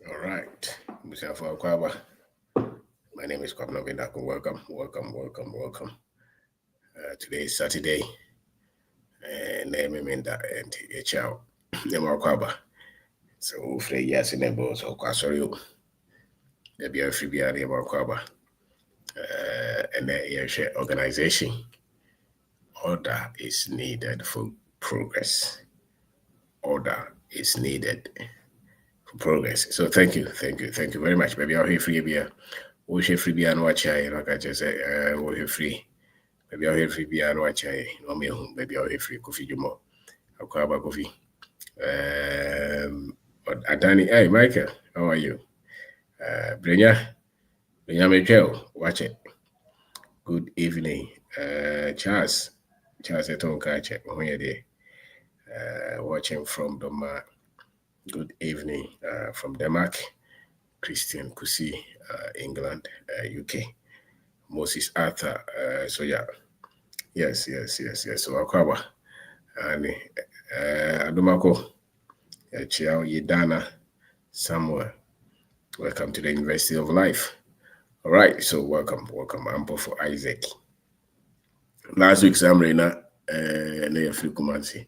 All right. Mr. Kwaba. My name is Kwabno Bendako. Welcome. Today is Saturday. Name Minda and Chow. Nemo Kwaba. So, Frey Yas in the boss or Quasorio. There be a free beer Nemo Kwaba. And the organization. Order is needed for progress. Order is needed for progress. So, thank you very much. Maybe I'll hear free beer. We'll hear free beer and watch. Like I just said, we'll hear free. Maybe I'll hear free beer and watch. No me home. Maybe I'll hear free coffee. Jumo. I'll call about coffee. Adani, hey Michael, how are you? Brenya Michael, watch it. Good evening. Charles Etonka, check when you're there. Watching from Denmark. Good evening from Denmark. Christian Kusi, England, UK. Moses Arthur, so yeah. Yes. So Akwawa. And Adomako, Chiao Yedana, Samuel. Welcome to the University of Life. All right, so welcome. I'm for Isaac. Last week's summary na free Kumasi.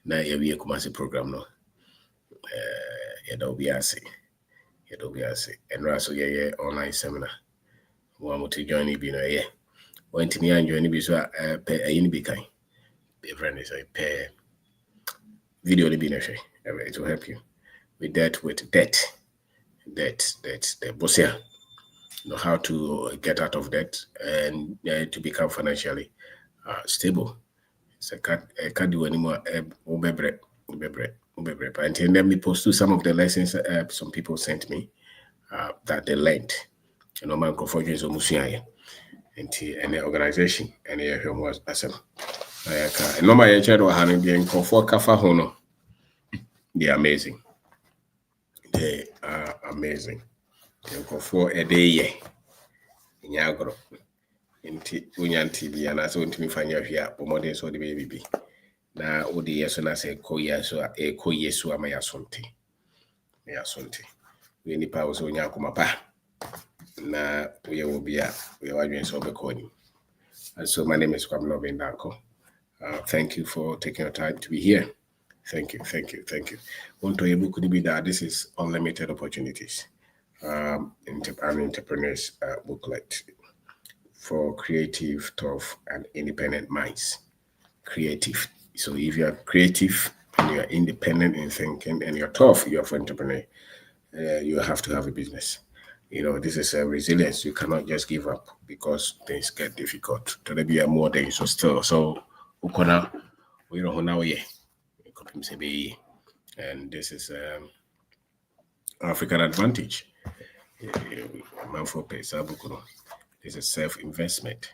Na a Kumasi program no. Yedobiase. And also online seminar. One to join you know yeah. When to me and join you so pay a be kind. Be friend is a pair video it will help you with debt. The bosia know how to get out of debt and to become financially stable. So can't do anymore. Ubebre. And let me post to some of the lessons some people sent me that they learned. You know, man, confusion musia and the organization and the was awesome. And no my child or having the for kafa hono. They're amazing. They are amazing. For a day, in Yagro. Inti unyanti bi anaso ntimi fanya hwea pomode so de baby na odi yeso na se koyeso ama yasonte we ni pa so nya akoma pa na we wo bia we wadwen so bekoni. And so my name is Kwamno Bendako. Thank you for taking your time to be here. Thank you. Want to able could be that this is unlimited opportunities. An entrepreneur's booklet for creative, tough, and independent minds. Creative. So if you are creative and you are independent in thinking and you're tough, you're an entrepreneur, you have to have a business. You know, this is a resilience. You cannot just give up because things get difficult. To be a more days so still. So ukona we don't know yet. And this is African advantage. This is self-investment,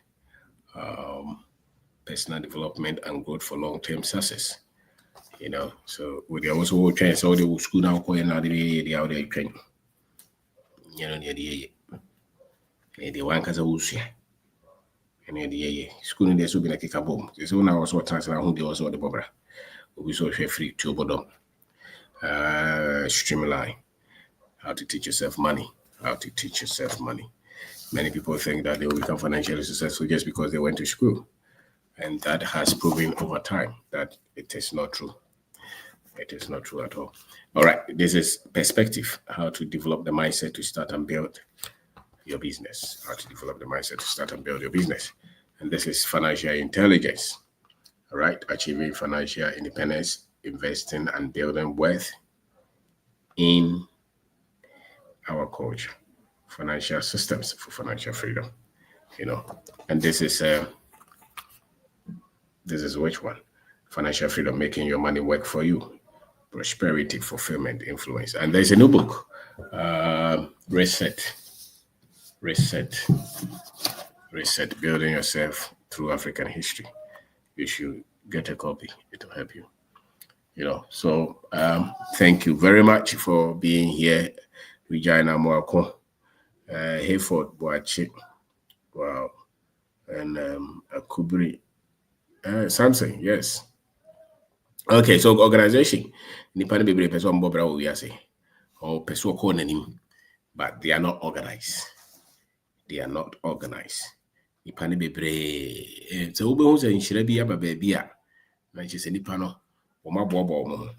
personal development and growth for long-term success. You know, so with the also chance all the school now going out the out there train. You know, the one cause a and the school in the soup in a kick a bomb. This one was what transfer who they also the bobra. We saw free to bodom. Streamline. How to teach yourself money. Many people think that they will become financially successful just because they went to school. And that has proven over time that it is not true. It is not true at all. All right, this is perspective, how to develop the mindset to start and build your business. And this is financial intelligence. All right, achieving financial independence, investing and building wealth in our culture. Financial systems for financial freedom, you know, and this is which one? Financial freedom, making your money work for you, prosperity, fulfillment, influence. And there's a new book, Reset, building yourself through African history. You should get a copy. It will help you. You know, so thank you very much for being here. Regina Moako. Hayford Boachi, wow, and Akubri, Samson, yes. Okay, so organization, Nipan Bibi person Bobra we say. or person call name, but they are not organized. They are not organized. Nipa ne bebree. So ube hu se nhyira bi aba baabi a na kyerɛ sɛ nipa no wɔn aboaboa wɔn ho.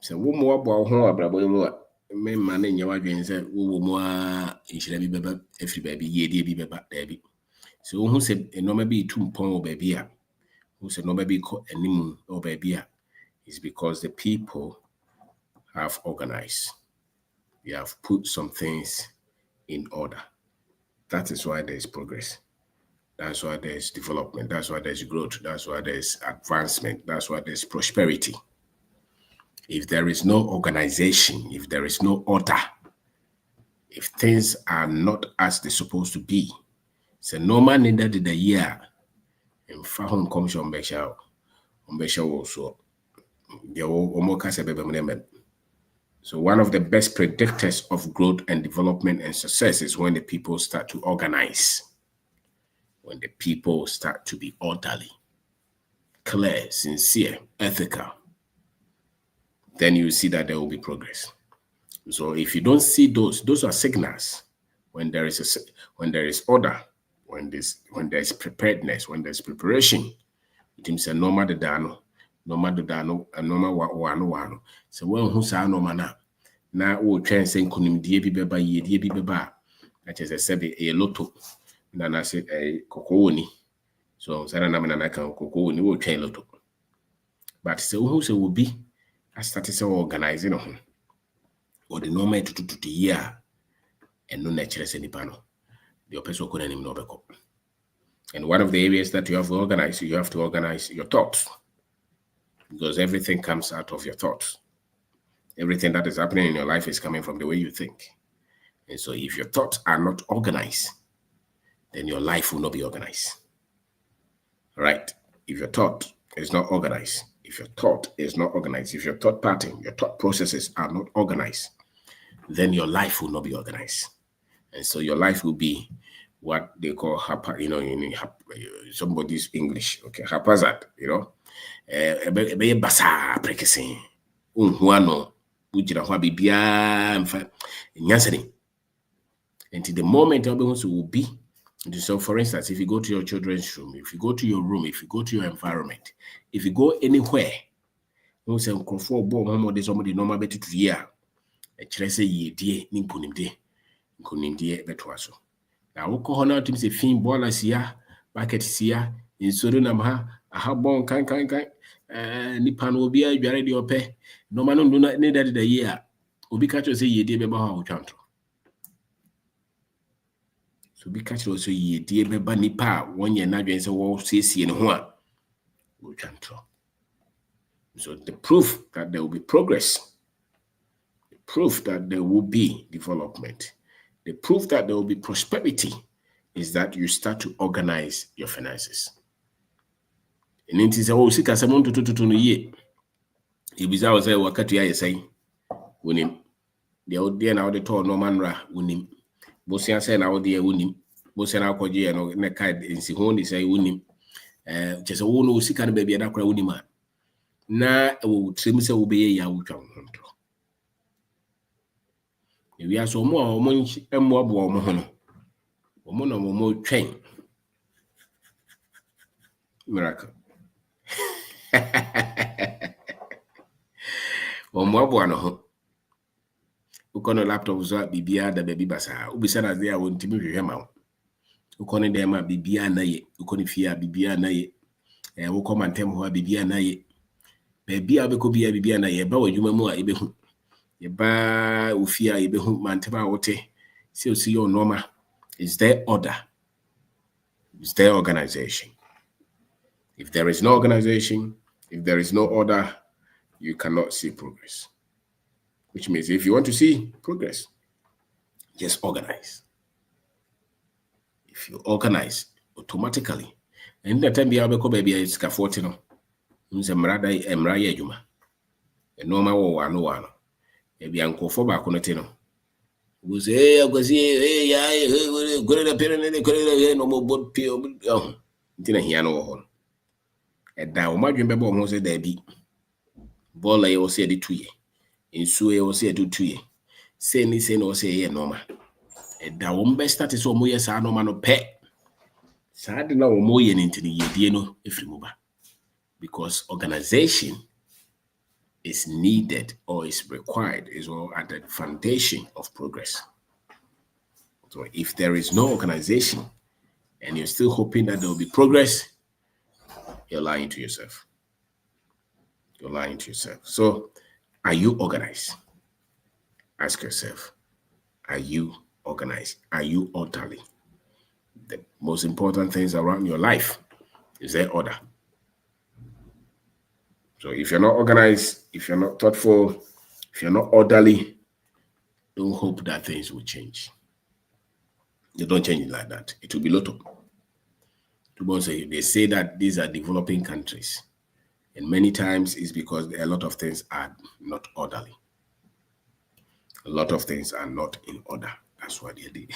Sɛ wo mu aboa wo ho abrabɔ mu a memma ne nyɛ wadwen sɛ wo mu a nhyira bi bɛba afiri baabi yiedie bi bɛba daabi. So wo hu sɛ nneɛma bi tu mpɔn wɔ baabi a wo sɛ nneɛma bi kɔ anim wɔ baabi a is because the people have organized. They have put some things in order. That is why there is progress. That's why there's development. That's why there's growth. That's why there's advancement. That's why there's prosperity. If there is no organization, if there is no order, if things are not as they're supposed to be, so no man in that the year, in home comes on Besha also. So one of the best predictors of growth and development and success is when the people start to organize. When the people start to be orderly, clear, sincere, ethical, then you see that there will be progress. So if you don't see those are signals when there is order, when there's preparedness, when there's preparation. It means a normal dano, and normal wano. So when who say no na wo try say kunimdie bi beba yedie bi beba, I just said a lotto. Nana say kokoni. So sana na nana kan kokoni wo try lotto. But say who say will be I started say organizing on or the normal to year and no natural nipa no. The person could name no beko. And one of the areas that you have to organize your thoughts. Because everything comes out of your thoughts. Everything that is happening in your life is coming from the way you think. And so if your thoughts are not organized, then your life will not be organized. Right? If your thought is not organized, if your thought pattern, your thought processes are not organized, then your life will not be organized. And so your life will be what they call somebody's English, okay, haphazard, basa prekese unhuano ujira hwa bibia mfa nyansani. Until the moment will be. So for instance, if you go to your children's room, if you go to your room, if you go to your environment, if you go anywhere, you say somebody normal better to year. Ye die nkunimdie betwaso. Na woko hono tim se fin bola sia, bucket sia, insuru nam ha, aha bon kan nipa no obi adware de opɛ normal no na ne dade da year. Obi ka cho say ye die beba ha otwanto. So be catch also ye dear beba nipa one year na dwen say wo siesie ne ho a wo twanto. So the proof that there will be progress, the proof that there will be development, the proof that there will be prosperity is that you start to organize your finances. And it is a whole sika samon to no ye. Ibiza was a wakati ya say unim. The old dear now the tall no manra unim. Bosia say now dear unim. Bosia na kwaji no ne card in si honi say unim. Just a wono sika no baby na kwa unima. Na wo trim se wo be ya wo twa ho. We are so more or munch and more boy more train. Miracle. Or more boy. Ukono laptop zo bibia da baby basa. Ubisa na there won timi hwehwe ma. Ukono dem ma bibia na ye. Ukono fia bibia na ye. Ukoma ntem ho bibia na ye. Bibia beko bibia na ye ba wadwuma mu a ebehu. Yeba ufia yebehu manteba wote see your normal. Is there order? Is there organization? If there is no organization, if there is no order, you cannot see progress. Which means if you want to see progress, just organize. If you organize automatically, and the time you have a baby is scaffolding, emra ye juma. A normal one. Ebi ankofo ba konote no wo say agosi ya gore da pere ne kore no mo bod pio ntina hia no ho e da o madwen bebo ho say da bi bola ye wo say de tuye ensuo ye wo say de tuye say no say yeah normal. And that one best start is so yes I normal no pet. Sad na wo mo ye nintini ye no efri mu ba. Because organization is needed or is required as well at the foundation of progress. So if there is no organization and you're still hoping that there will be progress, you're lying to yourself. You're lying to yourself. So are you organized? Ask yourself, are you organized? Are you orderly? The most important things around your life is there order. So if you're not organized, if you're not thoughtful, if you're not orderly, don't hope that things will change. You don't change it like that. It will be lotto. They say that these are developing countries. And many times it's because a lot of things are not orderly. A lot of things are not in order. That's what they did.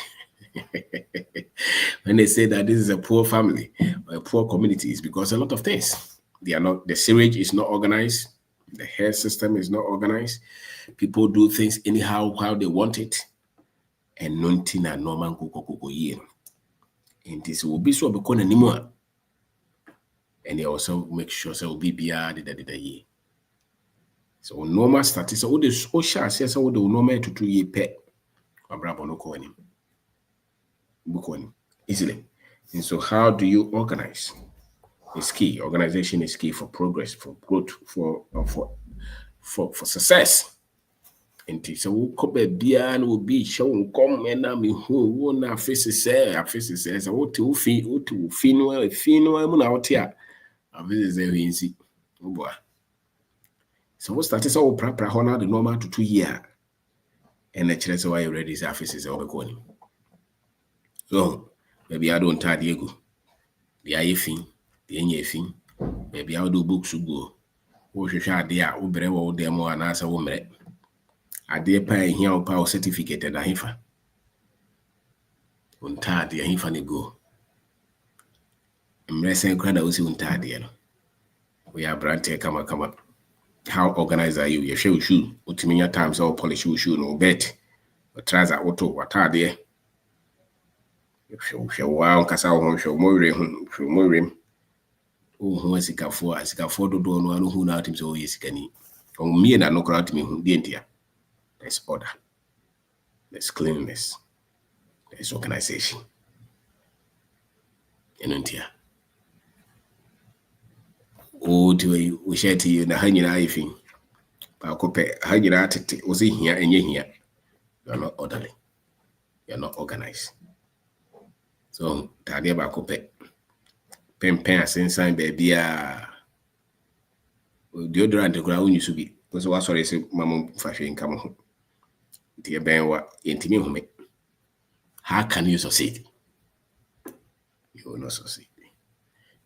When they say that this is a poor family or a poor community, it's because a lot of things. They are not, the sewage is not organized, the health system is not organized. People do things anyhow how they want it. And nothing are normal go year. And this will be so because anymore. And they also make sure so will be beyond the year. So normal status, so the social says all the normal to 2 year pet. Easily. And so how do you organize? It's key. Organization is key for progress, for growth, for success. And so we could be and will be shown come and I mean who won't face says what to feel I'm out here. I visit see. Oh boy. So what started so proper honor the normal to 2 year. And the church why you read his offices over going. So maybe I don't tell Diego. The IFing, the NFing, maybe I'll do books to go. What you shall dear, Ubrewo, demo, and answer woman. I dare pay here power certificate and a heifer. Untad the heifer go. Messing crowd was untad. We are brand come up. How organized are you? You shoe, what mean your times all polish shoe, no bet. But tries at auto, what are there? Show wow, Casal, show more him. Oh, who is it for? As a photo don't know who not him so yes, can he? Oh, me and I no crowd me who didn't here. There's order, there's cleanliness, there's organization. And here. Oh, to we share to you the hanging eye thing. But hanging at it was in here and you're here. You're not orderly, you're not organized. So, Tadia Bacope. Pen inside baby deodorant the ground you should be because what sorry say mama fashion come home the ben wa intimi home. How can you succeed? You will not succeed.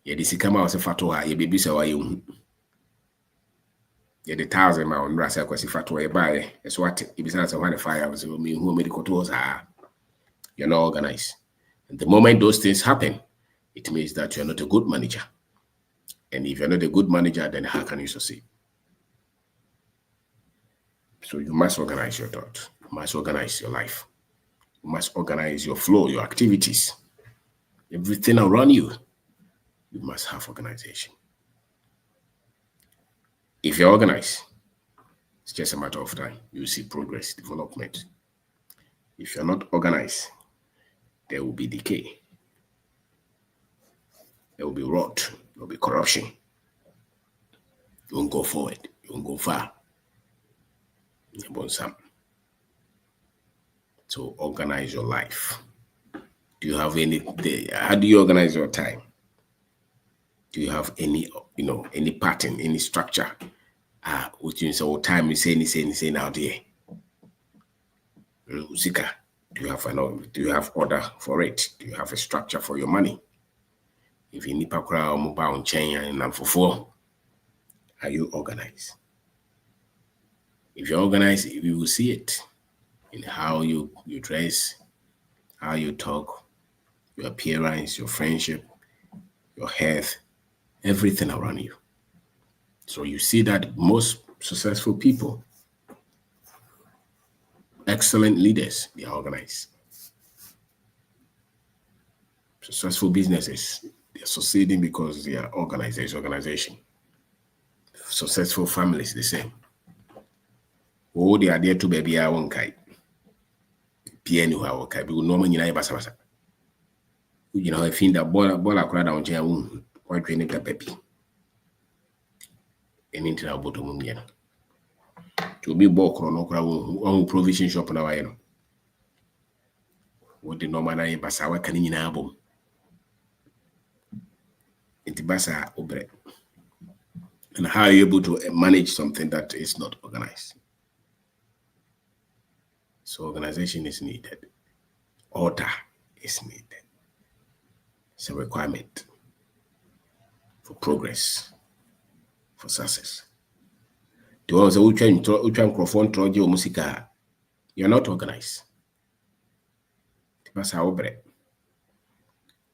Yeah, this come out say fatwa ye baby say why you yeah the 1,000 ma on rasa kwasi fatwa e buy so what if it's one fire was me who medical tools are you're not organized. And the moment those things happen, it means that you're not a good manager. And if you're not a good manager, then how can you succeed? So you must organize your thoughts. You must organize your life. You must organize your flow, your activities. Everything around you, you must have organization. If you're organized, it's just a matter of time. You see progress, development. If you're not organized, there will be decay. There will be rot. There will be corruption. You won't go forward. You won't go far. You won't some. So organize your life. Do you have any? How do you organize your time? Do you have any, any pattern, any structure? Which means all time is saying out there. Zika, do you have order for it? Do you have a structure for your money? If you need pakra or mobile chain and for 4, are you organized? If you're organized, you will see it in how you dress, how you talk, your appearance, your friendship, your health, everything around you. So you see that most successful people, excellent leaders, they are organized. Successful businesses, they are succeeding because they are organized. There's organization. Successful families, the same. Oh, they are there to baby our own kai. Piano our kai. We will normally basa basa. You know, I think that bola crowd on chair womb. Why training peppy? And into our bottom, you know. To be bulk or no crowd provision shop now, you know. What the normal basa, what can you know? It's basa obre. And how are you able to manage something that is not organized? So organization is needed. Order is needed. It's a requirement for progress, for success. The ones who try microphone troje musica, you're not organized. That's how bread.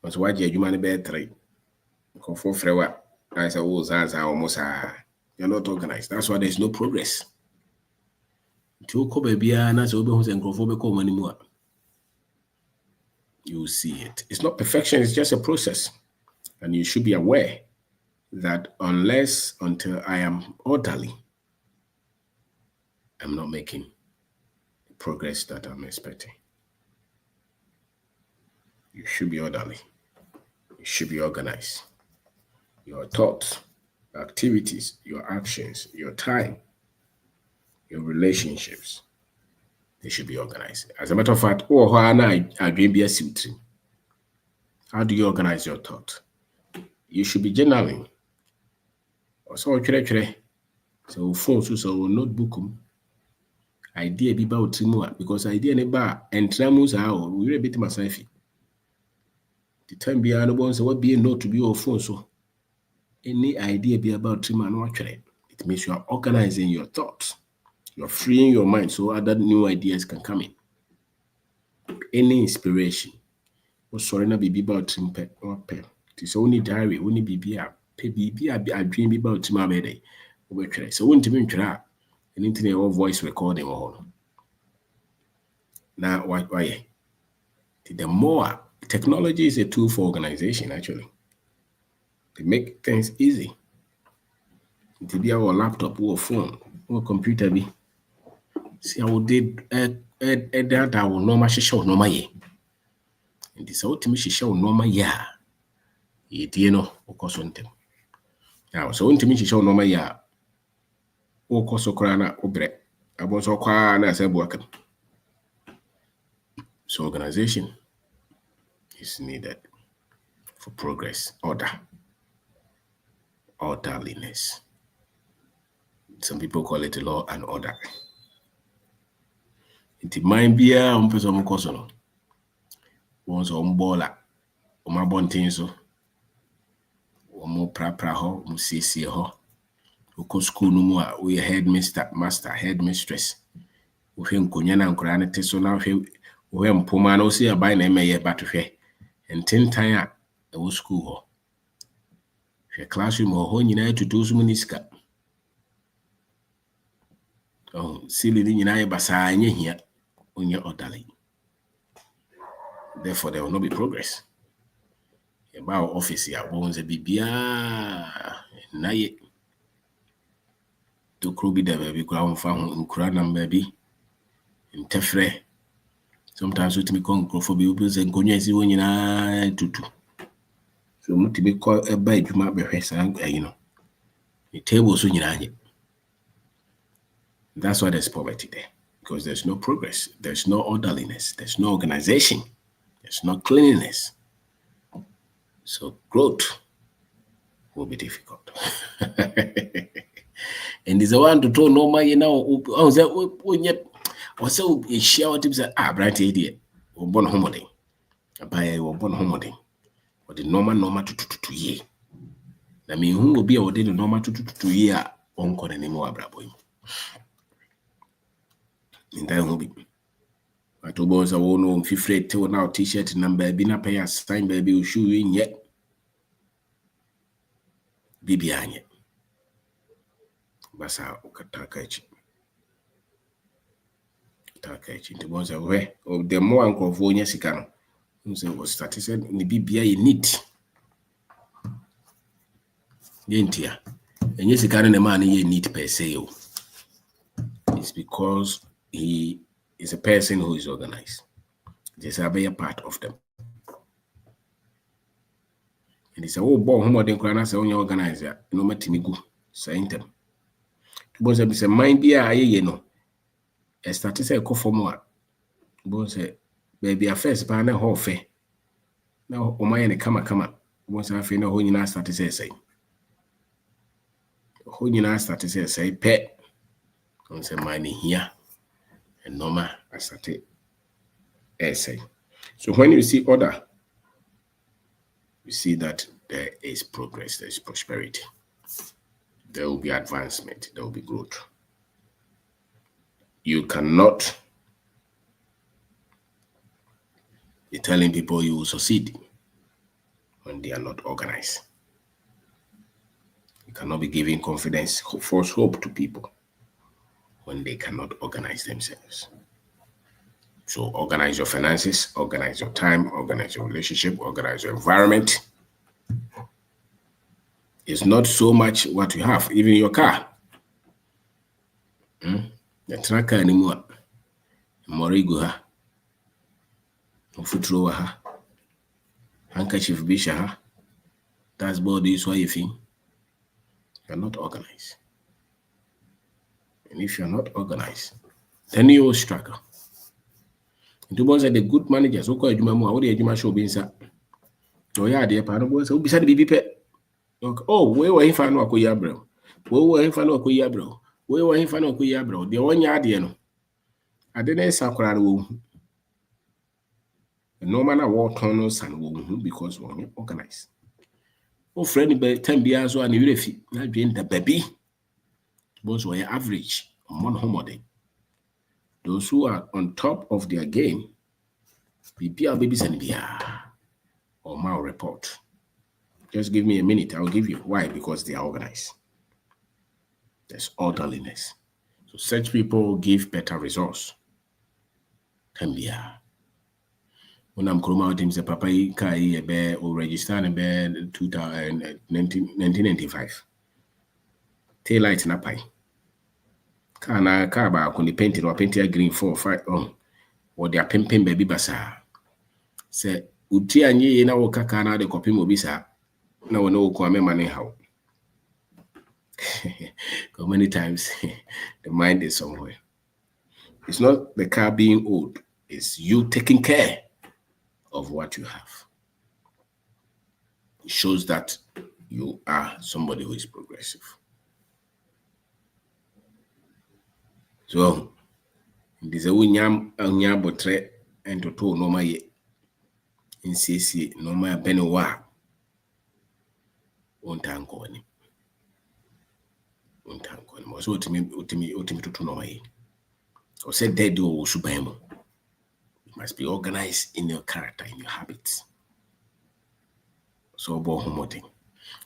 Once why you man be 3. Microphone frewa. I say, oh, Zaza almost you're not organized. That's why there's no progress. You see it. It's not perfection, it's just a process. And you should be aware that until I am orderly, I'm not making the progress that I'm expecting. You should be orderly. You should be organized. Your thoughts, your activities, your actions, your time, your relationships, they should be organized. As a matter of fact, how do you organize your thought? You should be journaling. So, phone, so notebook, idea be about because idea never and tramus how we read bit myself. The time be honorable, so what be a note to be your phone, so any idea be about Trim and watching it means you are organizing your thoughts. You're freeing your mind so other new ideas can come in. Any inspiration. Sorry, na be about Trim or pen. It is only diary, only be a dream about Trim day. So won't even try anything or voice recording or now why? The more technology is a tool for organization, actually. They make things easy. To be our laptop or phone or computer be. See, I would did that I will normal show normal ye. And this ultimate show normal ya. Ye dear no, of course on them. Now, so ultimate show normal ya. O course crana obre. I was so quiet as a worker. So organization is needed for progress, orderliness. Some people call it law and order. It might be a person who once on bola, my bontin so, or more prapra ho, musisi ho, who school no more, we master, headmistress. We him kunyana and granite so now we am pomano see a by name a battery and 10 time a school ho. A classroom or home united to do so many scat. Oh, silly in basa here on your orderly. Therefore, there will not be progress. About office here, bones a bibia naye to crew be the baby ground found in Kuranam baby in Tefre. Sometimes with me con for bills and cognac when you tutu. So to be called a bed you might be you know. The table soon you. That's why there's poverty there. Because there's no progress, there's no orderliness, there's no organization, there's no cleanliness. So growth will be difficult. And there's a one to throw no money now. Oh, that when yet or so a shower tips bright idiot or born homody. A buyer or born homody. Or the normal to ye. I mean, who will be ordained the normal to year on anymore, Braboy. In that will be. I told boys I won't know if you fret till now t-shirt number be not pay a sign baby shoe in yet. Be behind it. Basa ukatakachi. attack into bonds away or the more uncle of Vonia Sicano. Was started in the BBI neat. Yentia. And yes, he can't a man ye neat per se. It's because he is a person who is organized. Just a very part of them. And it's a whole bomb more than Crana say on your organizer, no matter me go, saying them. Because there is a mind be a ye no. A started say call for more. Because baby a first banner whole fair. Now, o my come. Once I feel no who you started say. Who you started say pet. On say money here. And normal I started essay. So when you see order, you see that there is progress, there is prosperity. There will be advancement, there will be growth. You cannot be telling people you will succeed when they are not organized. You cannot be giving confidence, false hope to people when they cannot organize themselves. So organize your finances, organize your time, organize your relationship, organize your environment. It's not so much what you have, even your car. The tracker anymore. Morigo ha. Futuro ha. Handkerchief bisha ha. Dashboard is why you think you're not organized. And if you're not organized, then you will struggle. And to say the good managers who call you Juma, what do you show being sat? Oh, yeah, dear Pano, so beside the BB. Oh, where were you found what we are, bro? Where were you found what we are, bro? Where were you found what we are, bro? The 1 yard, you know. I didn't say, no matter what tunnels and woman because we're organized. Oh, friend, by 10 years or you refi, not being the baby. Those were average on one holiday. Those who are on top of their game, babies and or mal report. Just give me a minute, I'll give you. Why? Because they are organized. There's orderliness. So such people give better results. When I'm coming out, say Papa Kai be or register in 1995. Tail light na pai. Kana ba kuni painted or painted green 4 or 5 or they are pimping baby basa. Say uti anye na wo kaka na de kopim obi sa na wo no ko amema how. Because many times the mind is somewhere. It's not the car being old, it's you taking care of what you have. It shows that you are somebody who is progressive. So, this is a botre and to two no my in CC no my benowa untankoni. So ultimate to no my or said they do subemo. You must be organized in your character, in your habits. So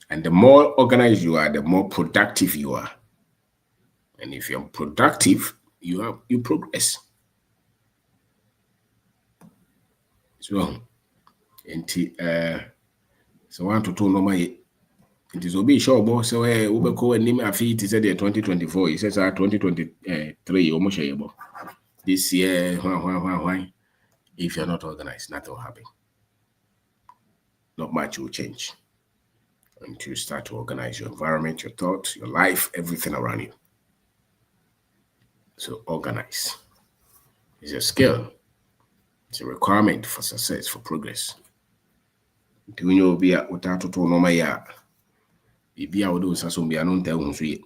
and the more organized you are, the more productive you are. And if you're productive, you progress. So, so 1 to 2 no my it is obi sure boss so we go and name it is 2024. He says 2023 almost able. This year why if you're not organized, nothing will happen. Not much will change until you start to organize your environment, your thoughts, your life, everything around you. So organize. It's a skill. It's a requirement for success, for progress. Doing your be without to no my ya. Be out do some be anon tell who see.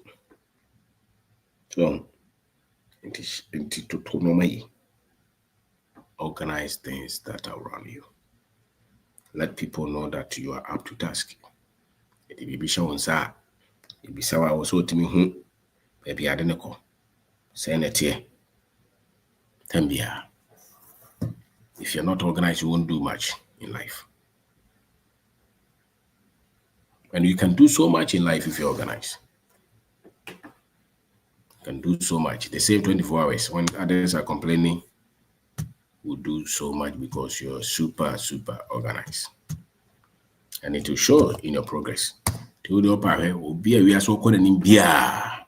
So it is to no my. Organize things that are around you. Let people know that you are up to task. It be shown sa. It be sawa also to me who maybe I didn't call. Saying it here. Tembia. If you're not organized, you won't do much in life. And you can do so much in life if you're organized. can do so much. The same 24 hours when others are complaining, will do so much because you're super organized, and it will show in your progress. To the upper, will be a we are so called an India.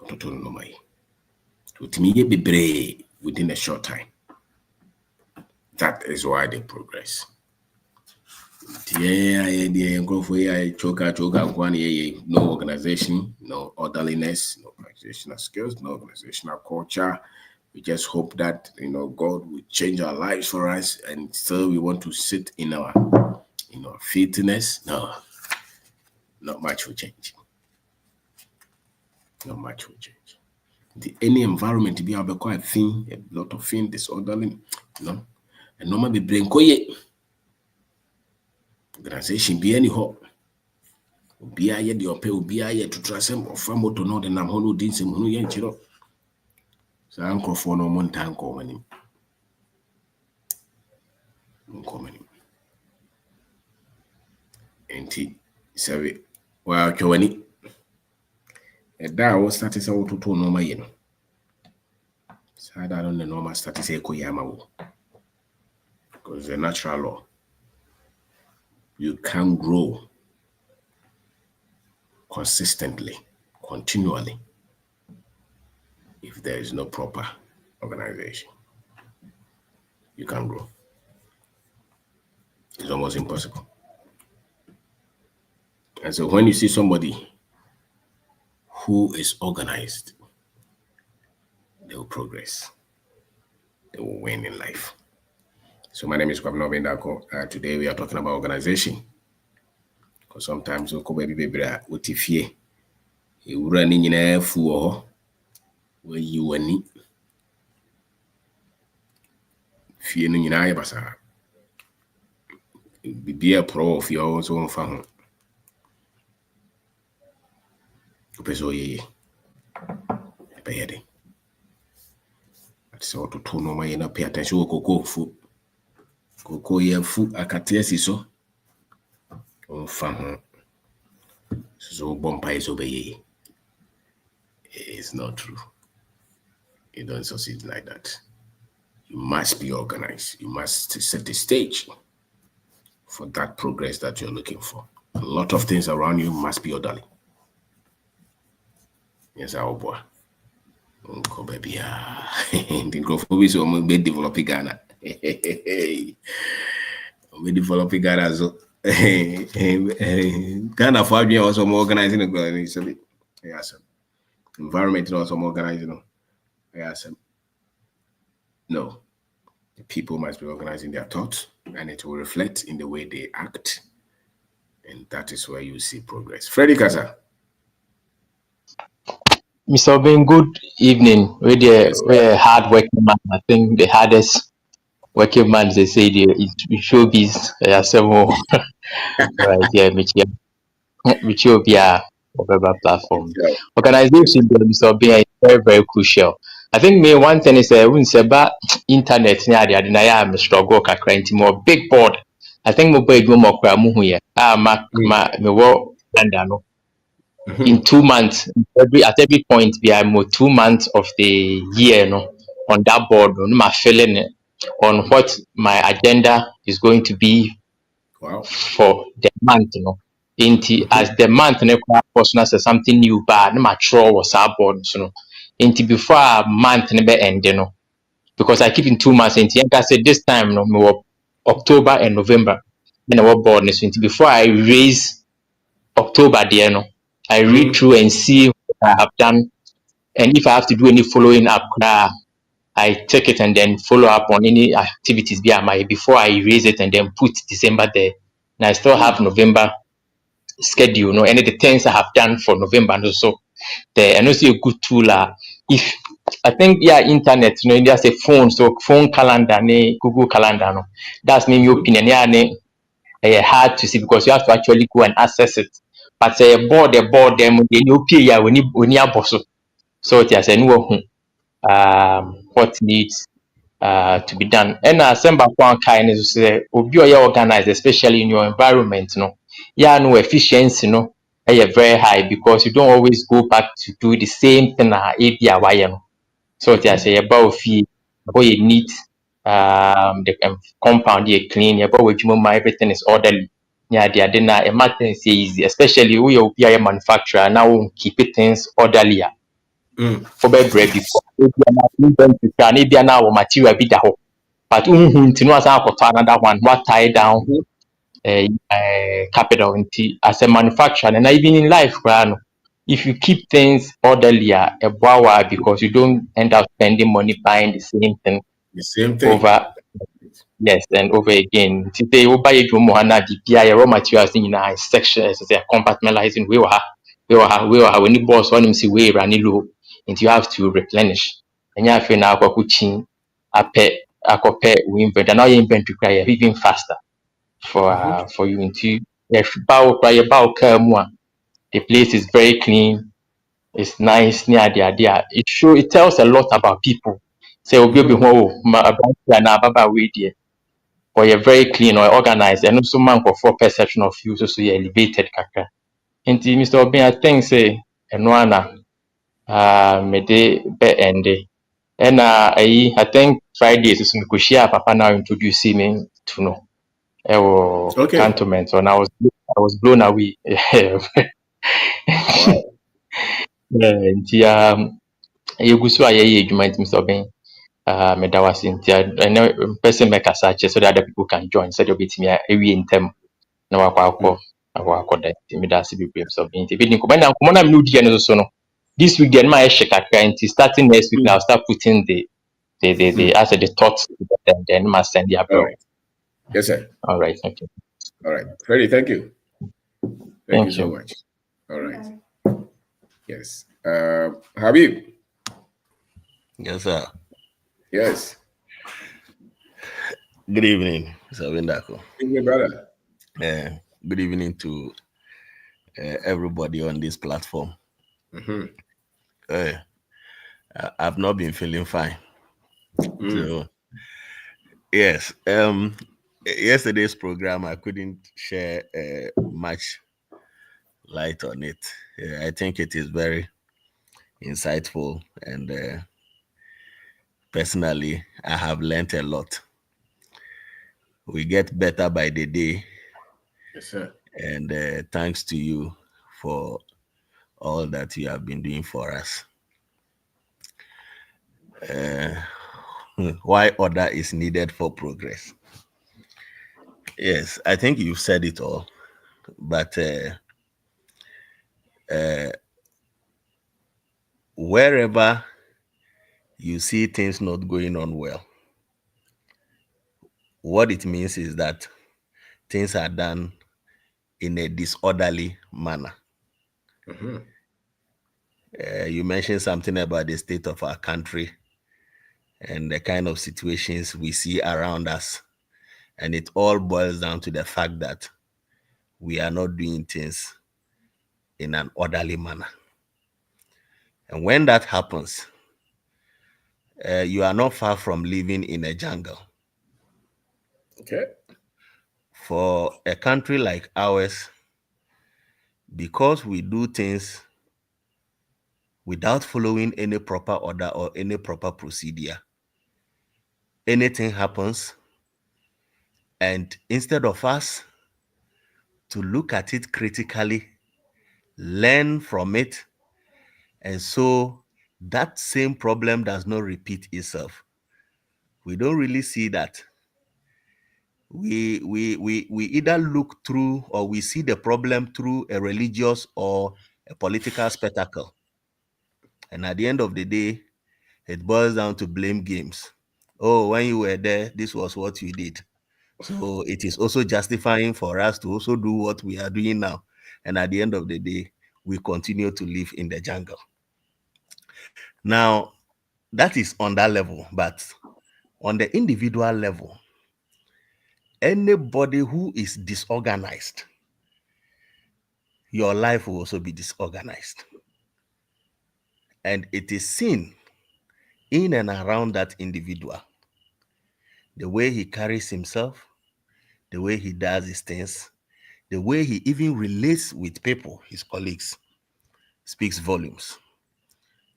To me, be brave within a short time. That is why they progress. No organization, no orderliness, no organizational skills, no organizational culture. We just hope that God will change our lives for us, and still we want to sit in our fitness. No, not much will change. Not much will change. Any environment to be able quite thin, a lot of thin, disorderly, and normally brain organization be any hope. Be I the ope, be I to trust him or farm to know the Namholo Dins and Hunu Yanchiro. So uncle for no one time coming. And he said, well, Joanie, a dow status out to no my so I don't know normal status Koyama because the natural law. You can grow consistently, continually, if there is no proper organization. You can't grow. It's almost impossible. And so when you see somebody who is organized, they will progress. They will win in life. So my name is Kwabena Bendako. Today we are talking about organization. Because sometimes we come baby utifie. You running in a fool where you are need. Fear no nyina basa. Be a pro of your own family. Peso ye. Payede. So to turn on my pay attention to Coco ye fu akatiesi so. On fan. So bompa is obey. It's not true. You don't succeed like that. You must be organized. You must set the stage for that progress that you're looking for. A lot of things around you must be orderly. Yes, our boy. Uncle baby. The growth will be so much developing Ghana. We developing Ghana so. Ghana for me also more organizing the yes. Environment also more organizing. Yes. No. The people must be organizing their thoughts, and it will reflect in the way they act. And that is where you see progress. Freddy Kasa. Mr. Obin, good evening. We're a hard working man. I think the hardest working man, they say, is showbiz. Several right here, which will be a platform. Organization, Mr. Obin, is very, very crucial. I think one thing is when say about internet, I'm struggle kakra more big board. I think mo boy go more kra mu here. Me wo no. In 2 months, at every point, we are more 2 months of the year, on that board, on my feeling on what my agenda is going to be for the month, as the month, personal say something new, but no mature was our board, before a month never end, because I keep in 2 months, I said this time, October and November, and our board, before I raise October there, I read through and see what I have done, and if I have to do any following up, I take it and then follow up on any activities before I erase it and then put December there. And I still have November schedule, and the things I have done for November and also there, and also a good tool. If I think internet, there's a phone, so phone calendar, Google calendar, that's my opinion. Hard to see because you have to actually go and access it. But board them when you pay when you boss. So it has what needs to be done. And some background kind is organized, especially in your environment, no efficiency, very high because you don't always go back to do the same thing ebi a wayɛ no. So I say about fee, about you neat, the compound you clean, about what you everything is orderly. Yeah, they are then a matter is easy, especially we are a manufacturer now keep it things orderly. Over bread before maybe now material be the whole. But to know as another one, what tie down capital into as a manufacturer and even in life, if you keep things orderly, a wow, because you don't end up spending money buying the same thing The same thing. over, yes, and over again. Today, you buy a Jumuhana, the raw materials in a section as a compartmentalizing. We when you boss one see way running low, and you have to replenish. And you have to now go a pet, we invent, and now you invent to cry even faster for you into the place is very clean, it's nice near the it tells a lot about people. Say obi obi ho ma about na baba we there. Or you're very clean or organized and also man for perception of you so you're elevated kakra. Nti Mr. Obin, I think say eno ana me de be ende. And I think Fridays is me share papa now introduce me to know. Okay. Cantonment, and I was blown away. Wow. Nti yɛgu so a yɛyɛ adwuma nti Mr. Ɔbɛn meda wo ase nti ɛnɛ mpɛ sɛ mɛkasa akyerɛ so that other people can join sɛdeɛ wobɛtumi awie ntɛm na wakɔda nti meda ase bebree Mr. Ɔbɛn nti ɛbɛdi nkɔmmɔ na nkɔmmɔ na mene wodiɛ no so no this week deɛ no ma yɛhyɛ kakra nti starting next week na I'll start putting the as the thoughts together and then ma send the All bill. right. Yes, sir. All right, thank you. All right. Freddie, thank you. Thank you so you. much. All right. Yes. Habib. Yes, sir. Yes. Good evening, Mr. Windako. Good evening, brother. Good evening to everybody on this platform. I've not been feeling fine. So, yes. Yesterday's program, I couldn't share much light on it. I think it is very insightful, and personally, I have learned a lot. We get better by the day. Yes, sir. And thanks to you for all that you have been doing for us. Why order is needed for progress? Yes, I think you've said it all. But wherever you see things not going on well, what it means is that things are done in a disorderly manner. You mentioned something about the state of our country and the kind of situations we see around us. And it all boils down to the fact that we are not doing things in an orderly manner. And when that happens, you are not far from living in a jungle. Okay. For a country like ours, because we do things without following any proper order or any proper procedure, anything happens, and instead of us to look at it critically, learn from it, and so that same problem does not repeat itself, we don't really see that. We either look through, or we see the problem through a religious or a political spectacle. And at the end of the day, it boils down to blame games. Oh, when you were there, this was what you did. So it is also justifying for us to also do what we are doing now. And at the end of the day, we continue to live in the jungle. Now, that is on that level. But on the individual level, anybody who is disorganized, your life will also be disorganized. And it is seen in and around that individual. The way he carries himself, the way he does his things, The way he even relates with people, his colleagues, speaks volumes.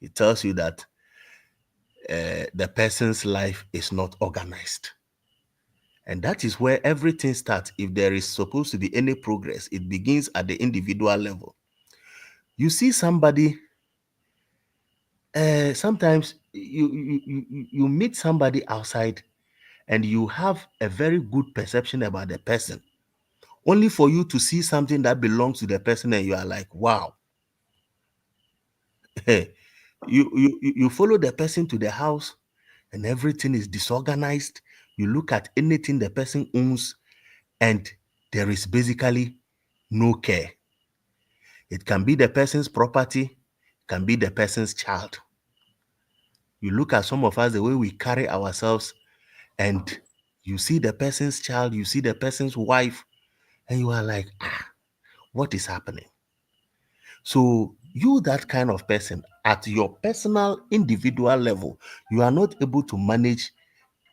It tells you that the person's life is not organized. And that is where everything starts. If there is supposed to be any progress, it begins at the individual level. You see somebody, sometimes you meet somebody outside and you have a very good perception about the person, only for you to see something that belongs to the person and you are like, wow. You follow the person to the house and everything is disorganized. You look at anything the person owns and there is basically no care. It can be the person's property, can be the person's child. You look at some of us, the way we carry ourselves, and you see the person's child, you see the person's wife, and you are like, what is happening? So you, that kind of person, at your personal individual level, you are not able to manage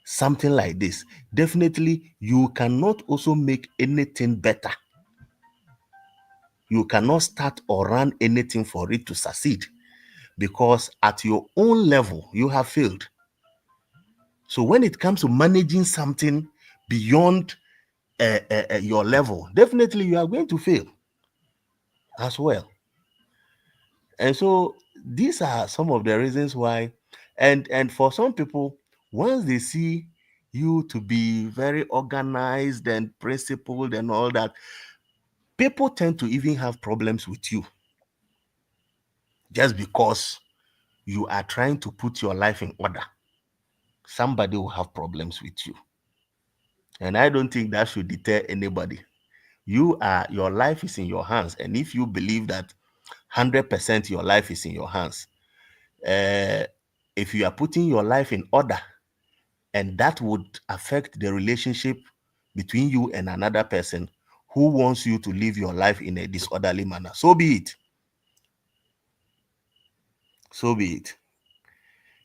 something like this. Definitely, you cannot also make anything better. You cannot start or run anything for it to succeed, because at your own level, you have failed. So when it comes to managing something beyond your level, definitely you are going to fail as well. And so these are some of the reasons why, and for some people, once they see you to be very organized and principled and all that, people tend to even have problems with you just because you are trying to put your life in order. Somebody will have problems with you. And I don't think that should deter anybody. Your life is in your hands. And if you believe that 100% your life is in your hands, if you are putting your life in order and that would affect the relationship between you and another person who wants you to live your life in a disorderly manner, so be it. So be it.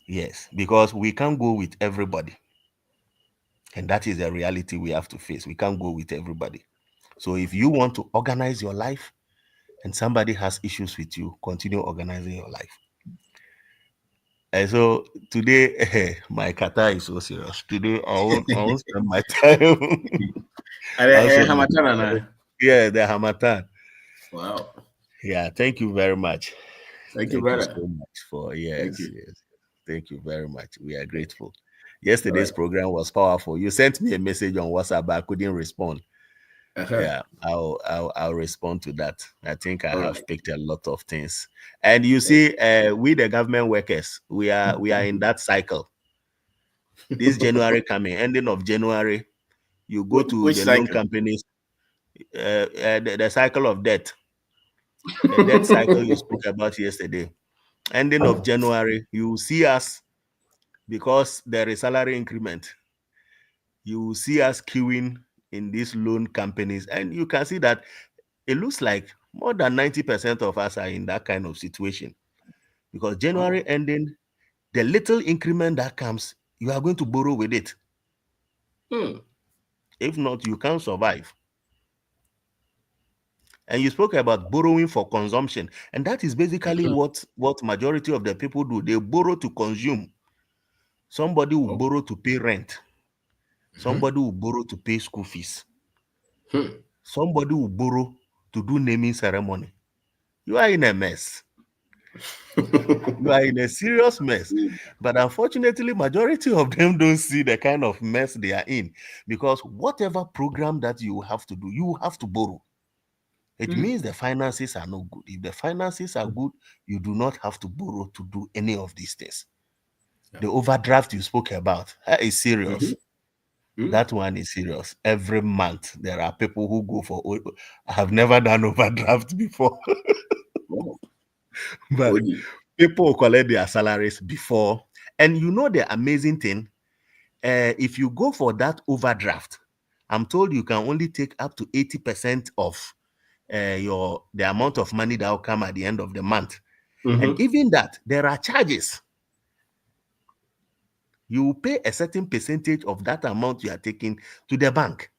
Yes, because we can't go with everybody. And that is the reality we have to face. We can't go with everybody. So if you want to organize your life and somebody has issues with you, continue organizing your life. And so today, my kata is so serious. Today, I won't spend my time. Hamatana. Yeah, the Hamatan. Wow. Yeah, thank you very much. Thank you, Thank you brother. so much for, Thank yes, you. yes. Thank you very much. We are grateful. All Yesterday's right. program was powerful. You sent me a message on WhatsApp, but I couldn't respond. Uh-huh. Yeah, I'll respond to that. I think I All have right. picked a lot of things. And you see, we the government workers, we are in that cycle. This January coming, ending of January, you go to Which the loan cycle? companies, the cycle of debt, the debt cycle you spoke about yesterday. Ending of January, you will see us, because there is salary increment. You will see us queuing in these loan companies, and you can see that it looks like more than 90% of us are in that kind of situation, because January Oh. ending, the little increment that comes, you are going to borrow with it. Hmm. If not, you can't survive. And you spoke about borrowing for consumption, and that is basically what majority of the people do. They borrow to consume. Somebody will Oh. borrow to pay rent. Hmm. Somebody will borrow to pay school fees. Hmm. Somebody will borrow to do naming ceremony. You are in a mess. You are in a serious mess. But unfortunately, majority of them don't see the kind of mess they are in, because whatever program that you have to do, you have to borrow. It Hmm. means the finances are not good. If the finances are good, you do not have to borrow to do any of these things. Yeah. The overdraft you spoke about, that is Mm-hmm. serious. Hmm. That one is serious. Every month, there are people who go for, I have never done overdraft before, Oh. but OD. people will collect their salaries before. And you know the amazing thing, if you go for that overdraft, I'm told you can only take up to 80% of the amount of money that will come at the end of the month. And Mm-hmm. even that, there are charges. You will pay a certain percentage of that amount you are taking to the bank.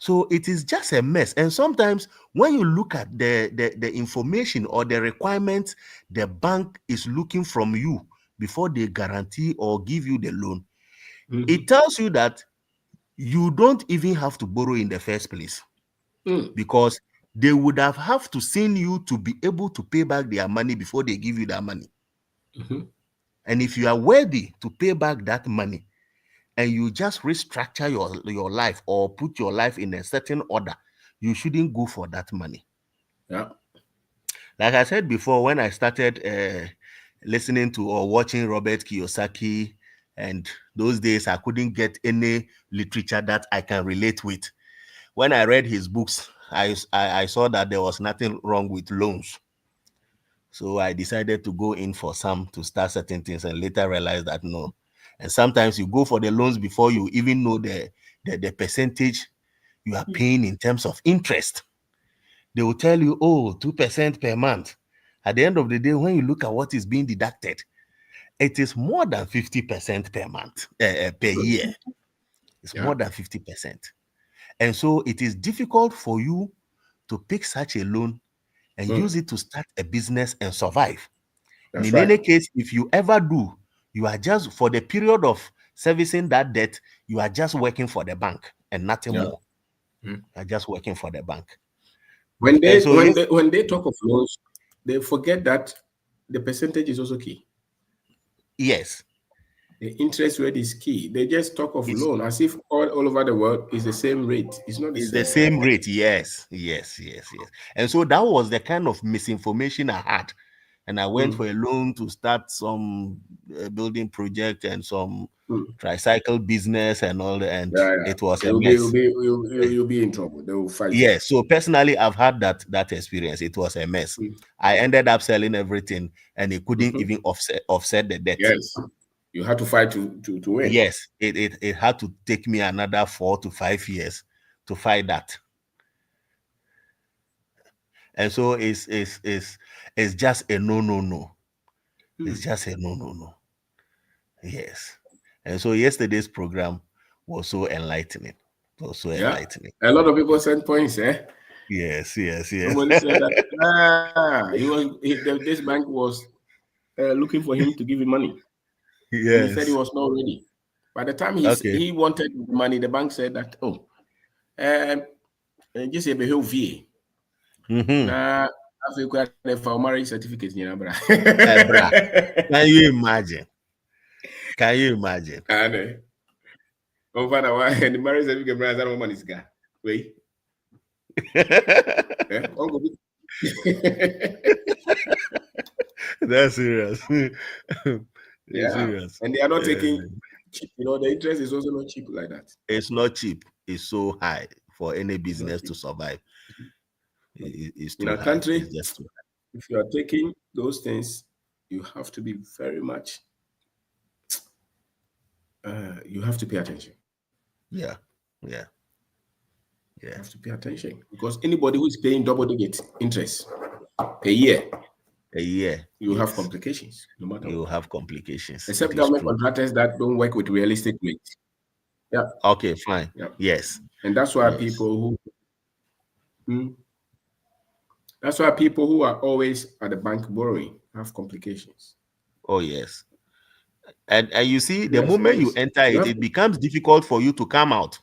So it is just a mess. And sometimes when you look at the information or the requirements the bank is looking from you before they guarantee or give you the loan, it tells you that you don't even have to borrow in the first place, because they would have to send you to be able to pay back their money before they give you that money. And if you are worthy to pay back that money and you just restructure your life or put your life in a certain order, you shouldn't go for that money. Yeah. Like I said before, when I started listening to or watching Robert Kiyosaki, and those days I couldn't get any literature that I can relate with. When I read his books, I saw that there was nothing wrong with loans. So I decided to go in for some to start certain things, and later realized that no. And sometimes you go for the loans before you even know the percentage you are paying in terms of interest. They will tell you, oh, 2% per month. At the end of the day, when you look at what is being deducted, it is more than 50% per month, per year. It's more than 50%. And so it is difficult for you to pick such a loan and use it to start a business and survive. And in any case, if you ever do, you are just, for the period of servicing that debt, you are just working for the bank and nothing more. You are just working for the bank. When And they so when they talk of loans, they forget that the percentage is also key. yes. The interest rate is key. They just talk of loan as if all over the world is the same rate. It's not It's the the same. same rate. Yes. And so that was the kind of misinformation I had. And I went for a loan to start some building project and some tricycle business and all that. And it was a mess. You'll be in trouble. They will fight you. Yes. So personally, I've had that experience. It was a mess. I ended up selling everything, and it couldn't even offset the debt. Yes. You had to fight to win. Yes. It had to take me another 4 to 5 years to fight that. And so it's just a no. It's just a no. Yes. And so yesterday's program was so enlightening. It was so enlightening. A lot of people sent points, eh? Yes. Somebody said that this bank was looking for him to give him money. Yes. And he said he was not ready. By the time he wanted money, the bank said that, just a behavior fee. Now, for marriage certificate, you know, bra. Can you imagine? And the marriage certificate, bra, that woman is gone. Wait. That's serious. Serious. And they are not taking cheap. You know, the interest is also not cheap like that. It's not cheap. It's so high for any business to survive. It's too in our high. country, It's just too high. If you are taking those things, you have to be very much. You have to pay attention. Yeah. You have to pay attention because anybody who is paying double-digit interest per year, you have complications. No matter you what. have complications. Except government contractors that don't work with realistic rates. Yeah. Okay, fine. Yeah. Yes. And that's why people who are always at the bank borrowing have complications. Oh yes. And you see, the moment you enter it becomes difficult for you to come out.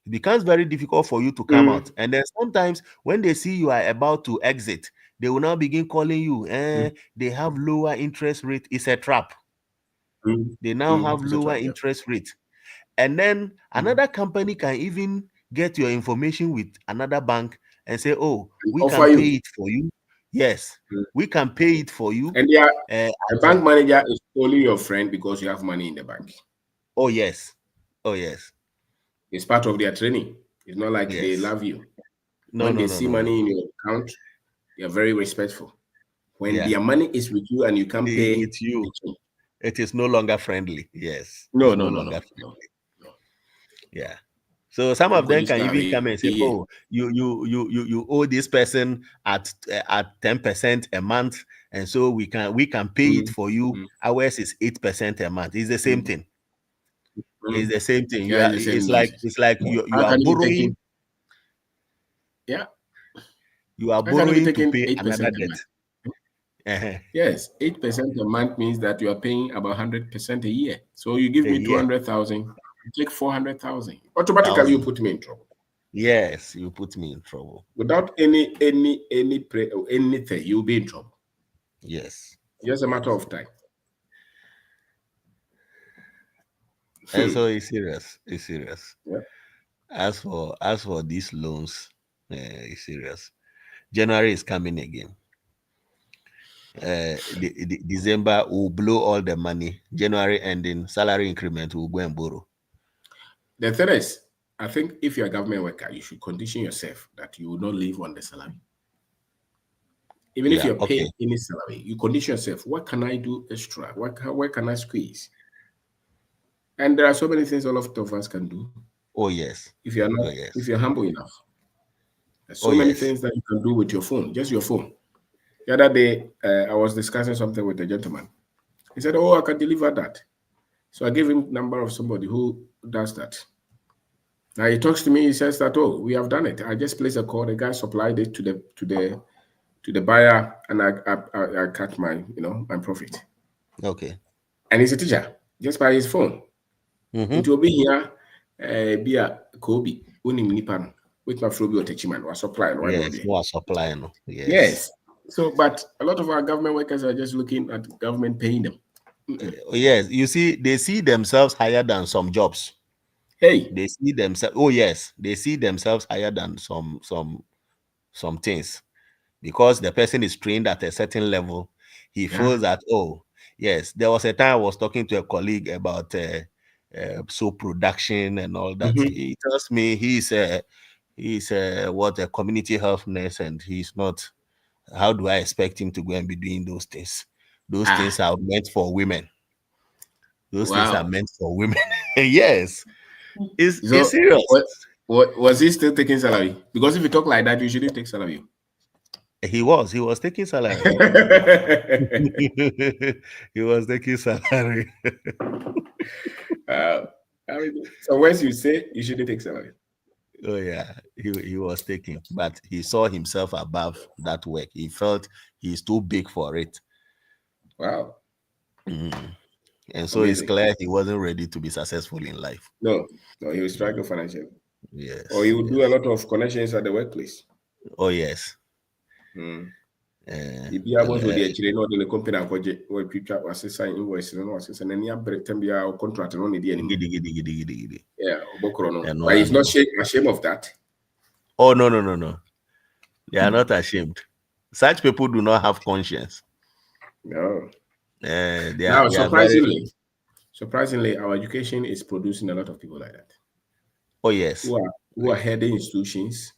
It becomes very difficult for you to come out. And then sometimes when they see you are about to exit, they will now begin calling you. They have lower interest rate. It's a trap. They now have lower interest rate. And then another company can even get your information with another bank and say, oh, we can pay it for you. Yes, we can pay it for you. And the bank manager is only your friend because you have money in the bank. Oh, yes. It's part of their training. It's not like they love you. When they see money in your account, they are very respectful. When their money is with you and you can pay it you, it is no longer friendly. Yes. No. Yeah. So some of them can even come and say, "Oh, you owe this person at 10% a month, and so we can pay it for you. Ours is 8% a month. It's the same thing. It's the same thing. It's like you are borrowing. Yeah. You are How can you be borrowing to taking pay 8% another a debt. month? Uh-huh. Yes, 8% a month means that you are paying about 100% a year. So you give A me year, 200,000, you take 400,000. Automatically, you thousand. put me in trouble Yes, you put me in trouble. without any prayer or anything. You'll be in trouble. Yes. Just a matter Yes. of time. And so it's serious. It's serious. Yeah. As for these loans, it's serious. January is coming again. December will blow all the money. January ending, salary increment will go and borrow. The thing is, I think if you're a government worker, you should condition yourself that you will not live on the salary. Even if Yeah. you're Okay. paid any salary, you condition yourself. What can I do extra? Where can I squeeze? And there are so many things all of us can do Oh yes. if you're Oh not, if yes. you're humble enough. There's Oh so many yes. things that you can do with your phone, just your phone. The other day, I was discussing something with a gentleman. He said, "Oh, I can deliver that." So I gave him number of somebody who does that. Now he talks to me. He says that, "Oh, we have done it. I just placed a call. The guy supplied it to the buyer, and I cut my profit." Okay. And he's a teacher just by his phone. It Mm-hmm. will be here. Be a Kobe. Unim nipan. With my Frobi or Techiman or supply and why not? Yes. More supply. No. Yes. Yes. So, but a lot of our government workers are just looking at government paying them. Yes. You see, they see themselves higher than some jobs. Hey. They see themselves. Oh yes, they see themselves higher than some things, because the person is trained at a certain level. He Yeah. feels that, oh yes, there was a time I was talking to a colleague about soap production and all that. Mm-hmm. He tells me he's what, a community health nurse, and he's not. How do I expect him to go and be doing those things? Those things Ah. are meant for women. Those things are Wow. meant for women. Yes, it's So, serious. what was he still taking salary? Because if you talk like that, you shouldn't take salary. He was taking salary. He was taking salary. uh, so once you say you shouldn't take salary. Oh yeah, he was taking, but he saw himself above that work. He felt he's too big for it. Wow. Mm. And so it's Amazing. clear he wasn't ready to be successful in life. No, no, he will struggle Mm. financially. Or he Yes, will do a yes. lot of connections at the workplace. Oh yes. Mm. Ibi And abos with the actually no the company akwaje we picture was sign invoice no was say na nia bretem bia contract no need anymore. giddy, giddy, giddy, giddy, giddy. Yeah, obokro no. And no, But I he's not know. ashamed of that. Oh no, no, no, no. They are not ashamed. Such people do not have conscience. No. They are Now, they are very. surprisingly, our education is producing a lot of people like that Oh yes. Oh who are yes. heading institutions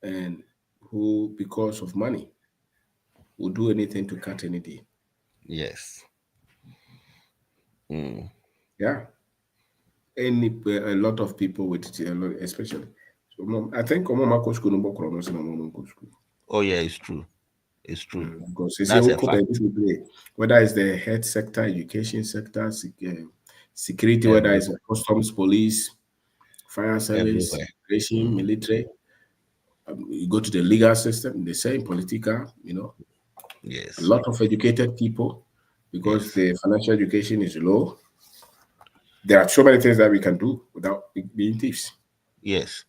and who, because of money, will do anything to cut any deal. Yes. Mm. Yeah, a lot of people with it, especially. So, I think Mama go school no more chronos and Mama go school. Oh yeah, it's true. It's true. Because they say That's a okay, fact. whether it's the health sector, education sector, security, whether it's Everywhere. customs, police, fire service, Everywhere. immigration, Mm. military. You go to the legal system, the same political, a Yes. lot of educated people, because Yes. the financial education is low. There are so many things that we can do without being thieves. Yes.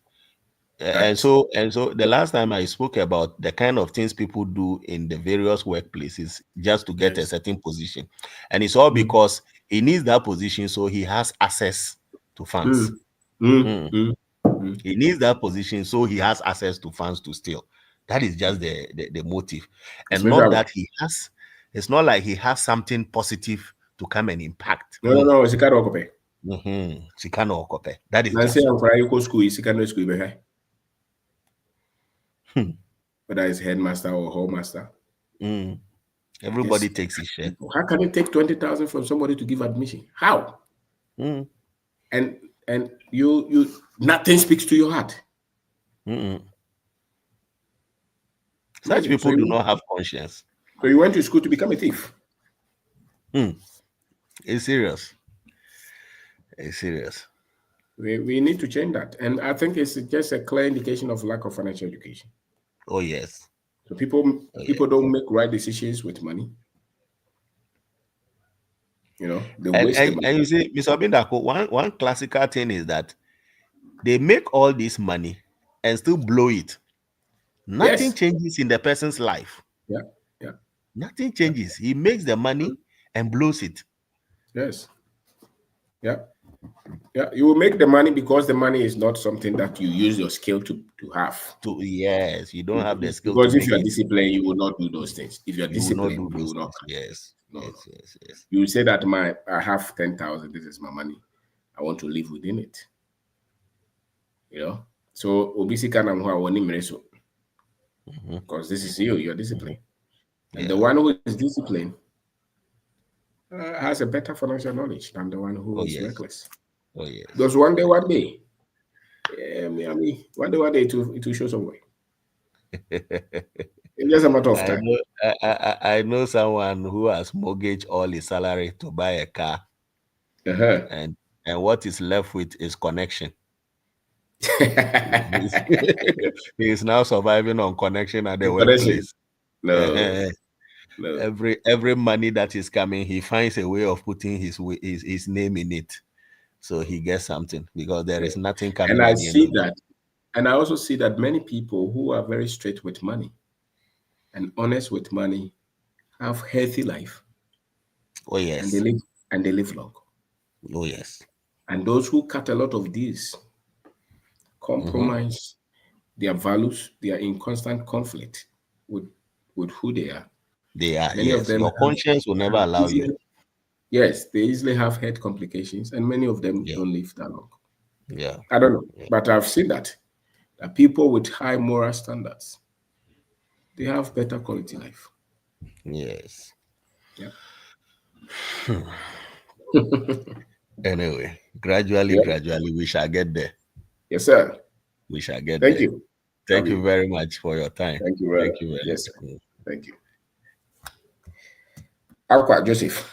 And That so the last time I spoke about the kind of things people do in the various workplaces just to get a yes. certain position. And it's all Mm, because he needs that position so he has access to funds. mm, mm, Mm. mm, mm. He needs that position so he has access to funds to steal. That is just the motive. And Especially not that he has, it's not like he has something positive to come and impact. no, no, No. no, it's a kind of copy. Sikano Okope. That is Nancy just and all. Cry go school is secondary school behind, Hmm. whether it's headmaster or hallmaster. Mm. Everybody Just takes his share. how can you take 20,000 from somebody to give admission? How? Mm. And you nothing speaks to your heart. Mm-mm. Such Imagine. people do not have conscience. So you went to school to become a thief. Mm. It's serious. It's serious. We need to change that. And I think it's just a clear indication of lack of financial education. Oh yes. So people don't make right decisions with money. They waste the money. And you see, Mr. Bindako, one classical thing is that they make all this money and still blow it. Nothing Yes. changes in the person's life. Yeah. Yeah. Nothing changes. He makes the money and blows it. Yes. Yeah. Yeah. You will make the money because the money is not something that you use your skill to have. Yes, you don't have the skill Because to if make you are it. disciplined, you will not do those things. If you're You will not disciplined, do you those will not. things. Yes. No. Yes. You say that I have 10,000. This is my money. I want to live within it. So obisi kana mwa woni mreso. Because this is you. You're disciplined. And the one who is disciplined has a better financial knowledge than the one who is reckless. Oh yes. Because one day, one day, it will show some way. It's just a matter of time. I know someone who has mortgaged all his salary to buy a car, and what is left with is connection. He is now surviving on connection at the workplace. No. Every money that is coming, he finds a way of putting his name in it, so he gets something because there is nothing coming. And I at the end see of that, and I also see that many people who are very straight with money and honest with money have healthy life. Oh yes. And they live long. Oh yes. And those who cut a lot of these compromise their values, they are in constant conflict with who they are. They are. Many of them your conscience will never allow you. Yes, they easily have health complications, and many of them don't live that long. Yeah. I don't know, but I've seen that people with high moral standards, they have better quality life. Yes. Yeah. Anyway, gradually, we shall get there. Yes, sir. We shall get there. Thank you. Thank you very much for your time. Thank you, brother. Thank you very yes, sir. much. Thank you. Aqua Joseph.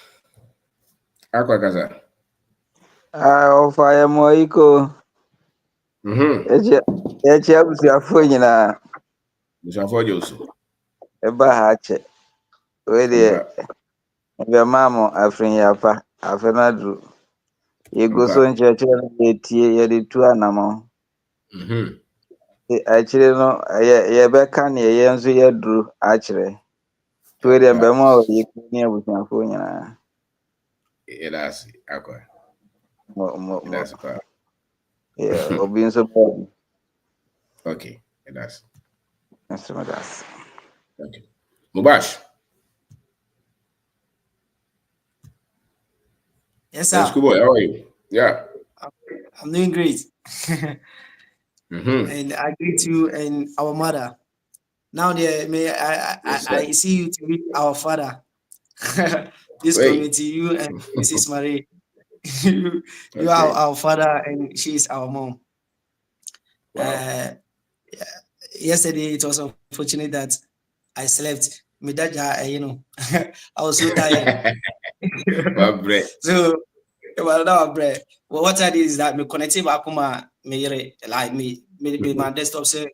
Aqua Gaza. Ọfaya mọ iko. Echi abusuafo nyinaa. Busuafo Joseph. Eba ha che. We de ebe mamo afrin yapa afenadru. Yego so ncheche na etie ye de tu anamo. Achire no ye be ka na ye nso ye dru achire. We de mbe mo ye ni abusuafo nyinaa. That's Aqua. That's Aqua. Yeah, obi nso po. Okay, that's. That's. Okay. Mubash. Yes, sir. Yes, good boy. How are you? Yeah. I'm doing great. And I greet you and our mother. Now, I see you to meet our father. This committee, you and Mrs. Marie. you are our father and she is our mom. Wow. Yesterday, it was unfortunate that I slept. I was so tired. So, well, what I did is that me connected back my desktop say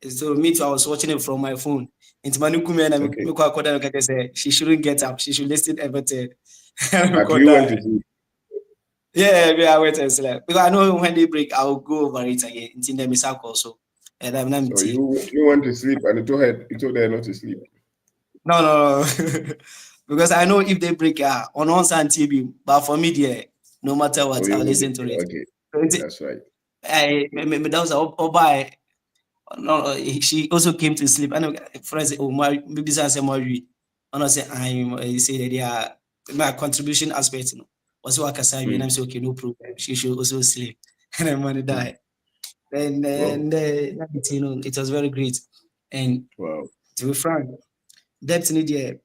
so me too, I was watching it from my phone. Into my and she shouldn't get up. She should listen everything. But you went to sleep. Yeah, I went and slept because I know when they break, I'll go over it again. It's in the misak also. And I'm not. So you went to sleep and you told her not to sleep. No. Because I know if they break on TV, but for me, yeah, no matter what, I'll listen to it. Okay, that's right. That was a buy. No, she also came to sleep. I know friends. Oh, my maybe say Marie. And I say I say that they are my contribution aspect. Was what I say. And I'm saying okay, no problem. She should also sleep. And I'm gonna die. And it was very great. And to be frank, debt need there.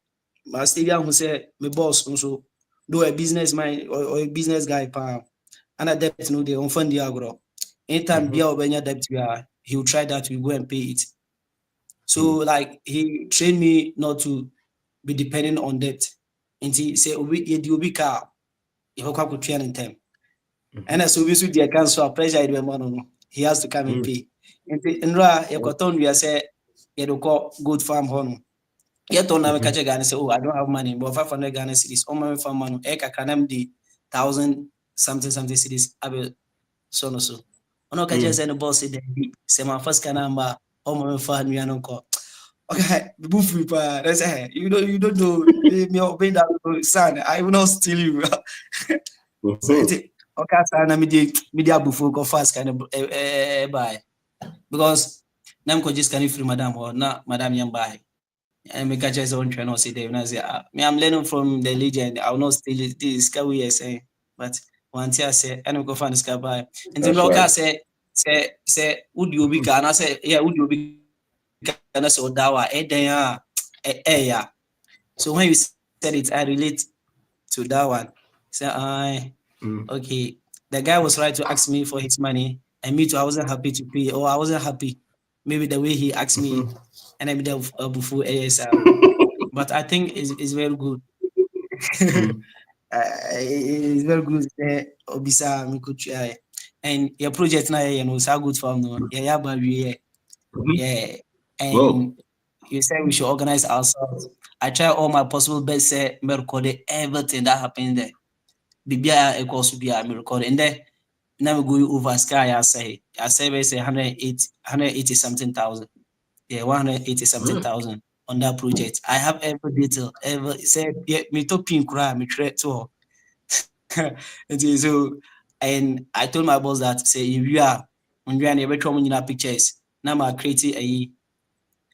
My stadium who said my boss also do a businessman or a business guy and a debt no they on fund the agro. Anytime be our debt he will try that we go and pay it. So like he trained me not to be dependent on debt. And he said we car if I could train in time. And as we do the cancel pressure, he has to come and pay. And we say, good farm home. Yet on our catch Ghana say, oh, I don't have money, but 500 Ghana cedis. Oh, my farm money, Eka can the 1,000 something cedis. I will so. Ono catch us and the boss said, say my first number, oh, my farm, you know. Okay, that's you don't know me obey that son. I will not steal you. So okay, sana media before go fast kind of buy because nam ko just can free madam or na madam yan buy. And me catch his own train or say they when I say me I'm learning from the legend. I will not steal this guy we are saying, but one I say and go find this guy buy. And then Roka say would you be can I say yeah would you be can I say dawa yeah. So when you said it, I relate to that one. So okay, the guy was right to ask me for his money, and me too. I wasn't happy to pay, or I wasn't happy. Maybe the way he asked me, and I made before ASL. But I think it's very good. It's very good. Obisa me could try. And your project now, so good for no. Yeah, but yeah, and you said we should organize ourselves. I try all my possible best. Say me record everything that happened there. Bibia equals to be a record, and then now we go over sky. I say we say 180 something thousand. Yeah, 180 something thousand on that project. I have every detail. Ever say yeah, me to pin cry, me try to. So, and I told my boss that say if you are when you are never coming in pictures, now I create a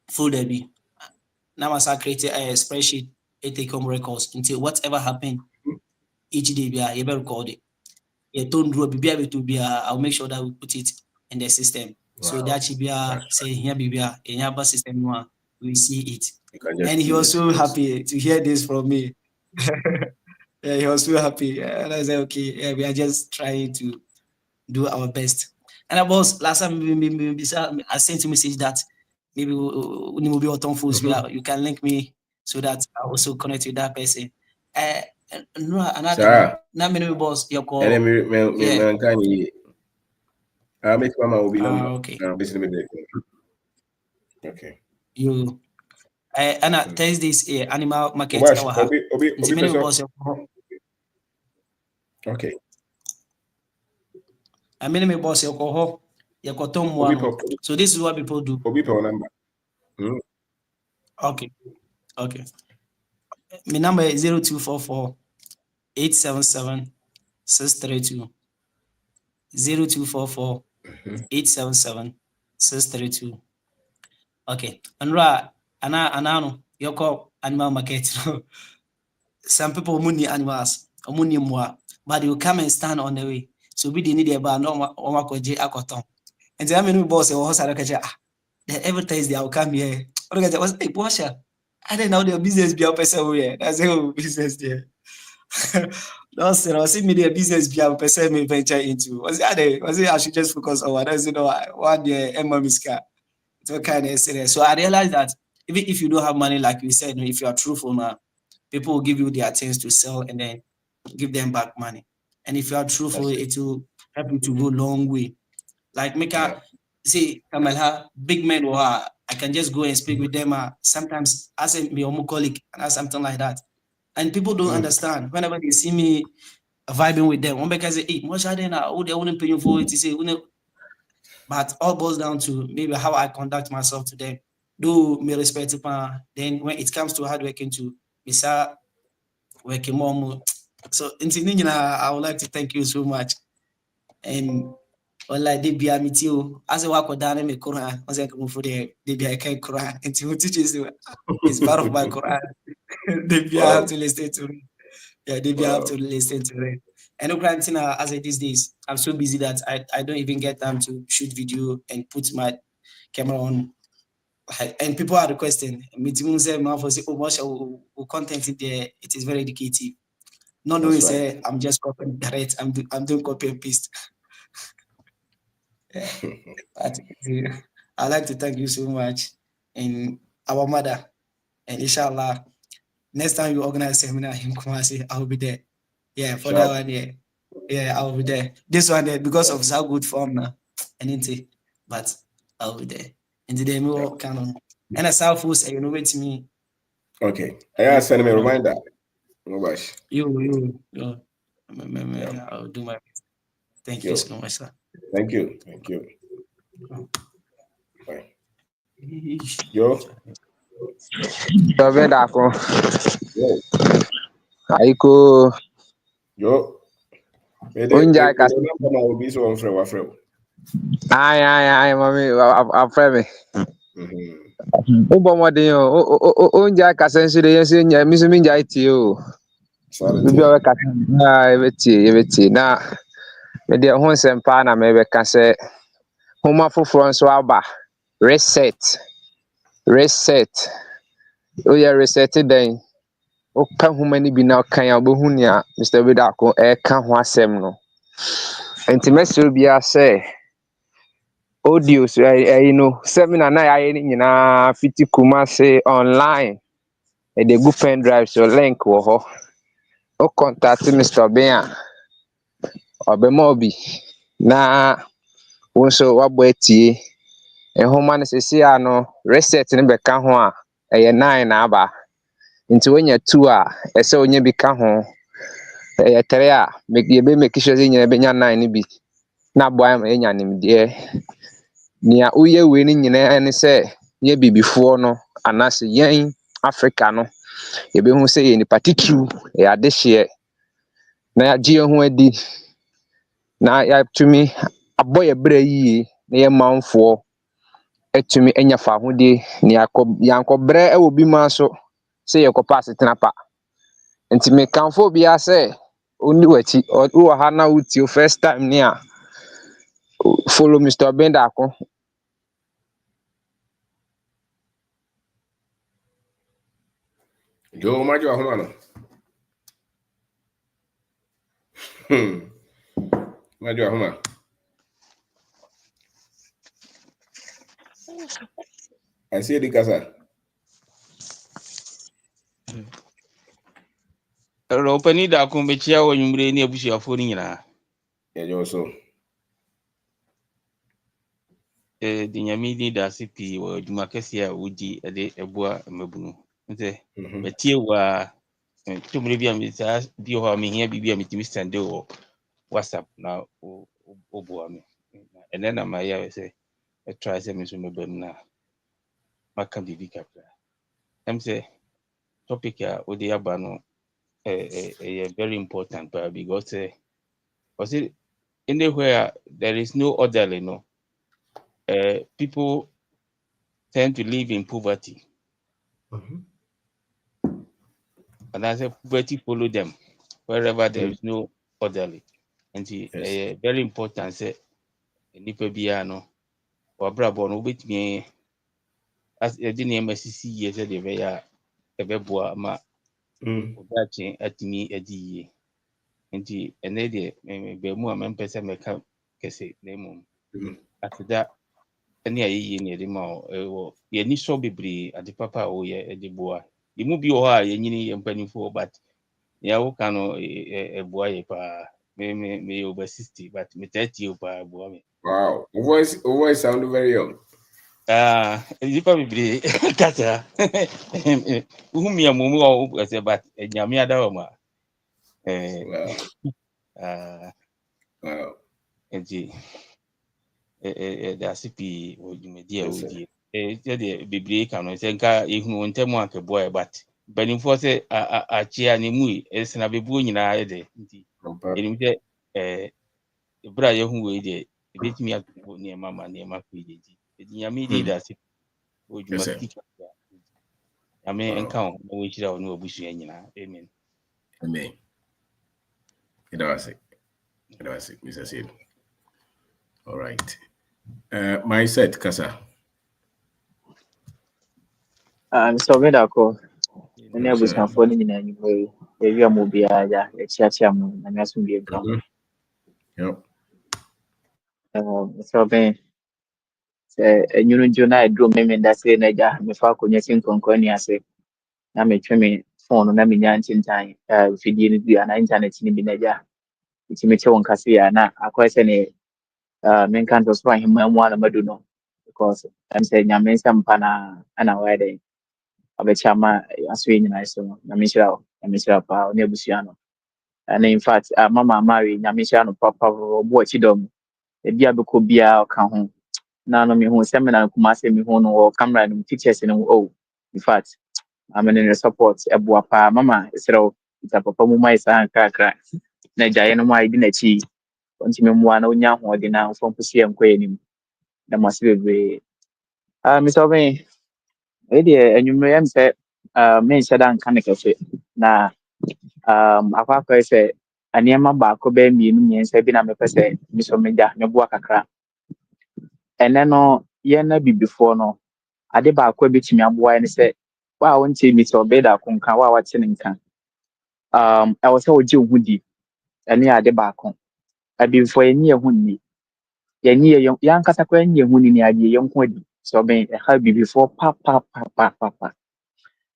folder be. Now I create a spreadsheet, a take home records until whatever happened each day be able to record it. Yeah, don't do a to be I'll make sure that we put it in the system. So that should be say here be in our system we see it. And he was so happy to hear this from me. Yeah, he was so happy. And I said, okay, yeah, we are just trying to do our best. And I was last time I sent a message that maybe when you will be on you can link me so that I also connect with that person. No, another now many boss your call. And then me kind I make mama will be number. Okay. Okay. You and Thursdays animal market Okay. I mean me boss your so this is what people do. Number. Okay. My number is 0244 877 632. 0244 877 632. Okay. Anra anano yoko animal market. Some people money animals or money more, but they will come and stand on the way. So we didn't need about no akoton. And the many boss or the every Thursday I'll come here. I was a washer. I didn't know their business be a person here. That's a business there. No, sir, I was media business be a person may venture into. Was it I should just focus on what does you know one year Emma Miska. It's what kind of serious. So I realized that even if you don't have money, like we said, if you are truthful now, people will give you their things to sell and then give them back money. And if you are truthful, it will help you to go a long way. Like see, Kamalha, big men who are, I can just go and speak with them. Sometimes as a me colleague and something like that. And people don't understand. Whenever they see me vibing with them, one because say, hey, much they wouldn't pay you for it. Say, but all boils down to maybe how I conduct myself to them. Do me respect then when it comes to hard working to Misa working more. So I would like to thank you so much. And well, they be a meet you as a walk down in the Quran. I was like, for the they be a Quran and to teaches it's part of my Quran. They be have to listen to it. Yeah, they be have to listen to it. And granting as it these days, I'm so busy that I don't even get time to shoot video and put my camera on. And people are requesting me to say, oh, much content in there. It is very educative. Not knowing say I'm just copying direct. I'm doing copy and paste. Yeah. I'd like to thank you so much and our mother. And inshallah, next time you organize seminar in Kumasi, I'll be there. Yeah, for that one, yeah. Yeah, I'll be there. This one there because of how good form now. Anything, but I'll be there. And the demo kind of and a South West, you know, wait to me. Okay. I send me a reminder. No gosh. You. I'll do my best. Thank you so much, sir. Thank you. Bye. Yo. Dako. Yo. Aiko. Yo. Unja kasi. Ay, mami, afrɛ me. Ubọ mọden o unja kasi nso de yesi nya mi so mi nja tie o. Bibi o ka na ebeti na me de ho nsɛm pa na me be ka sɛ homa foforɔ nso aba. Reset. O yɛ reset den. O ka homa ni bi na kan ya obohu nia Mr. Bidako ka ho asɛm no. Enti mesɛ obi a sɛ audio so seminar na ya ni nyina fiti Kumasi online. E dey go pen drive so link wɔ hɔ. O contact Mr. Ben a obema obi na wo so wabɔ atie. Homa no sesi a no reset ne bɛka ho a ɛyɛ 9 na aba. Nti wonya 2 a ɛsɛ wonya bi ka ho. Ɛyɛ 3 a yɛbɛ make sure sɛ nyina bɛnya 9 ne bi. Na boa ma yɛnya nimdeɛ. Nia woyɛ we ne nyina ne sɛ yɛ bibifoɔ no anase yɛn Africa no yɛbɛhu sɛ yɛ nipa titiriw yɛ adehyeɛ na yɛagye yɛn ho adi na yɛatumi abɔ yɛ bra yie na yɛ manfoɔ atumi anya fahodie na yɛankɔbrɛ wɔ bi ma so sɛ yɛkɔpa asetena pa. Nti mekamfo obiara sɛ onni w'akyi wowɔ ha na wotie first time ne a follow Mr. Bendako. Yo, Majo Ahumano. Majo Ahuma. I see the casa. Ropani da ko bechia wo nwumre ni abusuafo ni nyina. Yeah, so. Di nyame ni da sipi wo adwuma kese a wodi de eboa mabunu. Nte betie wa tumre bi am sa bi ho am hia bi a mitimi sende wo WhatsApp na oboa me. Ene na ma ya se e try se me so mebam na maka bibi kakra. Say topic a odi aba no very important because was it anywhere there is no orderly, no, people tend to live in poverty. And I say poverty follow them wherever there is no orderly. And it's very important say nipa bia no wabrabo no betumi as the name CC years the way a ebeboa ma odachi atimi adi. Nti ene de be mu a mempese meka kese na mum atida ene ayi ne de ma wo ye ni so bebre ade papa o ye de boa imu bi o ha ye nyini ye mpanifo but ya wo ka no boa ye pa me over 60 but me 30 o pa boa me. Wow, voice sound very young. Ipa bebre kata uhumi ya mumu o se but nyame ada o ma Wow. Nti that's pi o dwumadi a wodi de bebre ka no se nka ehunu ntemu akeboa but banimfo se achia ne mu esena bebu nyina ye de nti enim de ebra ye hu we de ebetimi akebo ne mama ne makwe de di nyame di that's o dwumadi ka nyame nka o no we chira o no obusu nyina. Amen. Amen. It was it, Mr. Sid. All right. My set, Kasa. Mr. Bendako. Any abusuafo ni nyina ni we ewi amobi aja echiachia mu na nyaso bi enka. Yep. Mr. Ben enyunu njo na edro meme ndase na ja me fa akonya sinkonko ni ase na me twe me phone na me nya nchintan fidie ni bi na internet ni bi na ja It's me chon kasi na akwa se ne men kan to so him mo na madu no because I'm saying nyame sampa na ana wede abechama aso nyina so na me shira pa na abusua no. And in fact mama marry nyame shira no papa bo chidom e bia be ko bia ka ho na no me hu seminar kuma se me hu no camera no teachers no oh in fact I'm in support ebua pa mama isero ita papa mu mai sa kakra na jaye no mai di na chi onti me mua na onya ho de na fo mpusi enko anim na masebe Mr. Oben e de enwumre am se me nhyeda nka ne kafe na akwa se aniema ba ko ba mienu nyensa bi na me pese mi so meja me bua kakra ene no ye na bibifo no ade ba ko betimi aboa ne se wa wonche Mr. Oben da konka wa wate ne nka I was say oje ohudi ene ade ba ko abifo ye ni ehunni ye ni ye yan kasa ko ye ehunni ni ade ye nko adi so ben ha bibifo pa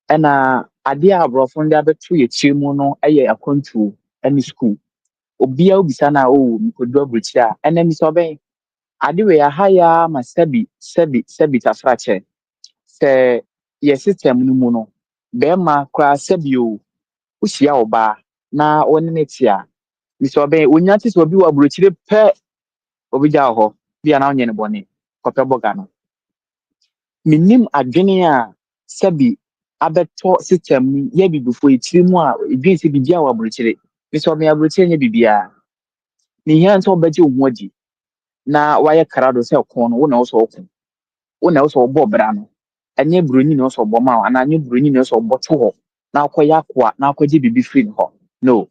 ena ade abrofo ndi abeto ye chimu no eye akontu any school obia obisa na o mkodu abruchi a ena mi so ben ade we ya haya ma sebi tafrache se ye system no mu no be ma kra sebi o usia oba na woni netia mi so ben onyanti so obi wa abruchi pe obi ja ho bia na onye ne bone kope boga no minim adwene a sebi abeto system ye bibufo etirimu a edwen se bibia wa abruchire mi so me abruchire nya bibia ni hia nso obaje ohuadi na waye karado se okon no wo na so okon wo na so obo bra no anye broni na so obo ma ana anye broni na so obo to ho na akoya kwa na akoje bibi free ho no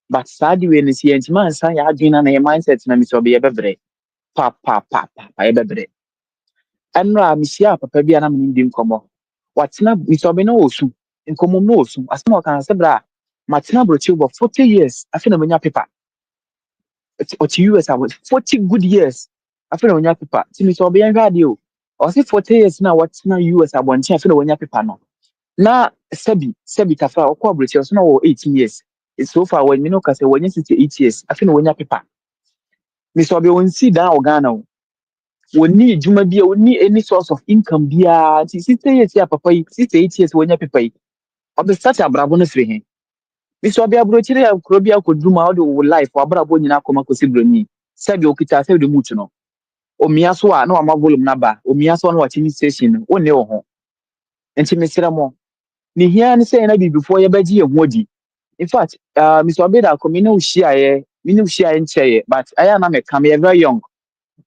but sadi we ni si entima nsan ya adwena na ye mindset na mi so be ye bebre pa ye bebre enra mi sia papa bia na mi ndim komo watena mi so be na osu nkomo no osu asema kan se bra matena brochi over 40 years afina manya paper it's US about 40 good years afina manya paper ti mi so be yan radio o se 40 years na watena US abonche afina manya paper no na sebi tafra okwa brochi so na wo 18 years it's so far when me no ka say when 68 years afina manya paper mi so be won si dan organa woni juma bia woni any source of income bia ti 60 years ya papa 68 years wonya papa yi obi start abrabo no free he mi so bia brochire ya kro bia koduma o de life abrabo nyina akoma kosi broni sabi okita sabi de mutu no omia so a na wa volume na ba omia so na wa chini station woni wo ho enti mesira mo ni hia ni say na bi before ye baji ye hodi in fact mi so be da komina uhia ye ncheye but aya na me come ye very young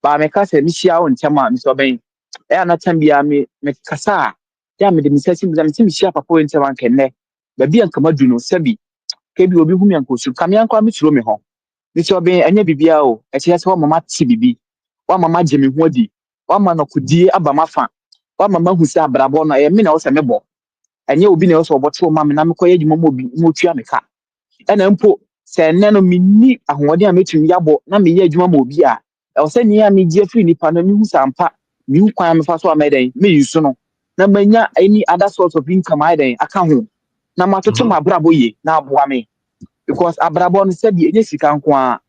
ba me ka se mi hia o ntema mi so ben na tambia me kasa ya me de mi sesi mi mi hia papa o ntema nkenne ba bia nkama du no sabi ke bi obi hu mi ankosu kam ya nkwa mi turo me ho mi so ben anya bibia o e che se wa mama ti bibi wa mama je me ho di wa mama no kudie aba mafa wa mama hu se abrabo no e me na wo se me bo anya obi na wo se oboto ma me na me koye djuma mo obi mo tua me ka ena mpo se nne no minni ahode a metumi yabo na me ye adwuma ma obi a o se ni a me je free nipa no mi hu sampa mi hu kwan me fa so ameden me yusu no na manya any other source of income aiden aka ho na matoto ma brabo ye na aboa me because abrabo no se bi enye sika nko a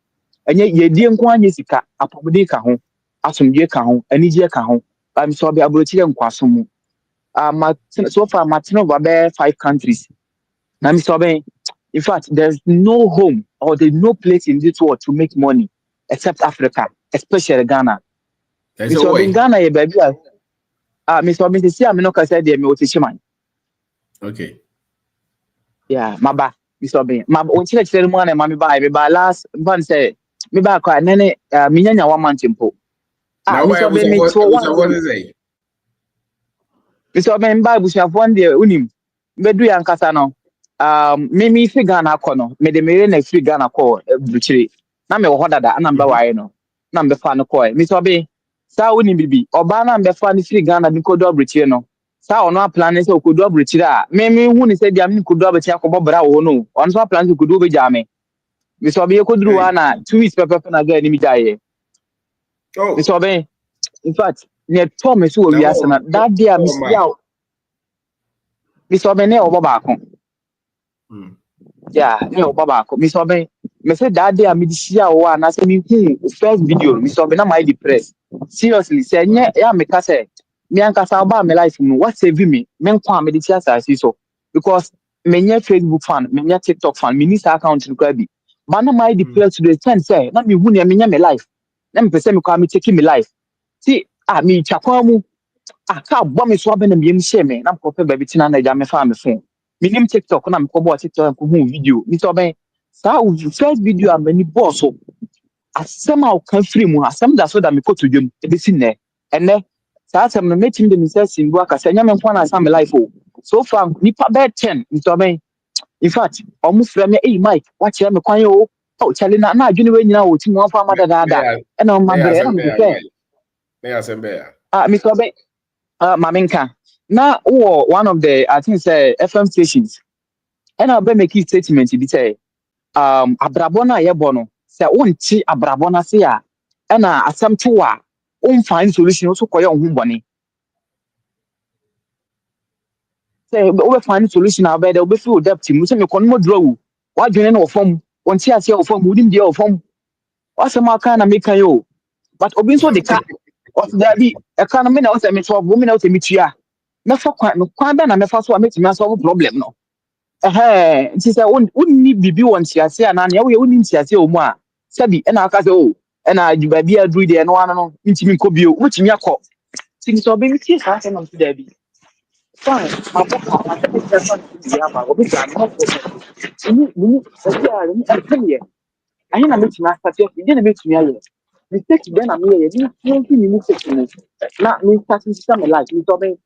enye ye die nko anye sika apomde ka ho asomdwe ka ho anije ka ho am so be abrochire nkwaso mu so far matino over 5 countries na mi so be in fact there's no home or there's no place in this world to make money except Africa, especially Ghana. So in Ghana ye baby mi so be see am no ka say dey me otichiman. Okay. Yeah, maba mi so be maba on chile mu na me ba last one say me ba kwa nene mi nyanya 1 month mpo. Mi so be me to one say. Mi so be mba bushafo ndie unim. Bedu ya nkasa no. Me fi Ghana akọ no me de mere na fi Ghana akọ buchiri na me wo dada na mba wae no na mbe fa no kọ me so be sa woni bibi oba na mbe fa ni fi Ghana ni kodo buchiri no sa ono a plan se kodo buchiri a me hu ni se dia me kodo buchiri akọ bra wo no on so plan se kodo be ja me so be koduru wa na 2 weeks pepe na ga ni mi jaye me so be in fact ne to me so wi ase na that day me sia me so be ne obo ba akọ yeah, you know, Baba, me so be me say that day I me this year one I say me first video me so be na my depressed. Seriously, say nye ya me ka say me ankasa about my life no what save me kwa me this year so because me nye Facebook fan, me nye TikTok fan, me ni account no kwa bi. But na my depressed to the extent say na me hu ne me nye me life. Na me pese me kwa me take me life. See me chakwa mu ka bɔ me so abɛn na miem hyɛ me na mkɔpɛ baabi tena na agya me fa me phone minim TikTok na mkɔbɔ TikTok ko hu video mi sɛ ɔbɛn saa first video a mani bɔɔ so asɛm a ɔka firi mu asɛm da so da me kɔto dwam ebesi nnɛ ɛnɛ saa asɛm no mɛtumi de me nsa si mbu akasa nyame nko na asa me life o so far nipa bɛɛ 10 mi sɛ ɔbɛn in fact ɔmo frɛ me Mike wakyerɛ me kwan o kyale na adwene wei nyina wɔ ti mu afa ama dadaada ɛna ɔma brɛ ɛna me sɛ mi sɛ ɔbɛn Maminka. Now, one of the I think say FM stations. And I'll be making statement to say, Abrabona yebono. Say, unti Abrabona say ya. And asam tuwa. Find solution also kwa ya umbani. Say, we find solution out there. We feel depth. We say me kono mo draw. What do you know from? Once I see your form, wouldn't be your form. What's the mark kind of make you? But obinso the car. What's that be? A kind of minute was a miss of women out to meet ya. Mefa kwan na mefa so a metimi solve problem no nti sɛ wonni bibi wɔ ntiase a na ne wo wonni ntiase o mu a sabi na aka sɛ o na adwuba bi aduru de no ano no ntimi nkɔ bio wotimi akɔ nti sɛ obi tie saa sɛ no nti da bi fine ma bɔ ma sɛ sɛ sɛ ya ba obi sa no ni sɛ ya ni ɛtɛm ahe na metimi asate de na metimi ayɛ mistake de na me yɛ ni mistake no na me start system like me so ben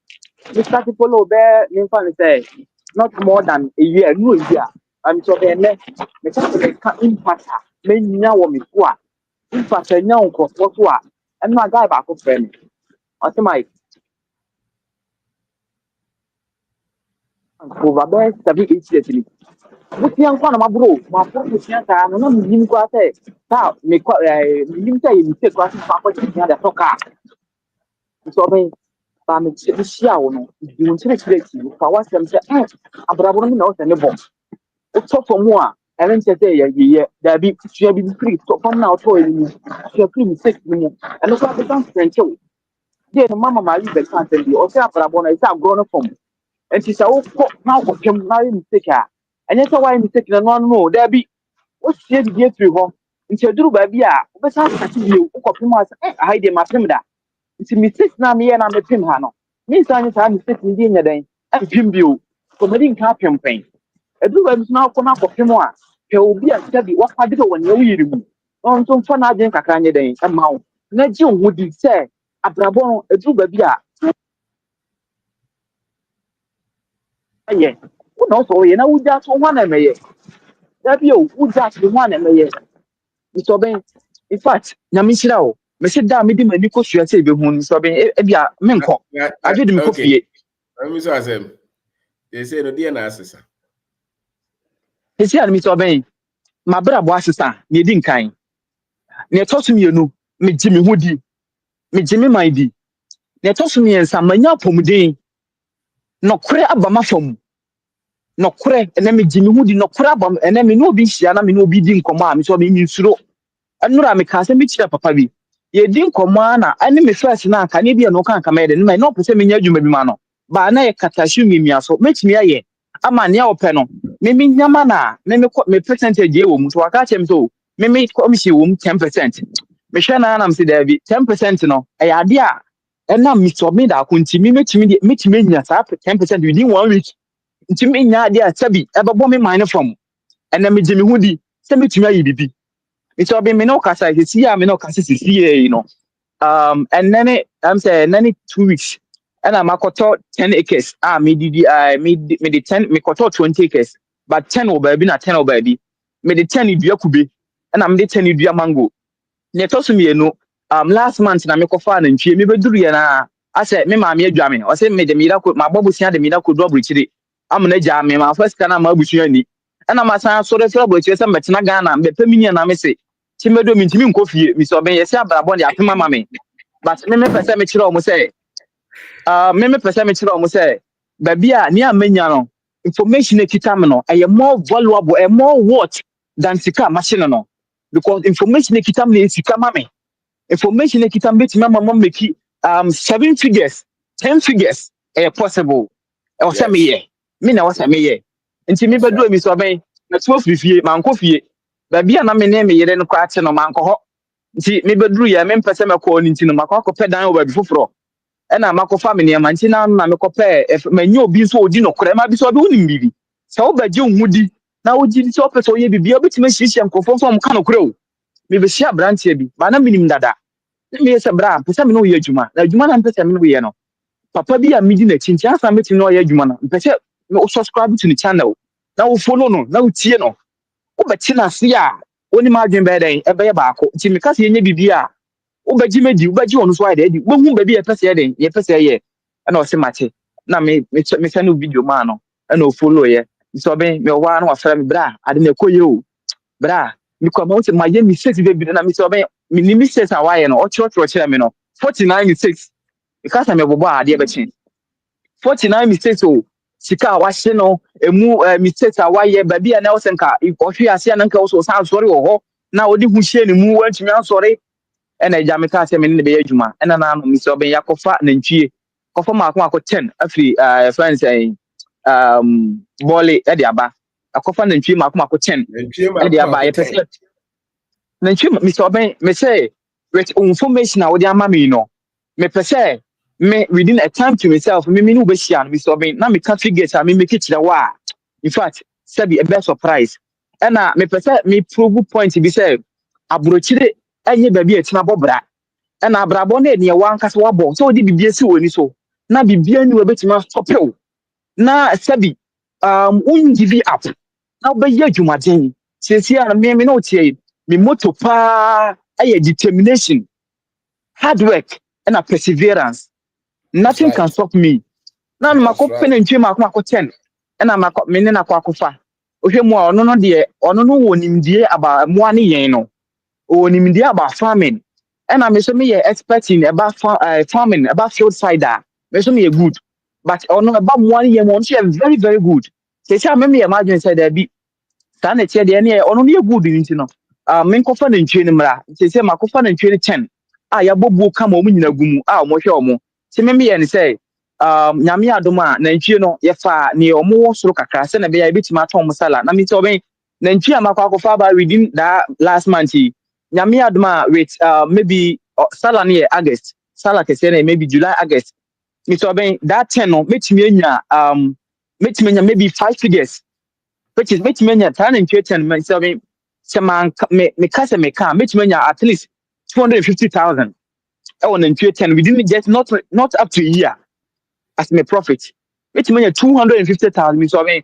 Mr. Tipolo bear say not more than a year, no year. I'm so be me can impact me nya wo me ko a impact nya wo ko so a and my guy back friend. I say my over there 7-8 years ni. But yan kwa na mabro, ma for me sia ta no me nim ko say ta me ko me nim say me take ko fa ko tia da toka. So be ba me sia wo no di won tire tire ti fa wasem say abrabo no na wo se ne bo o to for mu a elen che say ye da bi tua bi free to from na o to ni tua free mi take ni mu eno so be kan friend che dey no mama mari be kan tell you o say abrabo na isa grow no from enti say wo ko na wo kem na mi take a enye say why mi take na no da bi o sie di die free ho nti aduru ba bi a wo be sa ka ti bi o ko pem a ai dey ma pem da nti mistake na me na me pem ha no me sa ni sa mistake ni dey nya den am pem bi o ko me din ka pem pen edu ba mi na ko na ko pem a pe obi a sika bi wa fa de won ye yiri mu on so fa na agen kakra nye den e ma wo na ji wo di se abrabo edu ba bi a aye wo no so ye na wo ja so ho na meye da bi o wo ja so ho na meye so ben in fact na mi shira o me se da me di mani ko sua se be hu so ben e bia me nko adwe di me ko fie mi so asem they say no dia na asesa esi an mi so ben ma bra bo asesa na edi nkan na to so mienu me gi me ho di me gi me man di na to so miensa manya pomuden no kore abama fam no kore na me gi me ho di no kore abam na me no obi hia na me no obi di nkomo a me so be mi nsuro anura me ka se me kira papa bi ye di nkomo na ani me first na aka ne bia no kan kama de me no pese me nya adwuma bi ma no ba na ye katashu mimia so metimi aye ama ne ope no me nyama na me percentage e wo mu so aka chem so me commission wo mu 10% me hwe na na me se da bi 10% no e ya de a na me so me da ko ntimi metimi nya sa 10% within 1 week ntimi nya de a sabi e bebo me mine from ena me gi me hu di se metimi aye bibi it's all been me no kasa see me no kasa see you know and then I'm saying 2 weeks and I'm akoto 10 acres me the 10 me koto 20 acres but 10 over be na 10 over be me the 10 dua kube and I'm the 10 dua mango ne to so me no last month na me kofa na ntwie me beduru ye na ase me ma me adwa me o se me de me da ko ma bobusia de me da ko double chiri am na gya me ma first kana ma busu ani ana ma san so refra bo chiri se metena Ghana me pamini na me se chimedo mi ntimi nko fie mi so ben yesi abrabon de apema ma me but me pese me chire o mo se me pese me chire o mo se ba bia ni amanya no information ekita me no eye more valuable e more worth than sika machine no, because information ekita me sika ma me. Information ekita me my mama make 7 figures, 10 figures possible. E o say me Yes. ye. Me na o say me ye. Nti me That's bedu right. mi so ben na so fifie manko fie. Ba bia na me ne me yere no kwa che no manko ho. Nti me beduru ye me mpese me ko ni nti no makọ akọpẹ dan o ba bi foforo. E na makọfa me ne ma nti na me kọpẹ manyi obi so odi no kore ma bi so obi wonim bibi. Sa wo ba je ohudi na wo ji so pese oye bibi obi time hihia nkofo so mo ka no kore o. Me be hia branche bi ba na minim dada. Na me yesa bra pese me no ye adwuma. Na adwuma na mpese me no ye no. Papa bi a midi na chinchi asa metim no ye adwuma no. Mpese me subscribe to the channel. Na wo follow no, na wo tie no. Wo be chi na se a oni ma adwen be den e be ye baako. Nti me ka se yenye bibi a wo be gi medi, wo be gi onu so ayde di. Wo hu be bi e pese ye den, ye pese ye. E na o se mache. Na me send no video ma no. E na o follow ye. So ben me wa na wa fra me bra, ade na ekoye o. Bra, me kwa ma wo se ma ye mistakes be bi na me so ben me ni mistakes a wa ye no. O chiro me no. 49 mistakes. Because I'm a bobo ade be chi. 49 mistakes o. Sika a wahye no emu mistakes a waye ba bia na wo senka ohwe ase na nka wo so san sori wo ho na wo di hu hye ne mu wantumi ansori ena eja me ka se me ne be adwuma ena na no mi so be yakofa na ntwie kofa ma ko 10 afri friends bole e de aba akofa na ntwie ma ko 10 e de aba ye pese na ntwie mi so ben me say with information a wo de ama me no me pese me within a time to myself me no be share me so ben na me can figure it me make it wa in fact sabi a best surprise and me pese me prove point be say abrochire enye ba bi etina bobra and abrabo na ne wa nkasa wa bo so di bibie si woni so na bibie ni we betima stopel na sabi un give up na be ye adwumaden sesi a me no tie me moto pa aye determination hard work and a perseverance. That's Nothing can right. stop me. Now That's mako right. pen ntwe mako 10. Na mako me ne na kwa kofa. Ohwe mu a ono no de ono no wonimdie aba mu ane yen no. Wonimdie aba farming. Na me so me ye expert in about farming, about field side a. Me so me good. But ono aba mu ane yen mo no very very good. Say say me imagine say there be saa na tie de ne ono ne good ni nti no me nkofa na ntwe ne mra nti se makofa na ntwe ne 10 a ya bobu kama omu nyina gumu a omo hwe omo se me ye ne say nyame adom a na ntwe no ye fa ne omo wo soro kakra se na be ya betima aton musala na me ti oben na ntwe amakwa akofa ba within that last month nyame adom a with maybe sala ne August sala kese na maybe July August me ti oben that 10 no metimi anya maybe 5 figures which is make me turn and create myself me case me can make me at least 250,000 I want to create 10 we didn't get not up to a year as my profit make me 250,000 me so I mean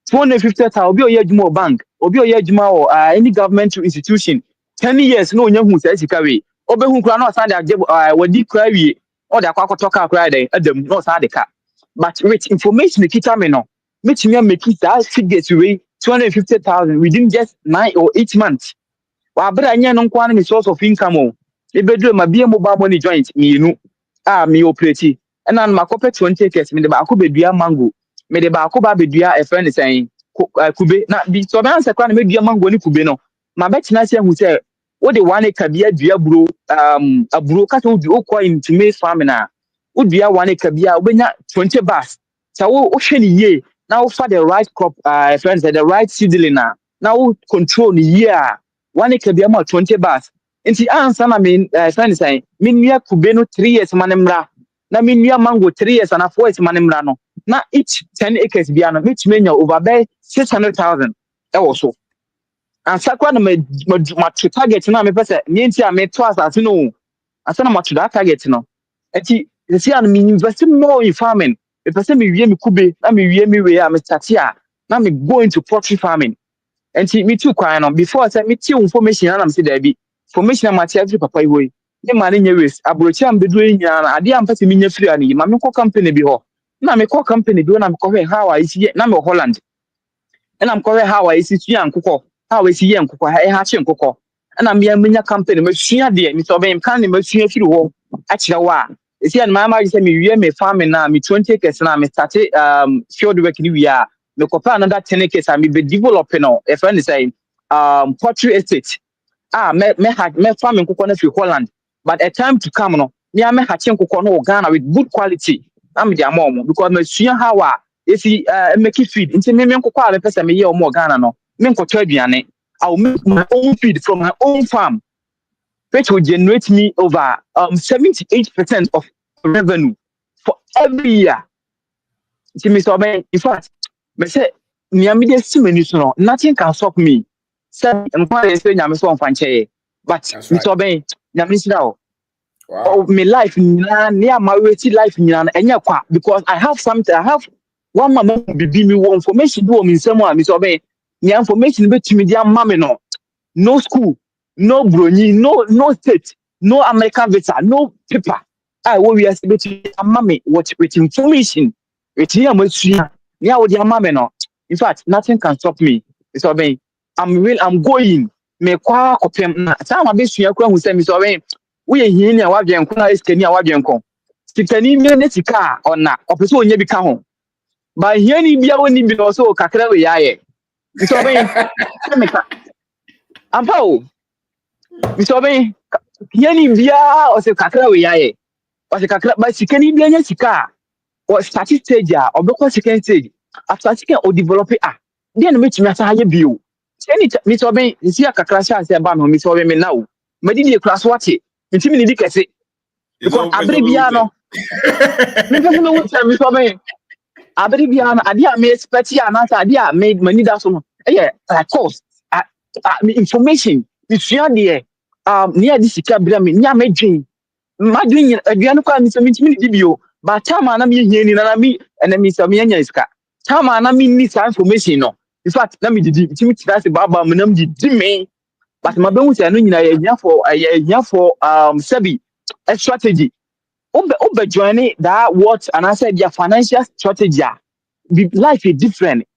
250,000 obi oye adwuma bank obi oye adwuma or any government institution 10 years no nya hu say sika we obehu kura no san dey wadi kura wie o da akwakoto ka kura dey adam no san dey ka but with information kita me no make me make it that figures we 250,000 within just 9 or 8 months wa bra nya no kwa na source of income o e bedu ma bia mobile money joint mienu me operate and an makope 20 acres me de ba akobedua mango me de ba akoba bedua e friend saying kube na bi so be answer kwa na medua mango ni kube no ma betina se hu se wo de 1 acre bia dua buro aburo ka so du okwa into maize farming na wo dua 1 acre bia obenya 20 bars sa wo hwe ni ye na wo for the right crop friends the right seedling na wo control ni ye a 1 acre bia ma 20 bars nti answer na me friend saying me nua kube no 3 years manemra na me nua mango 3 years and 4 years manemra no na each 10 acres bia no me tumenya over by 600,000 e wo so and sakwa na ma target na me pese me nti a me to asase no asa na ma to that target no enti see and me invest more in farming me pese me wie me kube na me wie me we a me start a na me go into poultry farming enti me too kwan no before say me tie information na me say there be information na ma tie every papa iwo ne ma ne nya waste abrochi am bedu enya na ade am pese me nya free ani ma me ko company bi ho na me ko company bi na me ko how I see na me Holland and I'm calling how I see young cocoa, how I see young cocoa, I have cocoa. And I'm young company, machine dear, Miss Obey, can't machine through home. Actually, why? You see, and my mother said me farming now, me 20 acres and I started field work new year. Me copa another 10 acres, I may be developing. A friend is saying, poultry estate. Me farming nkukɔ no fi Holland, but a time to come no me hatching nkukɔ no Ghana with good quality. I'm the mom because me sua how if he make it feed nti me nkukɔ a me pesa me ye omo Ghana no me nkɔtɔ aduane. I will make my own feed from my own farm, which will generate me over 78% of revenue for every year. See me so in fact, me say media simeni so nothing can stop me. Say enquire say nyame so mfanche. But me so nyame sira oh me life near my life enya kwa because I have something. I have one mama bibi me one information do me nsem a me so the information be to me dia mama no. No school, no brony, no state, no American visa, no paper. I will be estimating a mommy what with information. With here, yeah, with your mammy no. In fact, nothing can stop me. It's obeying. I'm going. Me kwa kopem. Some of this year, who send me so we are here near Wabian Kuna is Kenya Wabianco. Stikani Netica or not, or pursue ye become home. By here, ni be only be also Kakra. It's obeying. Ampo. Mr. Ben, yani bia o se kakra we yae. O se kakra ba sika ni bia nya sika. O start stage a o be ko second stage. After sika o develop Then metumi asa haye bio. Any Mr. Ben, nsi kakra sha ase ba me Mr. Ben me now. Madi die class wate. Ntimi ni di kese. Because abri bia no. Me pese me wuta Mr. Ben. Abri bia no ade a me expect ya na ade a me mani da so no. Like course. Information. Misua de near this cabra me nya medwin madwin aduane kwa mi so mitimi di bio ba chama na me hiani na mi na mi so me nya iska chama na mi ni sa information no in fact na me didi mitimi tira se baba me nam didi me but ma be hu se no nyina ya nya for sabi a strategy obe join that what and I said their financial strategy life is different.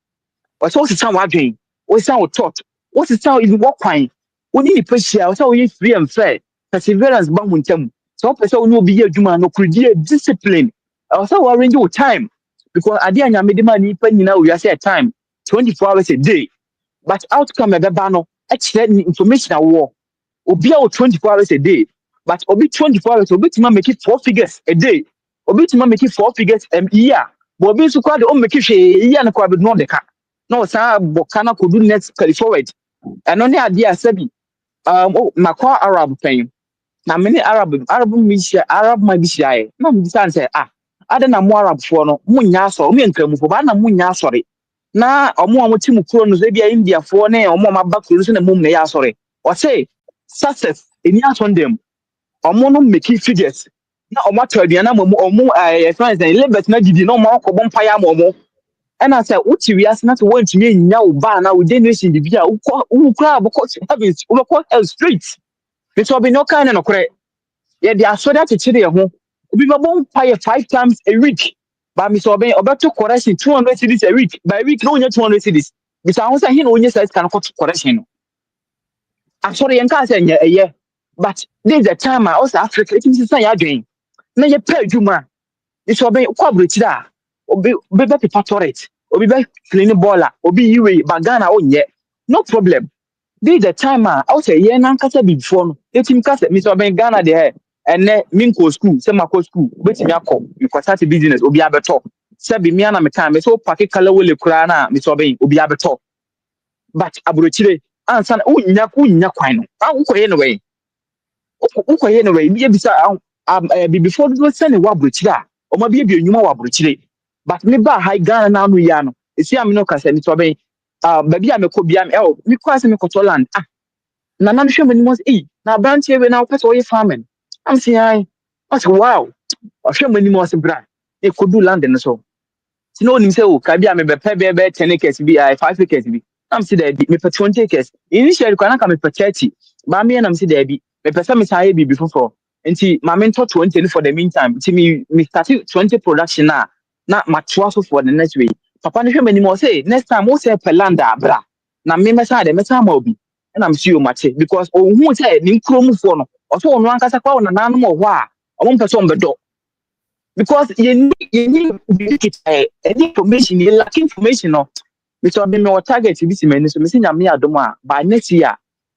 But what's the sound wadwin what's sound thought what's the sound is what kind. When you push here, so we free and fair. Perseverance, bang so person will be a human no create discipline. Also, arrange your time because at the end, I made the money. We are say time 24 hours a day, but outcome of the banner. Actually, information at war. Obi 24 hours a day, but obi 24 hours. Obi to make it 4 figures a day. Obi to make it 4 figures a year. But obi to quite the make it a year and quite no the car. No, sir, Bokana could do next carry forward. And only idea said. Makwa Arab thing. Na many Arab mission Arab my bishia. No understand say ada na mo Arab for no munya so me nkramu fo ba na munya sorry. Na omo amotimu kuro no se bia India for na omo maba kuro so na mum na ya sorry. O say success eni ason dem. Omo no make figures. Na omo atwadi na omo friends and labet na didi no mo ko bompa ya omo. And I said, what you ask not to want to me now, ban now, generation, the beer, who crab, because habits, who call street. This will be no kind of credit. Yet they are so that it's here home. We won't pay 5 times a week. But Miss Obey, about to correction 200 cities a week. By week, no, 200 cities. Mr. Honsa, he only says can afford correction. I'm sorry, and can't say, yeah. But there's a time I also Africa, it is a doing. Now you pay Juma. This will be coverage there. Obi paper turret, obi be clean baller, obi you bagana on yet. No problem. This the time I say yeah nan kasa before no. Etim kasa Mr. Ben Ghana there and then minko school, semako school, betimi akọ because start business obi abeto. Say be me na me time so pack kala wole kura na Mr. Ben obi abeto. But abrochire ansa na unya kwan no. Ukoye no way. Ukoye no way. Bi bisa before do send wa abrochire Oma bi enyuma wa abrochire. But me ba high Ghana na no ya no. Esi am no kasa Mr. Ben baby ameko bia me kwase me koto land na na hwe mani mo na branch we na opese we farming am say I say wow hwe mani mo se bra e kodu land no so ti no nim say o ka bia me be pe be 10 acres bi 5 acres bi am say that me pe 20 acres initially kwa na ka me pe 30 ba me na am say that bi me pe say me say bi before nti ma me to 20 for the meantime ti me start 20 production na matwa so for the next way. Papa no hwe mani mo say next time we say per land abra na me mesa de mesa ma obi and I'm sure much because who say ni krom for no also no ankasa kwa na nanu mo ho a o person bedo because you need any information you lack information no me so be me o target bi si mani so me se nyame adom a by next year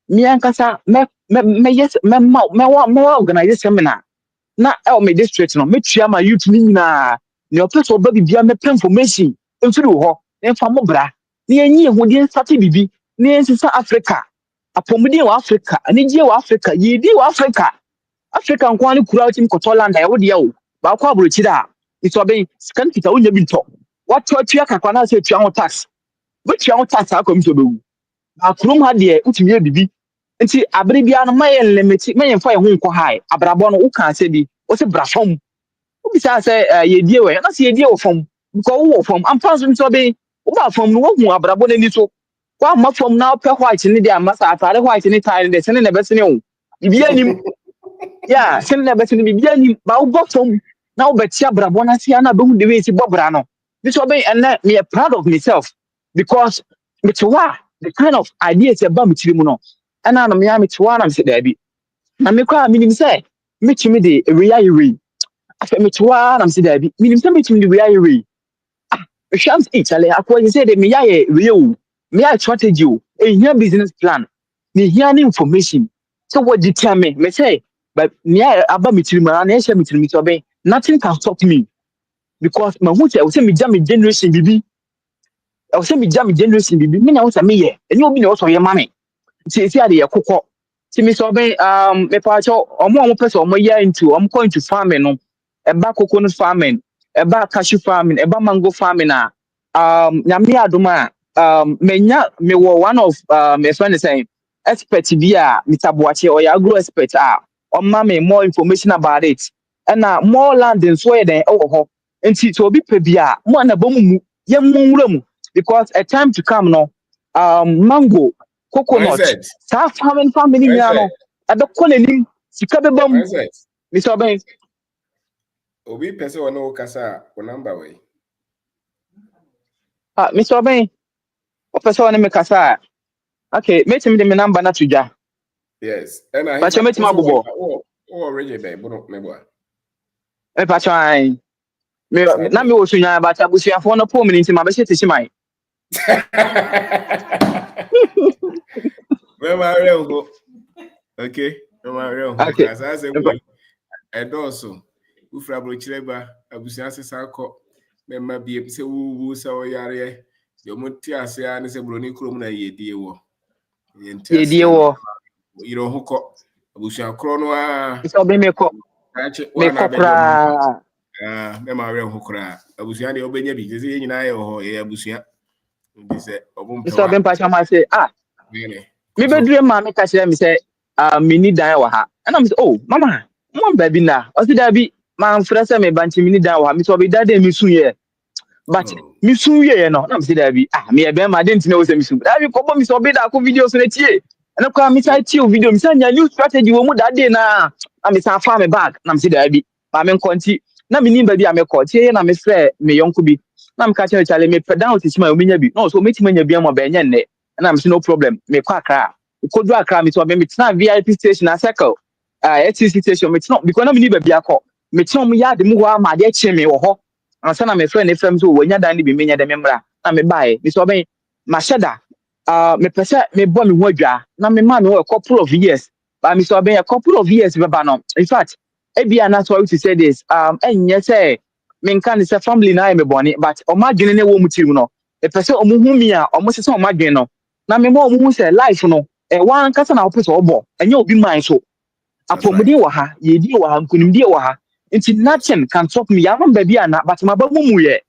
me ankasa me yes me organize seminar na me district no me tua ma youth ni nyina ne opese oba bibia me information mfiri ho mfa mo bra ne enyi ehudie sate bibi ne ensisa Africa apomudi wa Africa ani gie wa Africa yedi wa Africa Africa nko ani kura utim Scotland e wode ya o ba kwa abrochi da ito be scan kita onya bi nto what tua kakwa na se tua ho tax we tua ho tax akom so bewu ba krum ha de utimi e bibi nti abere bia no maye limit maye mfa ye ho nko hai abrabo no uka se bi o se bra fom obi sa se yedie we na se yedie wo fom ko wo fom amfa so be wo ba fom no wo hu abrabo na ni so kwa ma fom na pe white ni dia masa atare white ni tie de se ne be se ne wo bibia nim yeah se ne be se ne bibia nim ba wo fom na wo betia abrabo na sia na be hu de we si bobra no this so be and me proud of myself because me wa the kind of ideas about me tiri mu no and na me ya me wa na me se da bi na me kwa minim say me timi de we afa me wa na me se da bi minim say me timi de we shams Italy akwa you say de me ya we o me ya strategy o ehia business plan me here information so what determine me say but me ya aba me tiri mu na e share me tiri so be nothing can stop me because my who say me jam generation bibi I say me jam generation bibi me na wo say me ye eni obi na wo so ye ma me see ade ye kokọ ti me so ben me pa cho omo person omo year into omo go into farming no eba coconut farming eba cashew farming eba mango farming nyame adoma me wo one of me friend say expert bi a mitaboache or ya agro expert on me more information about it and more land in so den e wo ho nti to obi pe bia mo na bomu ye mo nwura mu because a time to come no mango coconut Mindset. sa family nya no abe ko nanim sika be bam Mindset. Mr. Ben Obi pese ono kasa o number way. Mr. Ben o person na me kasa okay meeting me number na tuja Yes. And I but you meeting abubo oh already be bono me boa. e pa chan me na me wo sunya ba ta busuafo no po me nti ma be hye tishi Where my real go. Okay. Where my real go. okay As I say we edoso. Ufra bro chireba abusia sesa ko memma bie se wu se o yare yo muti ase a ne se bro ni krom na yedie wo yenti ase ye wo yiro hoko abusia kro no a Mr. Ben me wa na be jo kopra me ma re hokra abusia de obenya bi se nyina ye ho ye abusia ndi se obumpe Mr. wa Ben pa chan ma say ne me be dure ma me ka kire me say mini dan wa ha and I'm say oh mama mo ba bi na o si da bi man frɛ sɛ me banchi mini dan wa ha me so be da de me su ye but me su ye no na me say da bi me e be ma de ntina wo say me su da bi ko bo me so be da ko video so na tie and ko me say tie video me say nya new strategy wo mu da de na me say fa me bag na me say da bi ma me konti na me nim ba bi a me ko tie na me frɛ me yonko bi na me ka kire chale me pɛ down ti ma o me nya bi no so me ti ma nya bi am ba nya nne and I'm say no problem me kwa akra ko do akra me so be me tena VIP station a circle ATC station me tena because na me ni ba bi akọ me tena mo yard mu ho ama de che me wo ho ansa na me friend ne frem so wonya dan ni bi me nya de me mra na me bae me so be ma sheda me pese me bo me ho adwa na me ma me a couple of years but me so be a couple of years be ba no in fact e bia na so to say this enye say me nkan say family na me boni but o ma dwene ne wo mu tirim no e pese o mu hu mi a o mo se o ma dwene no na me mo mu say life no wan kasa na opese obo enye obi man so apomudi wa ha yedi wa ha nkunimdi wa ha nti nothing can stop me I'm baby ana but my babu ye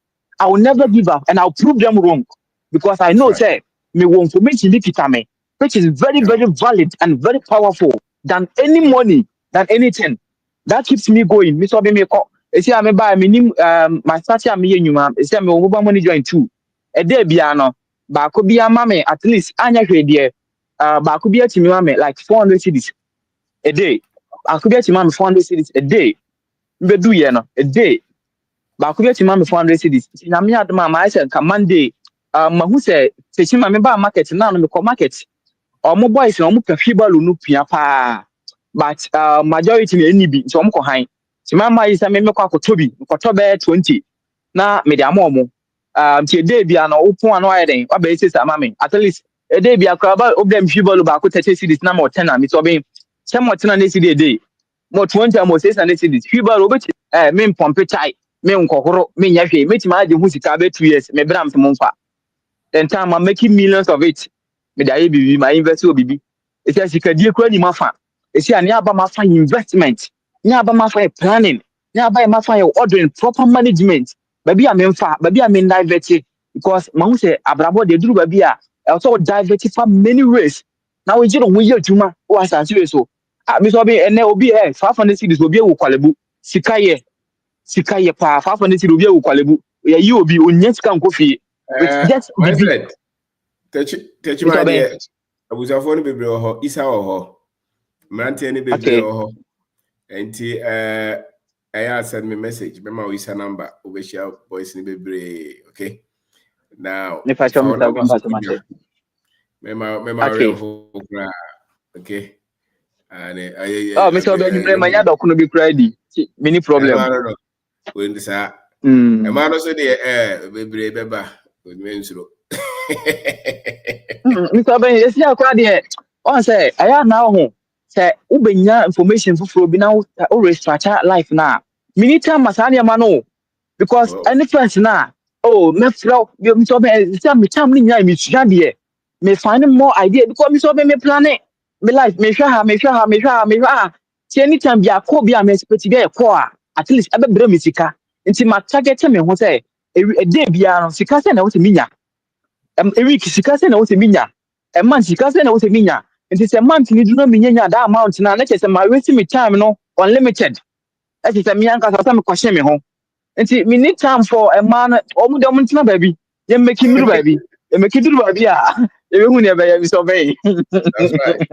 I will never give up and I'll prove them wrong because I know say me won information likita me which is very very valid and very powerful than any money than anything that keeps me going me so be me ko esi am buy me nim my start am ye nyuma esi am wo money join too e dey bia no ba ko bia ma me at least anya hwede ba ko bia timi ma me like 400 cedis a day I could get him 400 cedis a day be do ye no a day ba ko bia timi ma me 400 cedis na me adoma ma say ka Monday ma hu say se ma me ba market na no me ko market omo boys no mo ka fibalu no pia pa but majority na eni bi so mo ko han ti ma yi say me ko akotobi ko to be 20 na me de amomo day be an open and wide or basis amami at least a day be a crab of them people about 30 cities number 10 and it's obeying somewhat 10 a day more 20 almost 6 and cities people over mean pompe tight me unkokoro me yafe me tima de musika be 2 years me bram to monfa then time I'm making millions of it me da be my invest obibi it says you can do kwani mafa it say ani aba mafa investment ni aba mafa planning ni aba mafa ordering proper management baby am mfa baby am divert because man say abrabo de duru baby a also divert for many ways now we jiro we yetuma o asase so me so be ene obi 500 cities obi e wo kwalebu sika ye pa 500 cities obi e wo kwalebu ya yi obi onye sika nkofi with just the techi ma de abusafo no bebre ho isa ho mante ne bebre ho enti I send me message me ma isa number obeshia boys ni bebre okay now me fa show me okay and me so be nyumre manya doko no be credit mini problem when this e ma no so de bebre beba onwensuro Mr. Ben, you see how de on say aya na ho say ubenya information fufuro bi na o restructure life na mini time masania ma no because any friends na me flow Mr. Ben say me time ni nya me tua de me find more idea because Mr. Ben me plan it me life me hwa see anytime bi akọ bi am expect be ekọ at least ebe bre me sika nti ma target me ho say e day bia no sika say na wo se minya a week sika say na wo se minya a month sika say na wo se minya nti say month ni du no minya that amount na na say my waste me time no unlimited that is me anka say me question me ho nti me need time for a man omu de omu ntina baby ye make me do baby ye make do baby a ye hu ne be ye so be that's right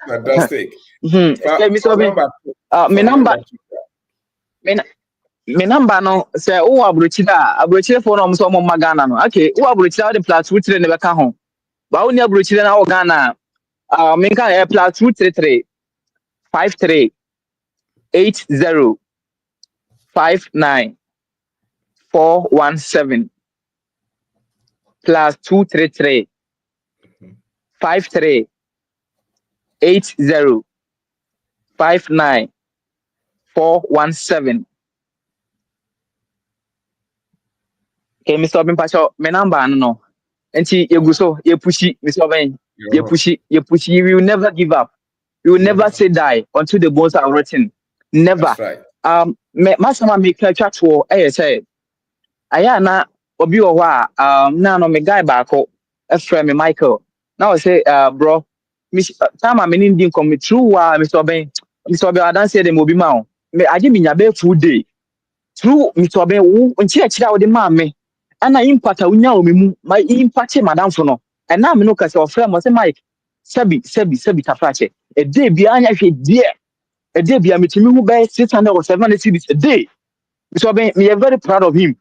fantastic me so be me number no say wo abrochi for no so mo magana no okay wo abrochi da plus 23 ne be ka ho ba wo ni abrochi na wo Ghana me kan plus 233 53 80 59 417 plus 233 53 80 59 417 okay Mr. Obin Pacho me number no enti egu so ye pushi Mr. Obin ye pushi you will never give up. You will never say die until the bones are written. Never. That's right. Masama me catch for say aya na obi o wa na no me guy back friend me Michael. Now I say bro time am in din come true wa Mr. Ben I don't say them obi ma me aje me nyabe full day. True Mr. Ben wo nchi akira wo de ma me ana impact unya o me mu my impact madam for no and now me no ka say friend mo say Mike Sebi tafache a day be anya hwe die a day be ametimi hu by 600 or 700 cities a day so me are very proud of him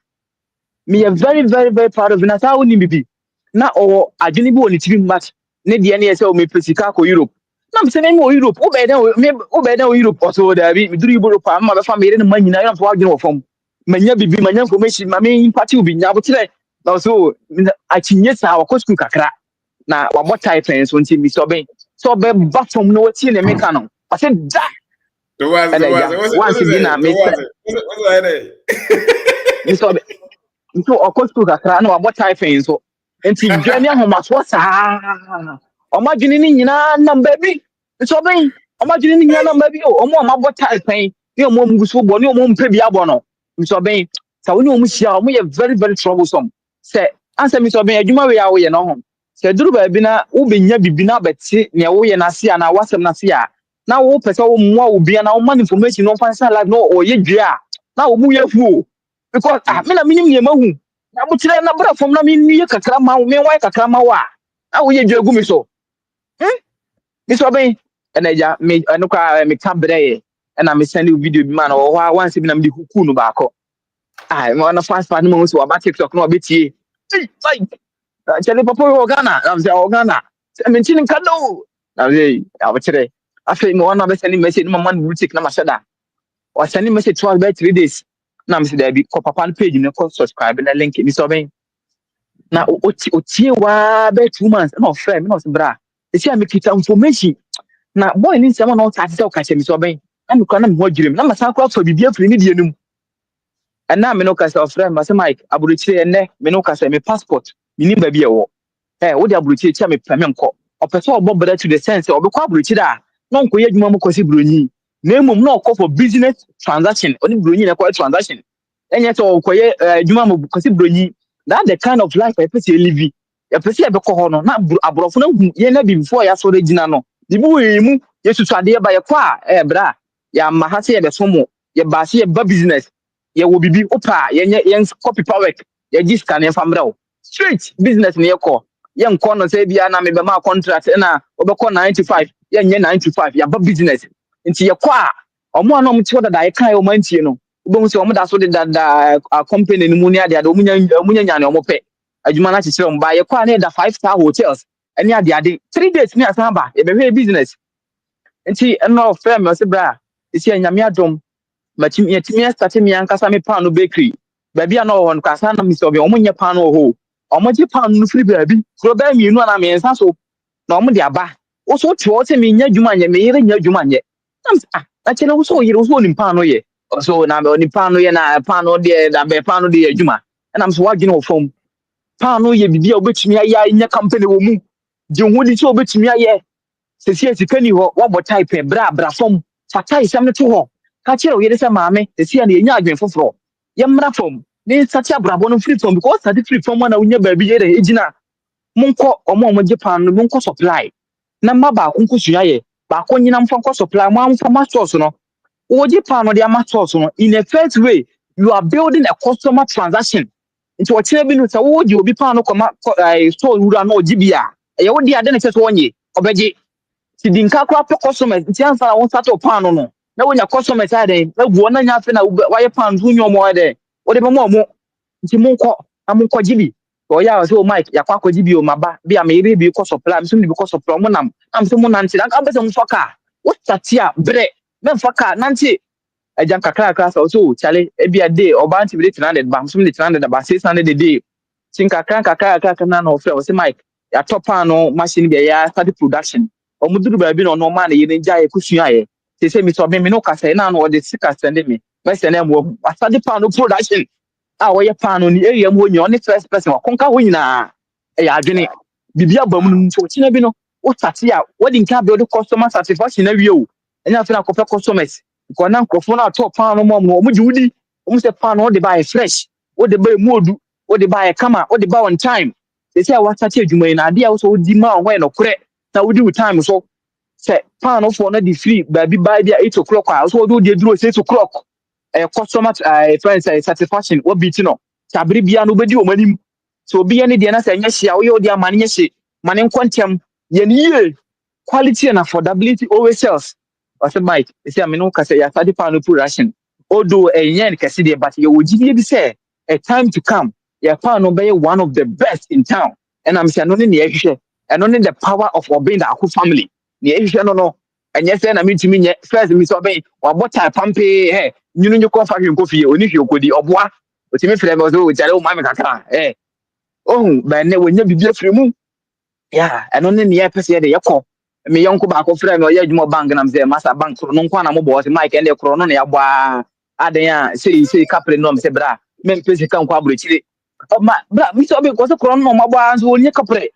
me are very very very proud of him na how ni bibi na o adwene bi woni tiri match ne de ne say o me pesika ko Europe na me say me o Europe o be den o Europe also da bi me duru Europe am ma be fa me re ne manyina ya fo adwene wo fam manya bibi manya information ma me impact obi nya bo tire na so achinye sa wa school kakra na wabo type so nti mi so be bottom no tie ne meka no I said that once again na me so be nti okostu kakra na wabo type so nti dwane ahoma so saa omadwene ni nyina number bi so be omadwene ni nyina number bi o mo mabo type ni o mo mguso bo ni o mo mpe bi abo no so be sa woni o mo hia o mo ye very very troublesome say answer me so be adwuma we ya wo ye no ho se duru ba bi na wo benya bibi na beti ne wo ye na se na wasem na se a na wo pese wo mwa obi na wo man information no fancy life no o ye dwe a na wo mu ye fu because me na minim ye mahu na mo tire na bra fom na me ye kakra ma wo me wan kakra ma wa na wo ye dwe gu mi so mi so ben na ja me no kwa me ka breye na me send video bi ma na wo ha once bi na me di kuku no ba ko mo na fast part no mo so ba TikTok no obetie Chale papa Ghana, I'm saying Ghana. I mean, chilling kado. Now they, I would say, I feel no one of sending message. No man will take no mashada. Or sending message 12 by 3 days. Now I'm saying there be papa page. You know, subscribe and link it. Mister Ben. na otie wa be 2 months na ofrɛ me na ɔse bra esi a me kita information na boy ni nsɛm na ɔta sɛ ɔka kyɛ me so ɔbɛn na me kora na me ho adwirem na masan kora fa bibia firi ne die no mu ɛna me no ka sɛ ɔfrɛ me sɛ Mike aburokyire ɛnɛ me no ka sɛ me passport me nim ba bi ɛwɔ wo de aburokyire kyɛ me pɛ me nkɔ ɔpɛ sɛ ɔbɔ brɛ to the sense ɔbɛkɔ aburokyire a na ɔnkɔ yɛ adwuma mu kɔsi buronyi na mmom na ɔkɔ for business transaction ɔne buronyi na ɛkɔ transaction ɛnyɛ sɛ ɔkɔ yɛ adwuma mu kɔsi buronyi that the kind of life I pese live yɛpɛ sɛ yɛbɛkɔ hɔ no na aborɔfo no hu yɛn na bi before yɛasɔre gyina no bibi wɔ mu yɛsusu adeɛ ba yɛkɔ a bra yɛama ha sɛ yɛbɛso mo yɛba sɛ yɛba business yɛwɔ bibi opa yɛn copy power work yɛgye sika ne mfa mbrɛ wo straight business ne yɛkɔ yɛnkɔ no sɛ bia na mebɛma contract na wɔbɛkɔ 95 yɛnyɛ 95 yɛaba business nti yɛkɔ a ɔmo a na ɔmo te hɔ dada yɛka yɛ ɔmo antie no wobɛhu sɛ ɔmo da so de dada company no mu ne ade ɔmo nya nyane ɔmo pɛ adwuma na kyekyere ɔmo ba yɛkɔ a na yɛda 5-star hotels ɛne ade 3 days ne asan ba yɛbɛhwɛ business nti ɛno ɔfrɛ me ɔse bra ɛsi anyame adom yɛtumi start me ankasa me pan no bakery baabi a na ɔwɔ no kasa na misɛ ɔbɛ ɔmo nyɛ pan no wɔ hɔ ɔmo gye pan no firi baabi kuro bɛɛ mmienu ana mmiɛnsa so na ɔmo de aba wo so te hɔ sɛ menyɛ adwuma nyɛ meyere nyɛ adwuma nyɛ na kyerɛ wo sɛ ɔyere wo sɛ ɔnim pan no yɛ ɔso na ɔnim pan no yɛ na pan no deɛ na bɛ pan no de yɛ adwuma ɛnam so wadwene wɔ fam pan no yɛ bibi a wobɛtumi ayɛ nyɛ company wɔ mu gye ho di sɛ wobɛtumi ayɛ sɛsi sika ni hɔ wabɔ type bra fam fata isɛm no to hɔ ka kyerɛ wo yere sɛ maame sɛsi a na yɛnya adwene foforɔ yɛmmra fam ne sate abrabɔ no free fam because sate free fam na wonya baabi yɛ dɛ egyina monkɔ ɔmo gye pan no monkɔ supply na mma baako nkosua yɛ baako nyina mfa nkɔ supply mo amfa ma source no wogye pan no de ama source no in a first way you are building a customer transaction nti wɔkyerɛ bi no sɛ wogye obi pan no kɔma store wura na ɔgye bi a ɛyɛ wo de ade ne kyɛ sɛ wɔnyɛ ɔbɛgye ti di nka kora pɛ customers nti ansa na wɔn start pan no no na wonya customers ayɛ na gu na nya afi na wayɛ pan no nyo mo ayɛ dɛ wode bɛma ɔmo nti monkɔ na monkɔ gye bi ɔyɛ a sɛ o Mike yakɔ akɔgye bi o maba bi a meyere bi kɔ supply mso de bi kɔ supply mo nam so mo nante na ka bɛsɛ mo fa car wo start a brɛ memfa car nante agyan kakra sɛ so chale ebi a day oba nti bi 300 ba mso de 300 ba 600 a day tin kakra na na ofre o sɛ Mike ya top no machine bi ya start production omo duru ba bi no no ma na yene gya ye kusua ye sɛ mi so be mi no ka sɛ na no o de sika send me bɛsɛ na mo start pan no production a wɔyɛ pan no ni area mu onye on first person wakonka ho nyina ɛyɛ adwene bibia ba mu no nso kyina bi no wo start a wodi nka build customer satisfaction na wie o ɛnya fe na kɔpɛ customers ko na nkɔfo na top pan no mo gye wudi mo sɛ pan no de ba fresh wo de ba mu odu wo de ba kama wo de ba on time sɛ a wa start adwuma yi na ade a wo so wodi ma ho ɛ no korɛ na wodi with time so sɛ pan no for na di free baabi ba dia 8 o'clock a so wo de duro 6 o'clock customer friends satisfaction what beat no sabri bia no bedi o manim so obi ne de na sɛ nyɛ hia wo yɛ odi amane nyɛ hye mane nkontem yɛ ne quality and affordability always sells I said Mike say me no ka sɛ ya study pan no production although ɛnyɛ ne kɛse de but yɛ wogidie bi sɛ a time to come ya pan no be one of the best in town and I'm saying no ne ɛhwehwɛ ɛno ne the power of obeying the Aku family ne ɛhwehwɛ no ɛnyɛ sɛ na metumi nyɛ first mi sɛ ɔbɛn wabɔ type pampe nyunu nyu kɔfa hwe nkɔfie oni hwe okodi ɔboa otimi frɛ me so o jare o ma me kakra ohun ba ne wonya bibia firi mu ya ɛno ne ne yɛpɛ sɛ yɛde yɛkɔ me yɔnko baako frɛ me ɔyɛ adwuma bank nam sɛ masa bank koro no nkwa na mobɔ sɛ Mike ɛne koro no ne yɛboa adan a sei kapre no sɛ bra mempɛ sika nkɔ aburokyire ma bra mi sɛ ɔbɛ kɔ sɛ koro no mabɔ nso ɔnyɛ kapre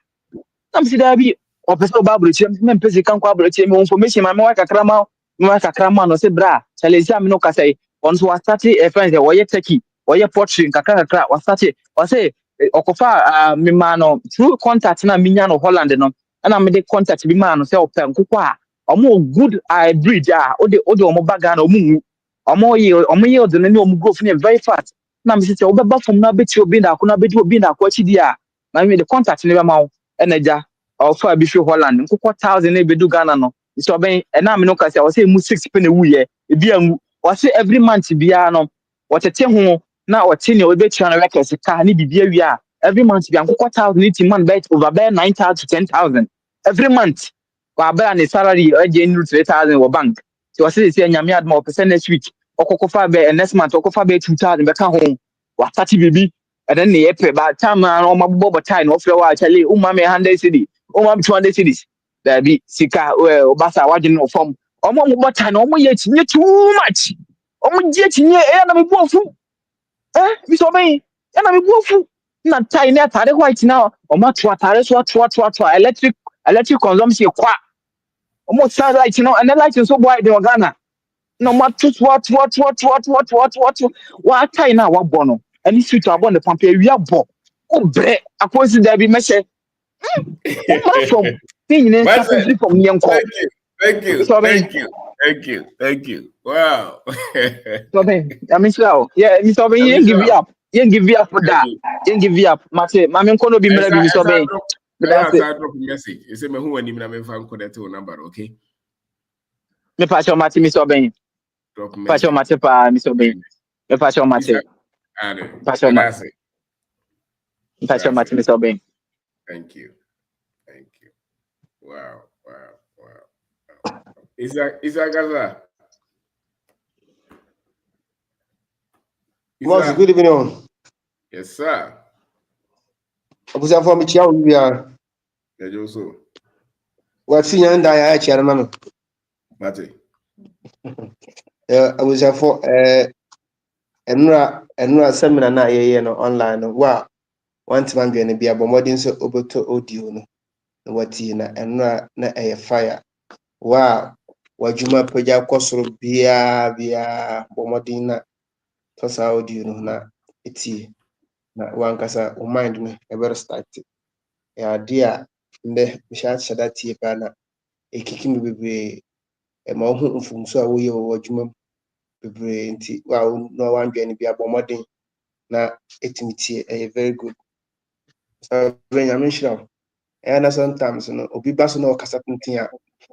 nam sɛ da bi ɔpɛ sɛ ɔba aburokyire mempɛ sika nkɔ aburokyire me information ma me wa kakra ma no sɛ bra challenge am no ka sɛ on so start friends wɔyɛ turkey wɔyɛ pottery kakra wa start o say okofa me ma no through contact na minya no Holland no na me de contact bi ma no sɛ opɛ nkokɔ a ɔmo good breed a ode ɔmo baga na ɔmo yɛ ɔde ne ɔmo growth ne very fast na me sɛ obɛba from na beti obi na akona beti obi na akɔ akyi a na me de contact ne be ma wo ɛna ɔfa bi fi Holland nkokɔ 1000 na bedu Ghana no so ben na me no ka sɛ ɔsɛ mu 6 pe na wuye ebi anwu ɔsɛ every month bia no wɔtete ho na ɔte ne obetua no records ka ne bibia wi a every month bia nkokɔ 1000 each month bet over 9,000 to 10,000 every month wa ba ne salary ɔgye nru 3,000 wɔ bank so ɔsɛ sɛ nyame adma ɔpɛ sɛ next week ɔkɔkɔfa be next month ɔkɔfa be 2,000 bɛka ho wa start bibi and then the epe by time on my bobo time of your watch ali umame 100 cedi umam 200 cedis there be sika well basa wajin no form omo mo time omo ye tinye too much omo je tinye e na me bofu mi so ben e na me bofu na time na tare white now omo to atare so to electric consumption kwa omo start light now and then light so boy the Ghana no matter what time na wa bono any sweet abon the pampa wi abo o bre akosi da bi meche woman from thing in What's starting it? from yenko Thank you. so ben Thank you. Thank you. Thank you. Wow. so ben I mean so yeah mi so ben Let me yen give show. you up yen give you up for Thank that you. yen give you up mate ma me nko no bi mra bi mi so ben but that's it Drop a message. You say me who when him na fan connect to number, okay? me pa cho mate mi so ben Drop a pa cho message. mate pa mi so ben me pa cho Isa mate and pa cho mate that's it. pa cho That's mate it. mi so ben Thank you. Thank you. Wow. Isa Gaza. Boss, good evening. Yes, sir. Abusa for me chia wi Yeah, you so. What see yan da ya chia na me. Mate. Abusa for enura seminar na ye no online no wa one time gbe na bia bomodin so oboto audio no. Na wati na enura na fire. Wa wajuma pagya kosoro bia bomodin na tosa audio no na eti na wankasa o mind no e better start. Ya dia nde misha shada tie pa na ekiki me bebre ma ho mfumso a woyɛ wɔ adwuma mu bebre nti wa no wan dwane bi abɔmɔden na etimi tie ɛyɛ very good so benya me nhira na sometimes no obi ba so na ɔkasa tintin a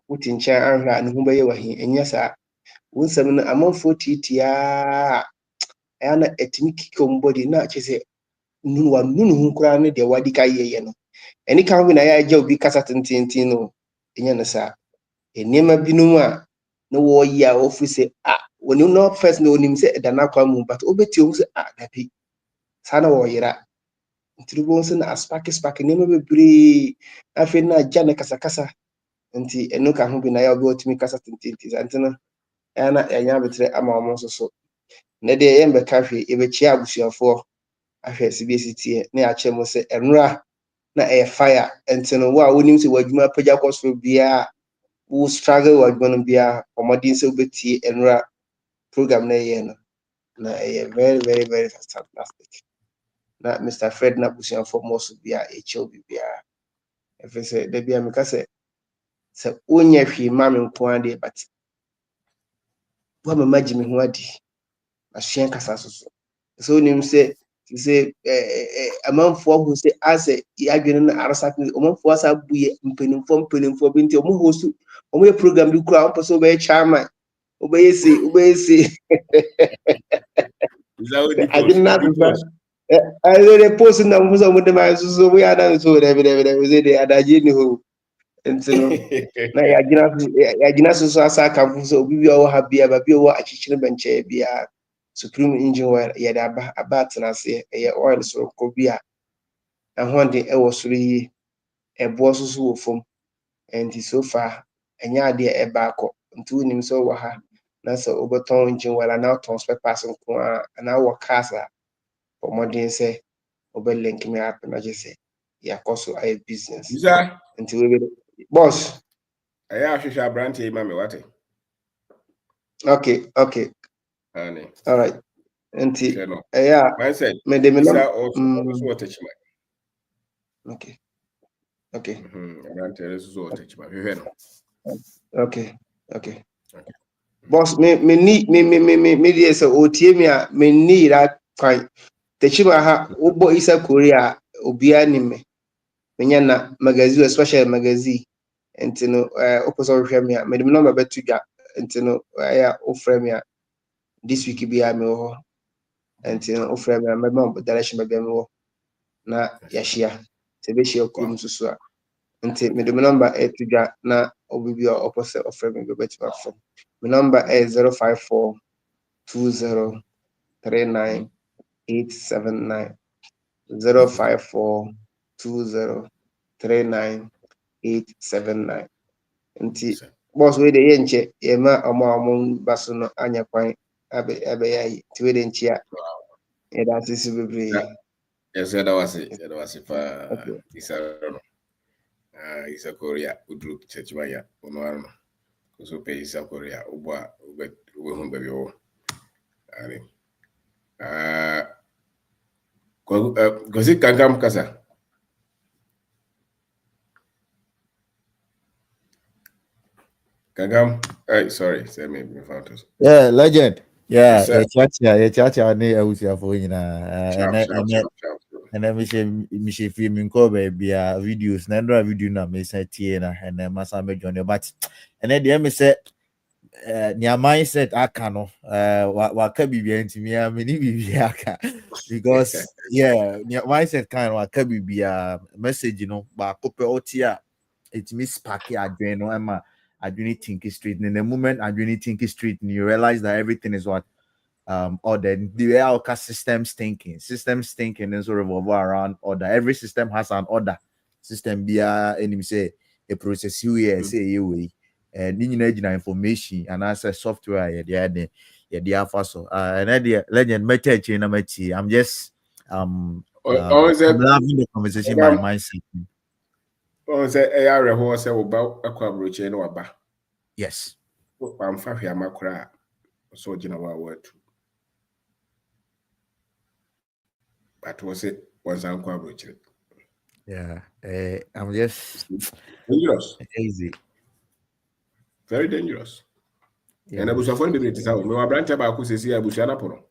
wuti nkyɛn ahwɛ a ne ho bɛyɛ wahi ɛnyɛ saa wo nsɛm no amanfo tiatia na etimi kika mu body na kyɛ sɛ nunu ho koraa ne deɛ wadi ka yɛyɛ no ɛne ka ho na yɛ agya obi kasa tintin no ɛnyɛ no saa nneɛma binom a na wɔyɛ a wɔfiri sɛ when you know first no onim sɛ ɛda n'akwa mu but obɛtie wo sɛ dabi saa na wɔyera nti wo sɛ na aspake nneɛma bebree afei na agya ne kasakasa nti ɛno ka ho bi na yɛ obi otumi kasa tintinti saa nti no na ɛnya betere ama wɔn nso so na deɛ yɛn bɛka hwee yɛbɛkyia abusuafoɔ ahwɛ si bi esi tie na yɛakyɛ mu sɛ ɛnora na ɛyɛ fire nti no wo a wonim sɛ w'adwuma apagya kɔ soro biara wo struggle wɔ adwuma no biara ɔmɔden sɛ wobɛtie ɛnora program na ɛyɛ no na ɛyɛ very very very fantastic na Mr. Fred na busuafoɔ mo so bia ɛkyɛw bibiara ɛfɛ sɛ da bia meka sɛ wonyɛ hwee ma me nko ara deɛ but woamama gye me ho adi asua kasa so sɛ wonim sɛ amanfoɔ ahu sɛ asɛ yɛadwene no arasa ɔmanfoɔ asa bu yɛ mpanimfoɔ bi nti ɔmo host ɔmo yɛ program bi kora ɔmpɛ sɛ wobɛyɛ chairman wobɛyɛ se adwene no asesa the post na mo so mo de ma so we ada so de we de adaje ni ho nti no na ya gina so asa kamfo so obi bi o ha bia ba bi o achichire benche bia supreme engine oil ya da aba tenase e oil so ko bia ɛho de ɛwɔ soro yi ɛboɔ so wɔ fam nti so far ɛnya ade ɛba akɔ nti wonim so wɔ ha na sɛ wobɛtɔn engine oil na wotɔn spare parts nko a na wɔ cars a ɔmɔden sɛ link me up na just say so a business Isa. until we boss. I have to branch mami wate. Okay. Honey. All right. Until No. yeah. Mindset. Me de me Isa also touch my. Okay. Branch also touch my. Okay. Boss, me need me dey say otie me a me need that kwan. Techima ha obo Isa Korea obia ni me. Menya na magazine especially magazine. Nti no opposite hwɛ me a me de me number betu dwa nti no ofrɛ me a this week bi a me ho nti no ofrɛ me a me ma direction be me ho na yɛahyia sɛ be hyia kurom susu a nti me de me number etu dwa na obi bi a opposite ofrɛ me be betu afɔ me number is 054 20 39 879 0542039 nti boss we de yenche yema omo baso no anya kwan abe yayi ti we de nchia e da sisi bebre. Yes, that was it. That was it for Okay. Isaro. Isa Korea, Udru, Chachmaya, Uno, so pay Isa Korea, Uba, whom baby. Because it can come, Casa. Kagam, sorry, say me found us. Yeah, legend. Yeah, Yes, sir. yeah, chacha, ne awusia for you na Sharp. and then me she film in ko baby videos na ndra video na me say tie na and then masa me join but and then me say nia mindset aka no wa ka bibia ntimi a me ni bibia aka because yeah nia mindset kind wa ka bibia message no ba ko pe otia it means sparky adwene no am adwene think street in the moment adwene think street and you realize that everything is what ordered. The way our systems thinking is revolve around order. Every system has an order system be and say a process you say you and you need information and answer software the alpha so and the legend message I'm just I'm loving the conversation by mindset. Say AR horse about a quabroche no aba. Yes. I'm fair macra so general word. But was it was uncle Richard? Yeah, I'm just Dangerous. easy. Very dangerous. Yeah, And I was afraid to be out. No, I branch about who says here, Bushana Poro.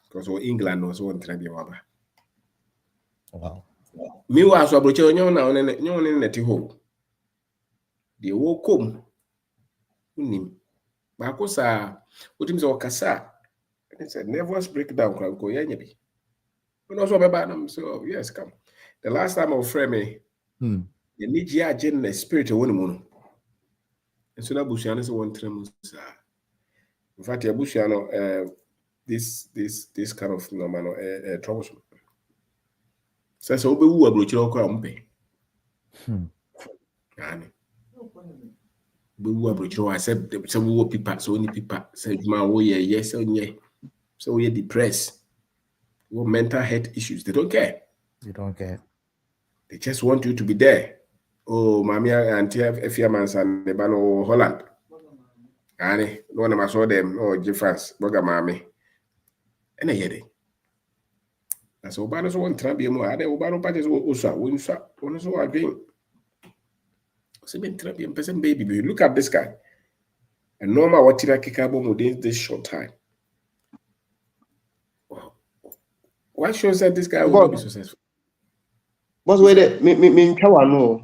Because England was one trade. wow. Meanwhile, so Broche, no, in the Tiho. The walk home. Unim. Bacosa, what him so Cassa. And it said, nervous breakdown, Cranko Yanyabi. And also about them, so yes, come. The last time I was framing, the Nigia Gen spirit of one moon. And so that Bushana is one tremors. In fact, Bushano, this kind of phenomenon, troublesome. So we will broach your crumpy. We will broach your. I said, some will people, so many people said, my way, yes, so we're depressed. What mental health issues? They don't care. You don't care. They just want you to be there. Oh, Mamia and Fiamans and the Bano Holland. Annie, no one of us saw them. Oh, Jeffers, Boga Mammy. And I hear it. That's all Banos one trabby more. I don't patches also. When so I dream. So been trabby and person baby. Look at this guy. And normal what Tira Kikabo within this short time. Why shows that this guy will not be successful? Boss we de me ntwa no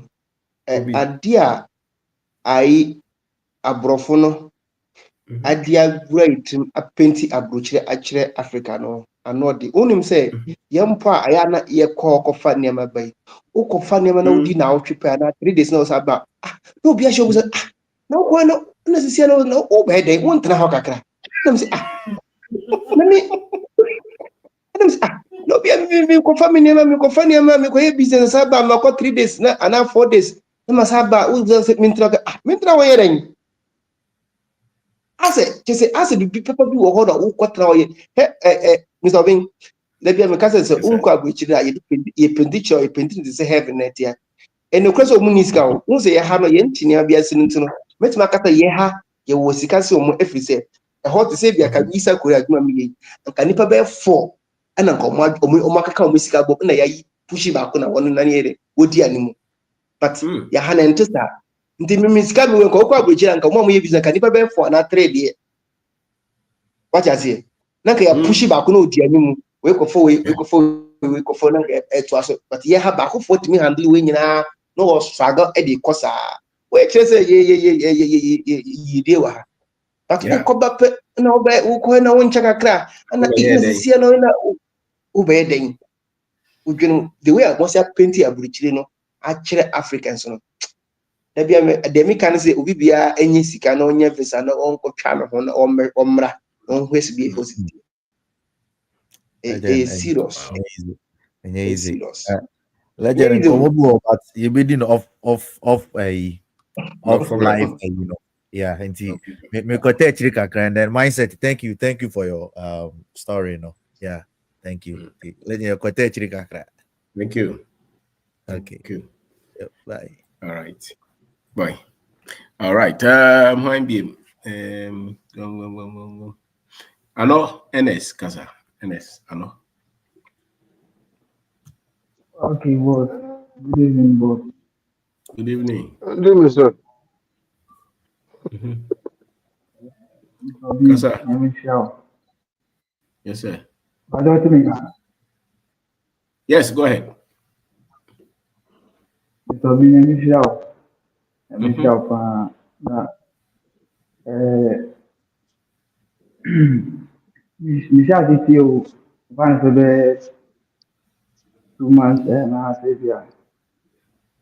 ade a ai abrofo no ade agreat apenti abrochire akire Africa no anode onim say yempo a aya na ye kofa niam bai ukofa niam na udi na otwepe na 3 days na osaba no bia show say na ko na sisi na o be dey won tena ho kakra na say na me no be me kofa me niam ko ye business saba ma ko 3 days na ana 4 days na masaba u say me ntra wo yeren ase the people bi wo ho do wo tra wo ye Mr. Obin le bia me kase say unko agbochiri aye pendicho e pendin say heaven net ya eno kreso mu niska wo say ye ha no ye ntini abia sin ntino metima kata ye ha ye wo sika se omo efri say e hot say bia ka bisa kori aduma mi ye nka nipa be 4 ana nka omo akaka omo sika bo na ya pushi ba ko na wono na ne wodi animu but ya ha na ntisa nti mi sika mi we nka okwa agbochiri nka omo ye business ka nipa be 4 na 3 de what you say na ka ya pushi ba ko na odi animu we ko fo na to aso but ye ha ba ko fo timi handle we nyina no was struggle e dey kosa we kire say ye dey wa but ko ba pe na oba ko na won chaka kra na sisi na oba den udwenu the way I must paint aburichire no a kire Africans no na bia me de me kan say obi bia enye sika na onye visa na onko twa no ho na omra on hwesi bi positive serious. And Very easy. serious. Legend and Easy. Komodo, but you been off life, problem. yeah. And me kote chirika and then mindset. Thank you for your story, Yeah, thank you. Legend kote chirika. Thank you. Okay. Thank you. Yep, bye. All right. Bye. All right. Mind be go. Ano NS Kasa. NS. Ano. Okay, boss. Good evening, boss. Good evening. Good evening, sir. Mm-hmm. Mr. B, Kasa. let me shout. Yes, sir. I don't think Yes, go ahead. Mr. B, let me shout. Let me Mm-hmm. shout. Uh, me shout it to you. Once a day, 2 months, and I say, yeah.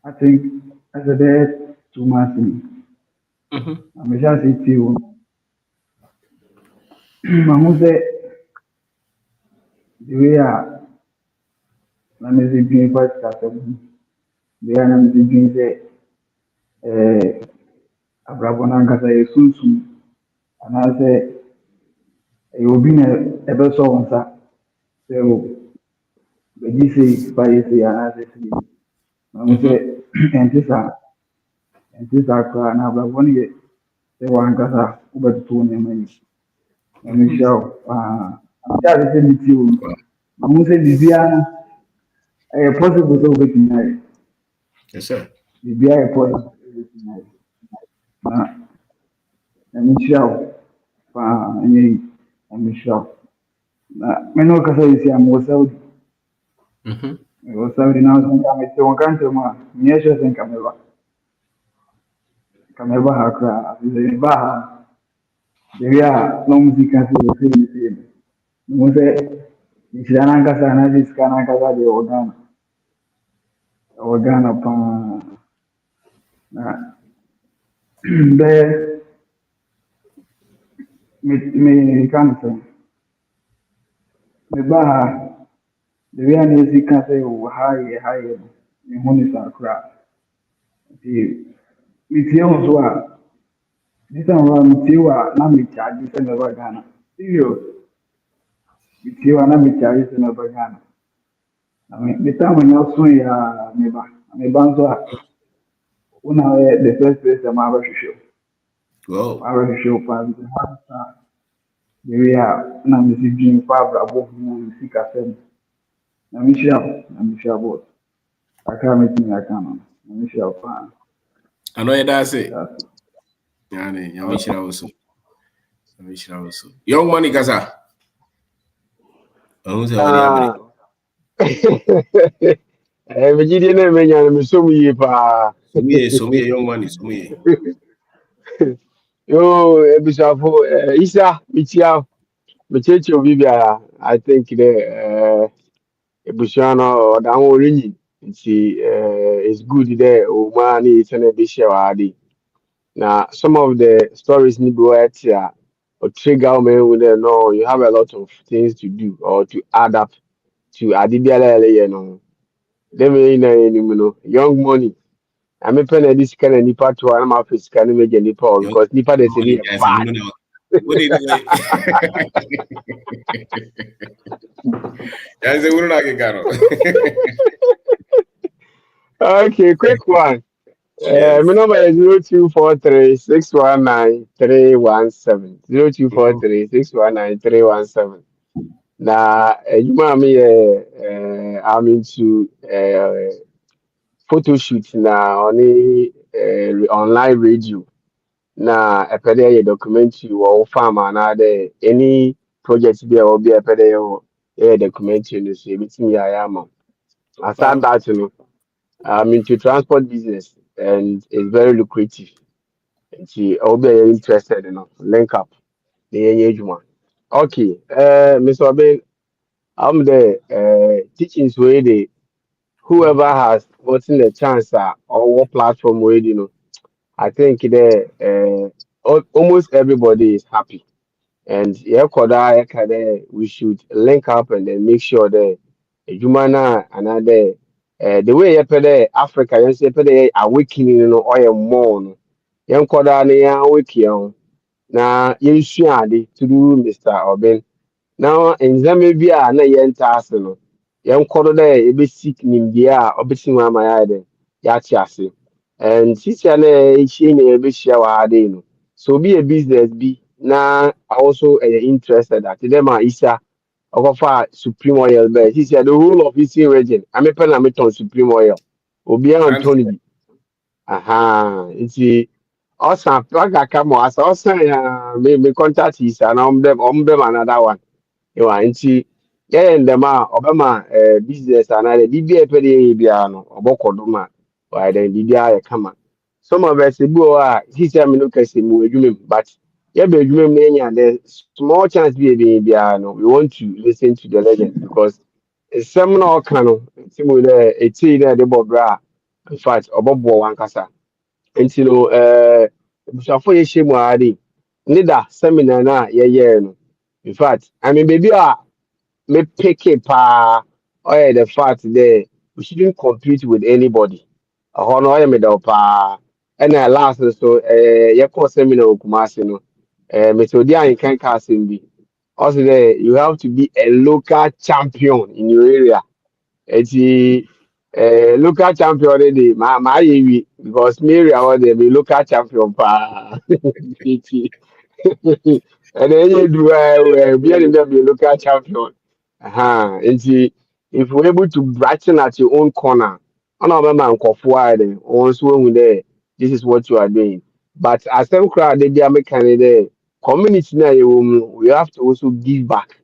I think as a day, 2 months. Mm-hmm. Me shout it to you. I who say the way I'm being quite careful. The way I'm being say, abrabọ n'ankasa yɛ sunsun anaasɛ ɛyɛ obi na ɛbɛsɔ wo nsa sɛ o bɛgye sei fa yɛ sei anaasɛ sei na ho sɛ Mm-hmm. ɛnte saa ɛnte saa koraa na abrabɔ no yɛ sɛ w'ankasa wobɛtoto wo nneɛma yi na Mm-hmm. mehyia wo paa mehyɛ ase sɛ metie wo no Wow. na ho sɛ biribiara no ɛyɛ possible sɛ wobɛtumi ayɛ Yes, sir. biribiara yɛ possible sɛ wobɛtumi ayɛ na na mehyia wo paa ɛnyɛ yi na mehyia wo na me ne wo kasa yɛ si a mewɔ Saudi Mm-hmm. mewɔ Saudi na nso nka mete wɔn country mu a menyɛ sure sɛ nka mɛba ha koraa afei sɛ mebaa ha baabi a na ɔmo sika sɛ wɔsɛ yi sei no mehu sɛ nhyira n'ankasa anaasɛ sika n'ankasa deɛ ɛwɔ Ghana paa na bɛyɛ meka no sɛ mebaa ha baabi a na ɛsi ka sɛ wɔ ha yɛ no mehu ne saa koraa nti metie wo so a this time around metie wo a na mekyagye sɛ mɛba Ghana serious metie wo a na mekyagye sɛ mɛba Ghana na metam nyɛ so yɛ a meba nso a wo na woyɛ the first person maabɛhwehwɛ wo Whoa. maabɛhwehwɛ wo paa nti ha saa baabi a na mesi dwen fa abrabɔ ho ne sikasɛm na mehyia wo kakra a mɛtumi aka no na mehyia wo paa I know that's it. that's it. Yani, Yamishira also. Young money, Kasa. Who's the one Ah, megye na menya no mesom yie paa. Some young money, some. Yo, ebusuafo, Isa, mekyia, mekyerɛkyerɛ obi biara. I think dɛ ebusua no ɔda ho ɔrenyi. Nti it's good dɛ ɔma ne yi sɛ na ɛbɛhyia wɔ ade. Na some of the stories ni bi wɔ ɛte a ɔtrigger wo ma ehu dɛ no, you have a lot of things to do or to add up to ade biara a ɛyɛ no. Dem yɛn nyinaa yɛ anim no, young money. I'm a pen and this kind of nipa to an office can make any power Young because nipa they say money, they guys. bad. What did you Guys, we don't like Garo. Okay, quick one. Yes. My number is 0243 619 317. 0243 619 317. Now, you mommy, I'm into photo shoot now on the online radio. Na ɛpɛ dɛ yɛ documentary wɔ wo farm anaadɛ any project bi a wɔbi a ɛpɛ dɛ yɛyɛ documentary no so yɛbɛtumi yɛayɛ ama wo. Aside Wow. that no, I'm into transport business and it's very lucrative. Nti obi a yɛ interested no link up na yɛnyɛ adwuma. Okay, Mr. Obey, I'm the teachings where they whoever has gotten the chance or what platform where you know, I think that almost everybody is happy. And yeah, Koda, we should link up and then make sure that adwuma na another the way you pay Africa you say pay awakening no or more no yen koda na ya awaken na yen sua ade to do Mr. Oben now nzame bi a na yen taase no yen kodo da e be seek nimbia a obeti ma ma ya de ya chi ase and sisia na e na e be share wa ade no so be a business bi na also interested at them isa okofa supreme oil be sisia the whole of Eastern region amepe na meton supreme oil obi Anthony bi aha nti osan plug aka mo asa osan ya me contact isa na ombe another one ewa nti yɛyɛ ndɛm a ɔbɛma business anaadɛ biribi a ɛpɛ dɛ yɛyɛ biara no ɔbɔkɔ do ma ɔyɛ dɛn biribi ayɛ kama some of us bi wɔ hɔ a sisi a mene kɛse mu adwuma mu but yɛbɛ adwuma mu na yɛnya dɛ small chance bi a yɛbɛnya biara no we want to listen to the legend because nsɛm na ɔka no nti mu dɛ ɛtii na ɛde bɔ berɛ a in fact ɔbɛboɔ wankasa nti no abusuafo yɛhyɛ mu ara de ne da seminar no a yɛyɛɛ no in fact I mean baby me pick it pa or the fact that we shouldn't compete with anybody. A honor I am pa and last so your course seminar Kumasi no Methodia in can casting be also there you have to be a local champion in your area. It's local champion already my because Mary I want to be local champion pa and then you do be a local champion. And see, if we're able to brighten at your own corner, on our man forward and also when there, this is what you are doing. But as some crowd they be American there, community now we have to also give back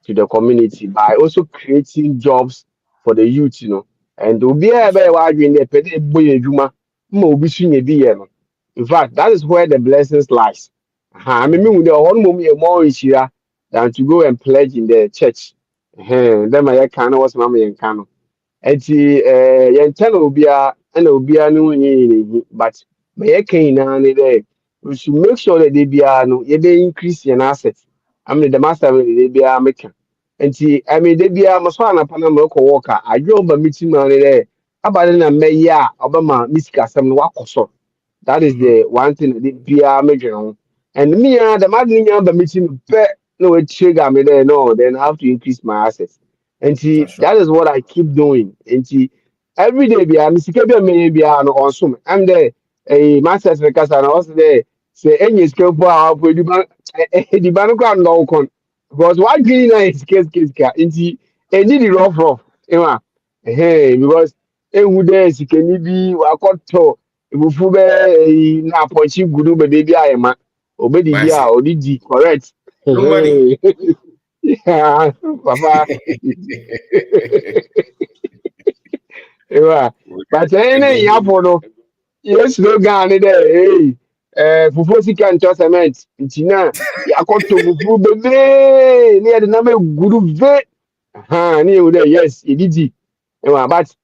to the community by also creating jobs for the youth, And to be able to in the pede boy juma, mo be seen a beer. In fact, that is where the blessings lies. I mean, with the one moment more is here than to go and pledge in the church. Then my can was mammy and cano. Eti yɛnkyɛ na obiara ɛna obiara no nyɛ yɛn but bɛyɛ kan na ne dɛ we should make sure that they biara no yɛbɛ increase yɛn asset I mean the master wey de biara meka nti I mean de biara mo so anapa na mo kɔ work a adwo ba meeting ma ne dɛ aba ne na mɛyɛ a ɔbɛma me sika asɛm no wakɔ so that is the one thing that they biara medwene ho and me the man ni nya ba meeting pɛ na we trigger me there no then I have to increase my assets. And see, That's right. that is what I keep doing. And see, every day, be I'm sick of me, no awesome. I'm there, a master's because I was there. Say, any skill for our the background no con. Because what green is case car. And see, and did it rough. Hey, because who there is can be what to if you be na punch guru baby I am. Obedi But I dia, say, or did correct. no money. Yeah, Papa. Yeah. But any yapono, yes, no gun there. Hey, fufu sika ncho cement. Ntina yakoto fufu bebe. Ni ade na me guru ve. Ni u there yes, edidi. But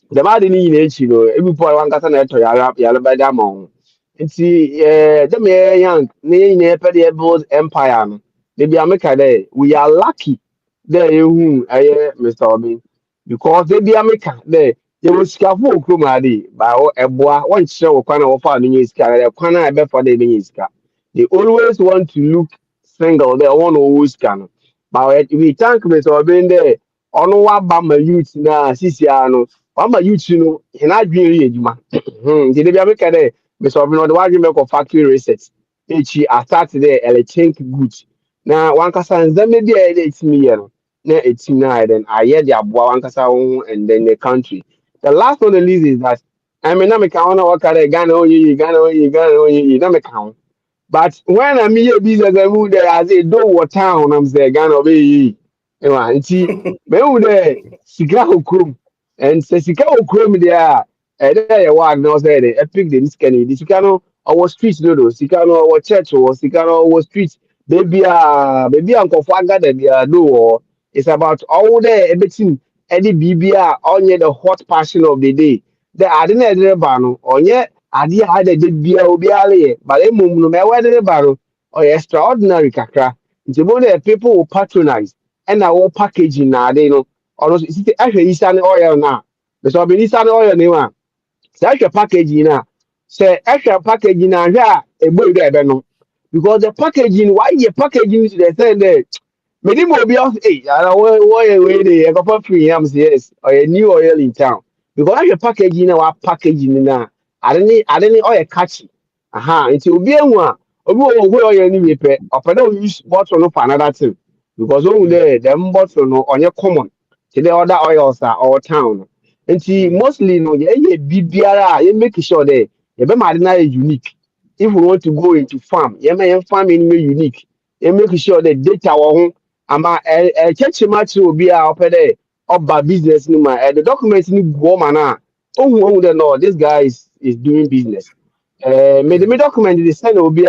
the bad ni na echi no. Every boy wan kasa na eto ya bada ma ho. Nti dem young, ni na pe dey build empire no. They be America there. We are lucky there you Mr. Obi because they be America there they will scaffold okrom ade by eboa one share okwana wo fa no nya sika the kwana e be for the nya sika they always want to look single they want always can but we thank Mr. Obi there ono wa ba ma youth na sisia no wa ma youth no hina adwiri edwuma they be America there Mr. Obi no the wa adwiri me factory research echi start there ele good na wankasa nzeme bi a yɛde etimi yɛ no na etimi na ayɛ den ayɛ de aboa wankasa ho and then the country the last one the least is that I mean na meka ho na wɔka dɛ Ghana onye na meka ho but when I mean business I move there I say do what town I'm say Ghana obeyi ewa nti me hu dɛ sika okrom and sɛ sika okrom there a ɛdɛ yɛ wa na ɔsɛ de epic de sika ni di sika no ɔwɔ street no do sika no ɔwɔ church ɔwɔ sika no ɔwɔ street baby nkɔfo agada bia do wɔ it's about all the everything ɛde biribi a ɔnyɛ the hot passion of the day the ade na ɛde ba no ɔnyɛ ade a ade de bia obiara yɛ but emom no mɛ ɛde ba no ɔyɛ extraordinary kakra nti mo de people will patronize ɛna wɔ packaging na ade no Or is it actually Eastern oil now? But so be Eastern oil anyway. Say actual packaging na. Say actual packaging na here a boy there no. Because the packaging, why you packaging to the thing there? Many more be off. Hey, I don't why they go for free. Yes, or a new oil in town. Because actual packaging na what packaging na. I don't need oil catchy. Aha, until be a one. Obi wo oil ni we pe. Open use bottle no for another thing. Because over there, them bottle no on your common. To the other oils are all town. And see, mostly no, yeah, BBR, you make sure that you be marina unique. If we want to go into farm, you may farm in unique. You make sure that data won. Ama church match will be up there about business no man. The documents need woman. Oh, no, this guy is doing business. Made the document they send will be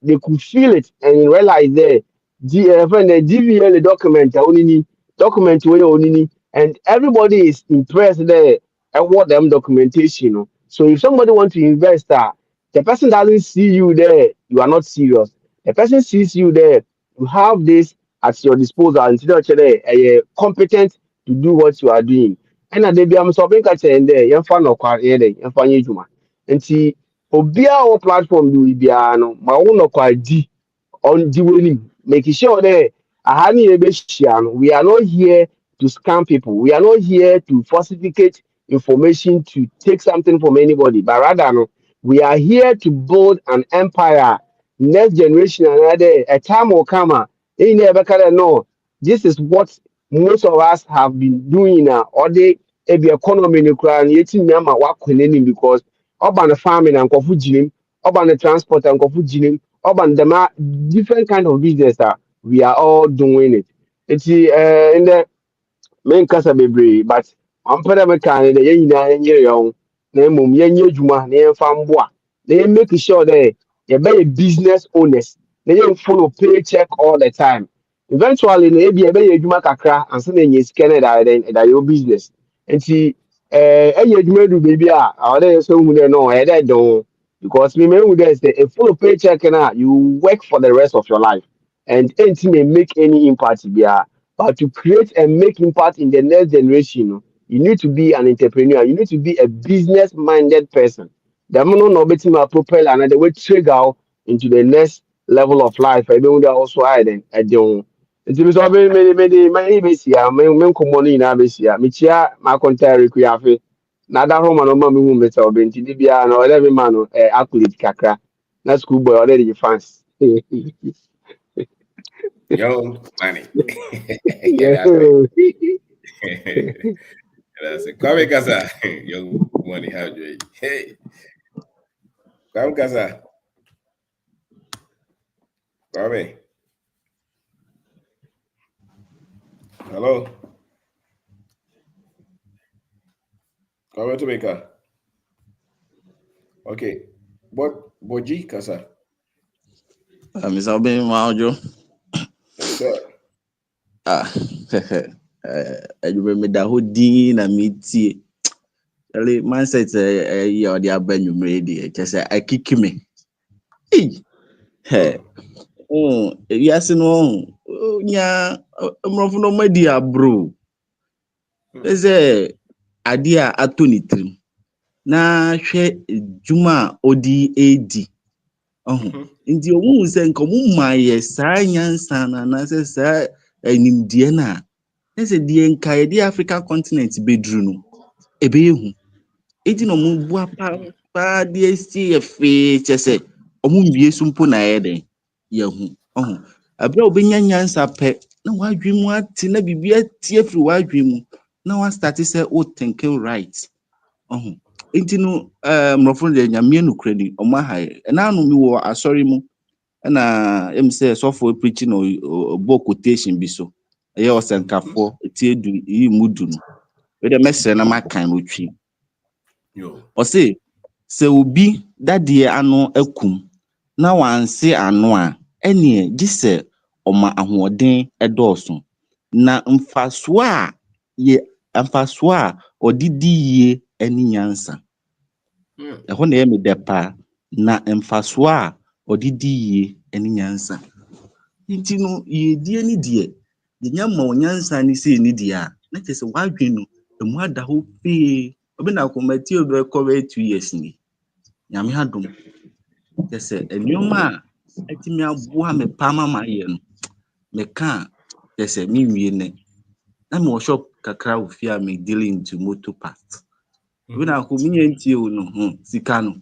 they could feel it and realize that when the DVL document only document where only and everybody is impressed there and what them documentation. So if somebody want to invest, the person doesn't see you there, you are not serious. The person sees you there, you have this at your disposal until you're competent to do what you are doing. And at the be am so being catch and there, you find no car here, you find you. And see, obia our platform do bia no, ma wo no kwa di on the winning, making sure that we are not here to scam people. We are not here to falsificate information to take something from anybody, but rather no, we are here to build an empire. Next generation, another a time will come. They never can know. This is what most of us have been doing now. Or they the economy in Ukraine, yet in Yama work because urban farming and kofu jinim, urban transport and kofu jinim, urban dema different kind of business that we are all doing it. It's in the main kasa bebree, but I'm putting my kind in the young name yenye juma ne famboa. They make sure that you be a business owners. They don't follow paycheck all the time. Eventually, maybe a juma kakra and send you scan that your business. And see, you do baby, or they so who they know, I don't because me who there's a full paycheck and you work for the rest of your life and ain't may make any impact there. But to create and make impact in the next generation, you need to be an entrepreneur. You need to be a business-minded person. The man no betting my propel and the way trigger into the next level of life. I don't also add and I don't. Nti mi sọ many besi ya men komo ni na besi ya mi chia ma konta requiafe na da ho ma no ma mi hu meta obe nti di bia na ole mi ma no accurate kakra na school boy already fans. Young money. Yeah, Yeah. that's right. That's it. Kwame Kasa. Young money. How do you? Hey, Kwame Kasa. Kwame. Hello. Kwame Tomeka. Okay. What Boji Kasa? Mr. Obin Maojo. Yes, sir. Adwuma me da hɔ din na metie. Really mindset ya ɔde aba nwumere deɛ kyɛ sɛ akiki me. Ewiase no nya mmorɔfo no madi abro. Sɛ ade a atɔ ne tirim na hwɛ dwuma a ɔde edi. Nti owu sɛ nka mu ma yɛ saa nyansa na na sɛ saa animdie na sɛ die nka yɛ de Africa continent bedru no ebe ehu eti no mu bua pa de si yɛ fe kyɛ sɛ ɔmo mwie so mpo na yɛ den yɛ hu abira obenya nyansa pɛ na wadwe mu ate na bibia tie firi wadwe mu na wa start sɛ o think right enti no mmorɔfo de nyame nukura ni ɔmo aha na no mi wɔ asɔre mu na em say sɔfo preaching no book quotation bi so ɛyɛ ɔsɛnkafo tie du yi mudu no we de mesere na makan no twi ɔse sɛ obi dadeɛ ano akum na wanse ano a ɛne gye sɛ ɔma ahoɔden ɛdɔɔso na mfaso a ɔdidi yie ɛne nyansa ɛhɔ na yɛ me depa na mfaso a ɔdidi yie ɛne nyansa nti no yɛdie ni deɛ nya ma nyansa ni sei ni deɛ Let us why you know the mother who pay obi na komati obi cover 2 years ni nyame adom just say enyoma atimi aboa me pama ma ye no me ka just say me wie ne na me shop kakra ofia me dealing to motor parts obi na komanya ntie o no sika no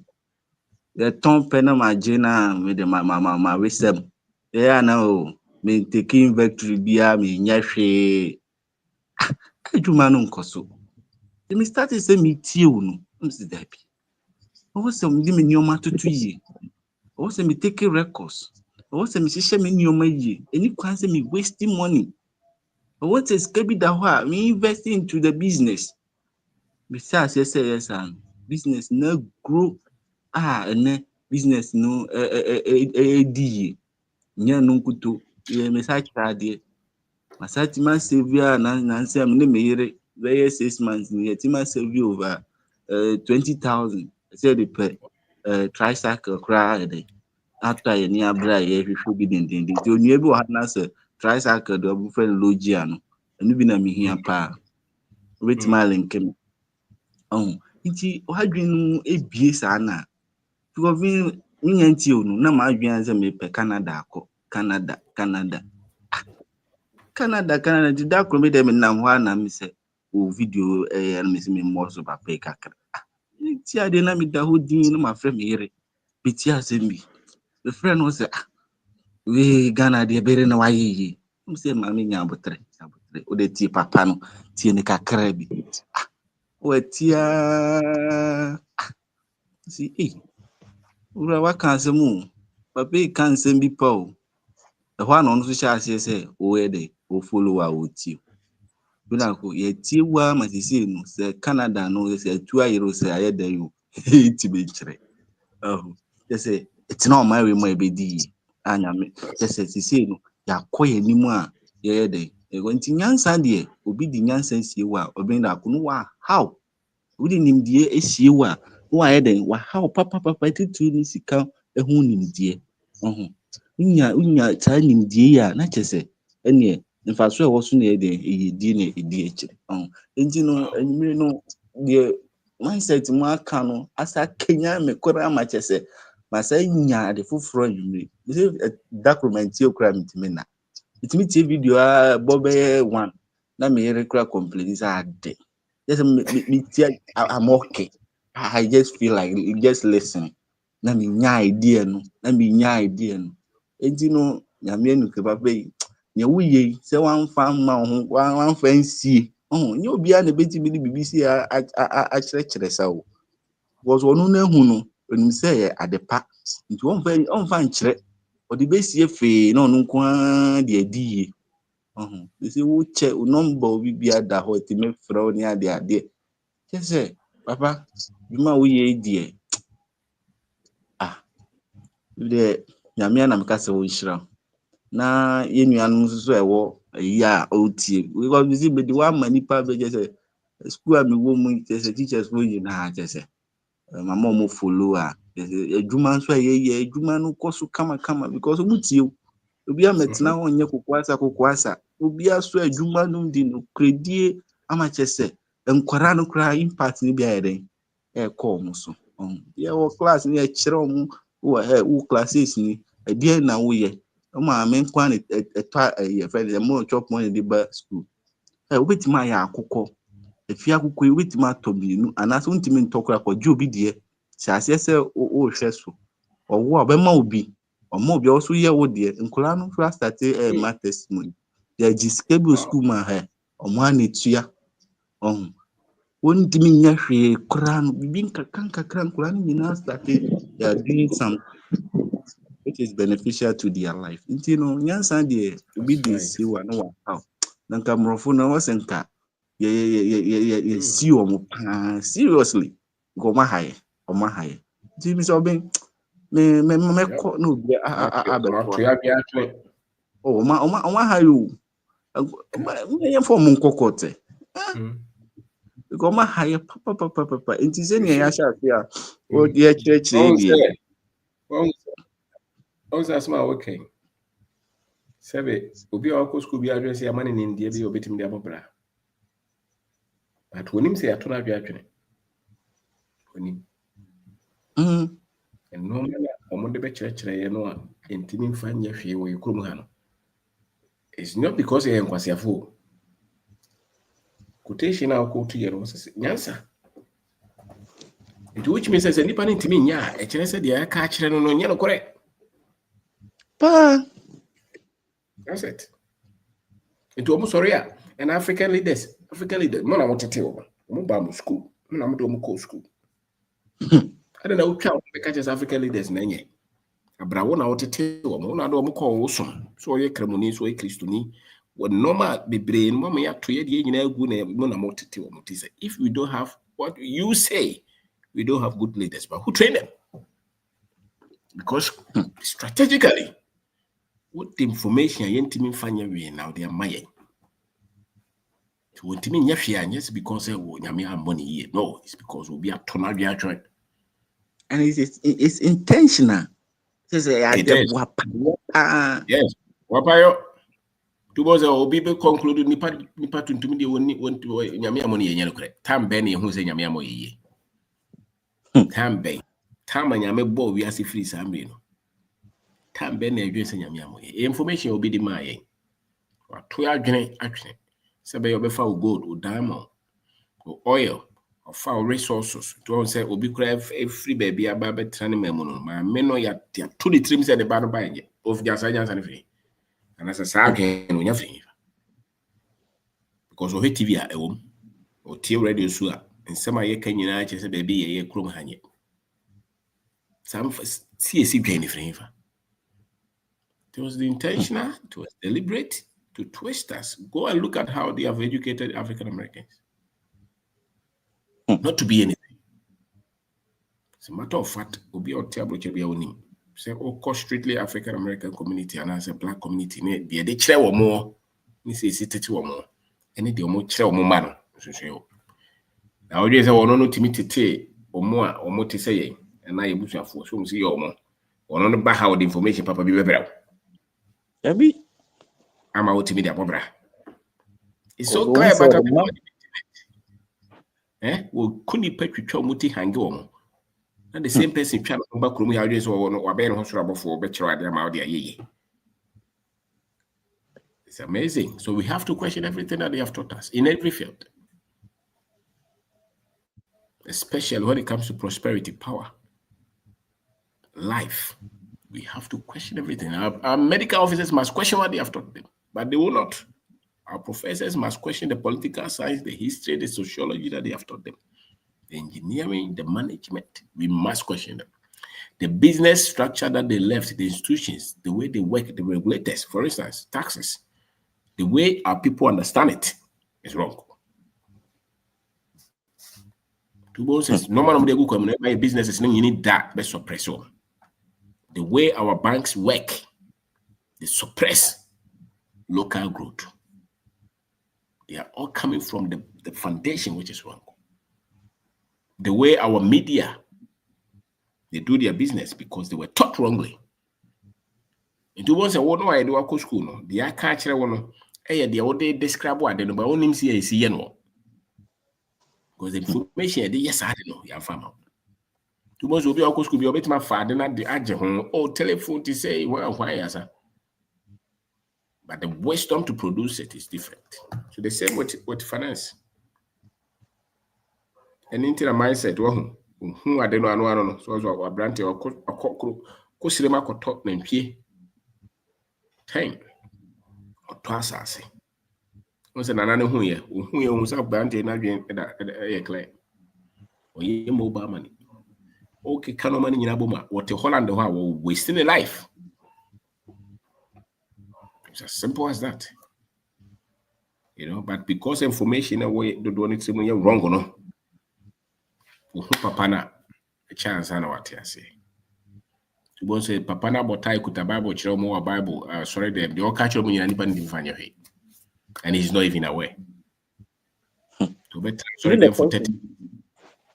the ton pena magina with the ma resem yeah na me take inventory bia me nya hwe adwuma no nkoso me start say me tie o no msi that be say me di me nioma tutu yi say me take records say me hye me nioma yi any kwan say me wasting money say scabi da ho a me invest into the business besides yes and business na grow ene business no di nya no nkuto ye me sa trade masati ma save na say me me yere very 6 months ni yet ma save over 20,000 say the per tricycle cry dey after ye ni abra ye hwehwe bi dendend ti onua bi wo ha na say tricycle do bu friend logia no enu bi na me hia pa wetima link me nti o hadwen no ebie sa na because me nyanti o no na ma adwen say me pe Canada akọ Canada di da kro me dem na ho na me say o video na me say me mo so papa kakra nti ade na me da ho din no ma frɛ me yere beti asem bi the friend no say we Ghana de bere na waye me say ma me nya abotre o de ti papa no ti ne kakra bi o tia si ura waka asem o papa kan asem bi pa o the one on so sha say o e de o follower o ti bila ko ye ti wa ma sisi no say Canada no say 2 years say aye da you ti be kire just say it's not my way mo be di anya me just say sisi no ya koye ni mu a ye de e go nti nyansa de obi di nyansa sie wa obi na ko no wa how obi nim die esie wa wa ye de wa how papa titu ni sika ehu nim die unya ta nim die ya na chese ene mfa so e wo so na ye de eyedi na edi ekire nti no enimire no de mindset mu aka no asa kenya me kora ma chese masa nya de foforo enimire this document e okra mitime na itimi tie video bobe 1 na me yere kra complain say ade just me tie I'm okay I just feel like just listen na me nya idea no enti no nyame anu ke papa yi nya wuye se wan fa ma ho wan fa nsie nya obi a na beti bi BBC a kire sa o was onu na hu no onim se ye adepa nti won fa nkire o de besie fe na onu nko a de adiye se wo che o number obi bia da ho ti me frɛ o ni ade kese papa bima wuye die de nyame na meka se wo nhira na yenuanu so ewo yi a otie because we see be the one many people just say school am wo mu just teachers wo yi na just say mama mo follow a edwuma so ye edwuma no koso kama because mutie obi ametna ho nye kokoasa obi aso edwuma no di no kredie ama chese enkwara no kra impact ni bia yeden call mo so ye wo class ni e kire mo wo classes ni e dia na wo ye ma me nkwa na eto ye friend mo chop money di ba school obetima ya akụkọ efi akụkọ obetima tobienu anaso ntimi ntokra kwa ji obi die se asese o hwe so owo obema obi also ye wo die nkola no fra start ma testimony ya ji schedule school ma ha omo anetua won timi nya hwe kra no bibi nkakra nkola no nyina start ya doing some which is beneficial to their life. You know, nyansa de obi de si wa no wa how. Na nka mrofo na wasenka ye si o mo pa seriously. Go ma haye, o ma haye. Ti mi so ben me ko no obi abeto. Oh, ma haye o. Me fo mo nkokote. Go ma haye papa. Nti se ne ya sha afia. O de chire de. Asma okay. Sebe obi a ko school bi adwen se amane ni ndie bi obetim de abobra. But when him say I told her, when him Mm. and normally on the church, you know, and Timmy find your fee where you come. It's not because he was a fool. Quotation now quote to your answer. Which means as any to me, yeah, a chance said, yeah, catch and no, you're correct. Pa. That's it. Into almost sorry, and African leaders, Mona want to tell Mobile school, Monamo school. I don't know how the catches African leaders, Nanye. Abraona want to tell Mona do call awesome. So ye cremoni, so a Christoni. When normal be brain, Mamma, ya to ye, you know, good Monamo to tell Motisa. If we don't have what you say, we don't have good leaders, but who train them? Because strategically, what the information I ain't even find now they are my. To want me yes, because we have money here. No, it's because we'll be a tonal joint. And it's intentional. It is. Yes. Wapayo. To was a people concluded nipa to me the one to Yamia money in yellow. Tam Benny who's a Yamia moye. Tam Bay. Tam and Yame bo we are see free Samino. Tam Benny address and Yamia moye. Information will be the my. Or 12 journey action. Sabe obefa gold or diamond or oil or foul resources. To say obi crave a free baby about training memono. My meno ya 2 trims at the bottom by of their science and free. And as a sergeant when you're free. Because of TV at home or T radio sua and some of your can say baby a chrome hanye. Some CSC penny free. It was the intentional, it was deliberate to twist us. Go and look at how they have educated African Americans. Not to be anything. As a matter of fact, will be out table to say, oh, cost strictly African American community and as a black community, they share or more. This is it or more. And the almost share or more man. Now, there's a one to me to take or more to say, and I able to afford so see or more. Or on the back how the information, Papa be better. I'm out to me the Bobra. It's so clear about well, couldn't pet with Chomuti hang and the same person trying to back room areas or Ben Honorable for better idea out there. It's amazing. So we have to question everything that they have taught us in every field, especially when it comes to prosperity, power, life. We have to question everything. Our medical officers must question what they have taught them, but they will not. Our professors must question the political science, the history, the sociology that they have taught them. The engineering, the management, we must question them. The business structure that they left, the institutions, the way they work, the regulators, for instance, taxes, the way our people understand it is wrong. Two bosses, normally they go buy businesses, you need that best suppressor. The way our banks work, they suppress local growth. They are all coming from the foundation, which is wrong. The way our media, they do their business because they were taught wrongly. It was a one way do school, no. The culture one, the old day describe what they know, but only see no. Because the information they yes, I don't know, your farmer. Too much will be our school, be a bit my father, not the agent, or telephone to say, well, why, sir? But the wisdom to produce it is different. So the same with finance. And into the mindset, who I don't know, so as our brand or Cosilema could talk them here. Time or twice, I say. Once an another who was up brand and again a clay. Or ye mobile money. Okay, can money in Aboma, what a Holland will wasting a life. It's as simple as that. You know, but because information away the one it's wrong or no. Papa na a chance and what I say. To both say Papa na botai kuta Bible chiro more Bible sorry them the all catch up in anybody in your head. And he's not even aware. To better sorry them for 30.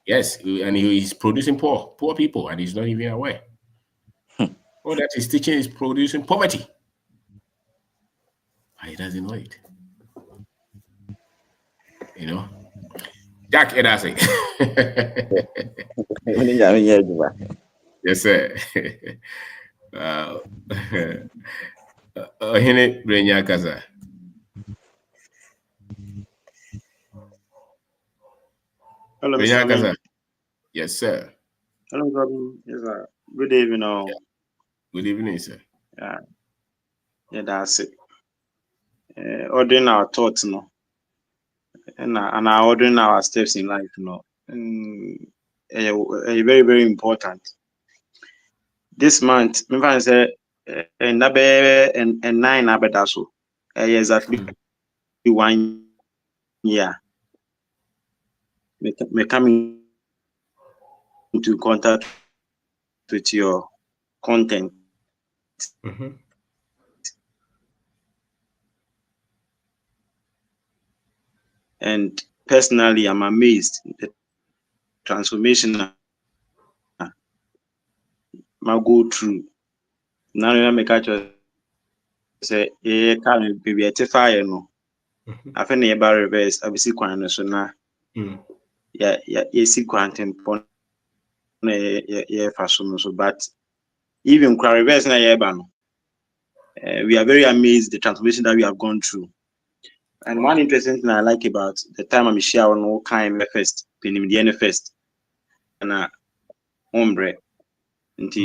Yes, and he's producing poor people and he's not even aware. All that he's teaching is producing poverty. He doesn't know it. You know. Jack, and I say, yes, sir. Hene Brenya Kaza. Hello, Mr. Brenya Amen. Kaza. Yes, sir. Hello, Gordon. Yes, sir. Good evening, all. Good evening, sir. Yeah, that's it. Ordering our thoughts, no, and ordering our steps in life, no, very, very important. This month, I say, and 9 abadaso, exactly 1 year. Me coming into contact with your content. And personally, I'm amazed the transformation I go through. Now I make a say, can't be a fire, no. I think about reverse, I be see quite so now. Yeah, see quantum pon fashion so, but even quite reverse na we are very amazed the transformation that we have gone through. And one interesting thing I like about the time I'm share on all kind first, pinning the first, and hombre.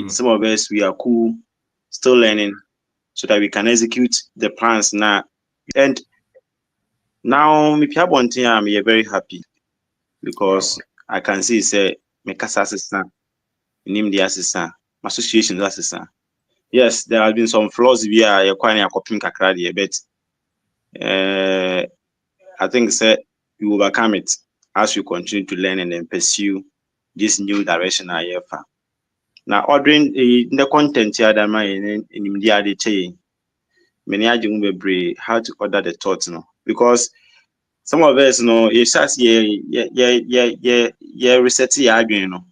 Some of us we are cool, still learning, so that we can execute the plans now. And now, me pia bonti I'm very happy because I can see say me kasa assistant, name the assistant, my association assistant. Yes, there have been some flaws via your quite a copying kakradi, but I think say you overcome it as you continue to learn and then pursue this new direction I have. Now, ordering the content here that my in the chain, many are doing how to order the thoughts, no, because some of us know it's just reset your you know.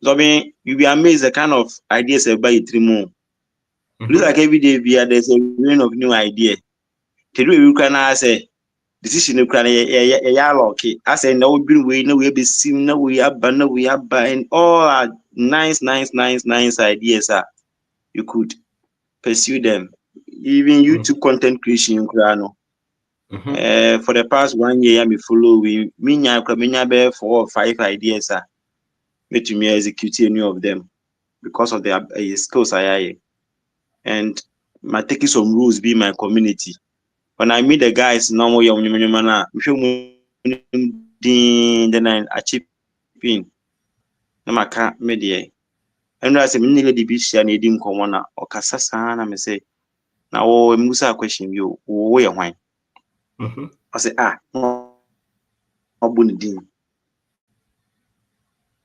So I mean, you'll be amazed the kind of ideas everybody 3 more. Looks like every day there's a rain of new idea. Today you can say decision you can okay. I say no we no we be seen no we have and all are nice ideas you could pursue them. Even YouTube content creation, for the past 1 year, I follow we me 4 or 5 ideas to me execute any of them because of the skills I have. And my taking some rules be my community. When I meet the guys, no then I achieve in. No, I can't media. And I say, many lady be sharing a dim commoner or Cassasana, I say, now, Musa question you, where wine. I say, no, Bundy.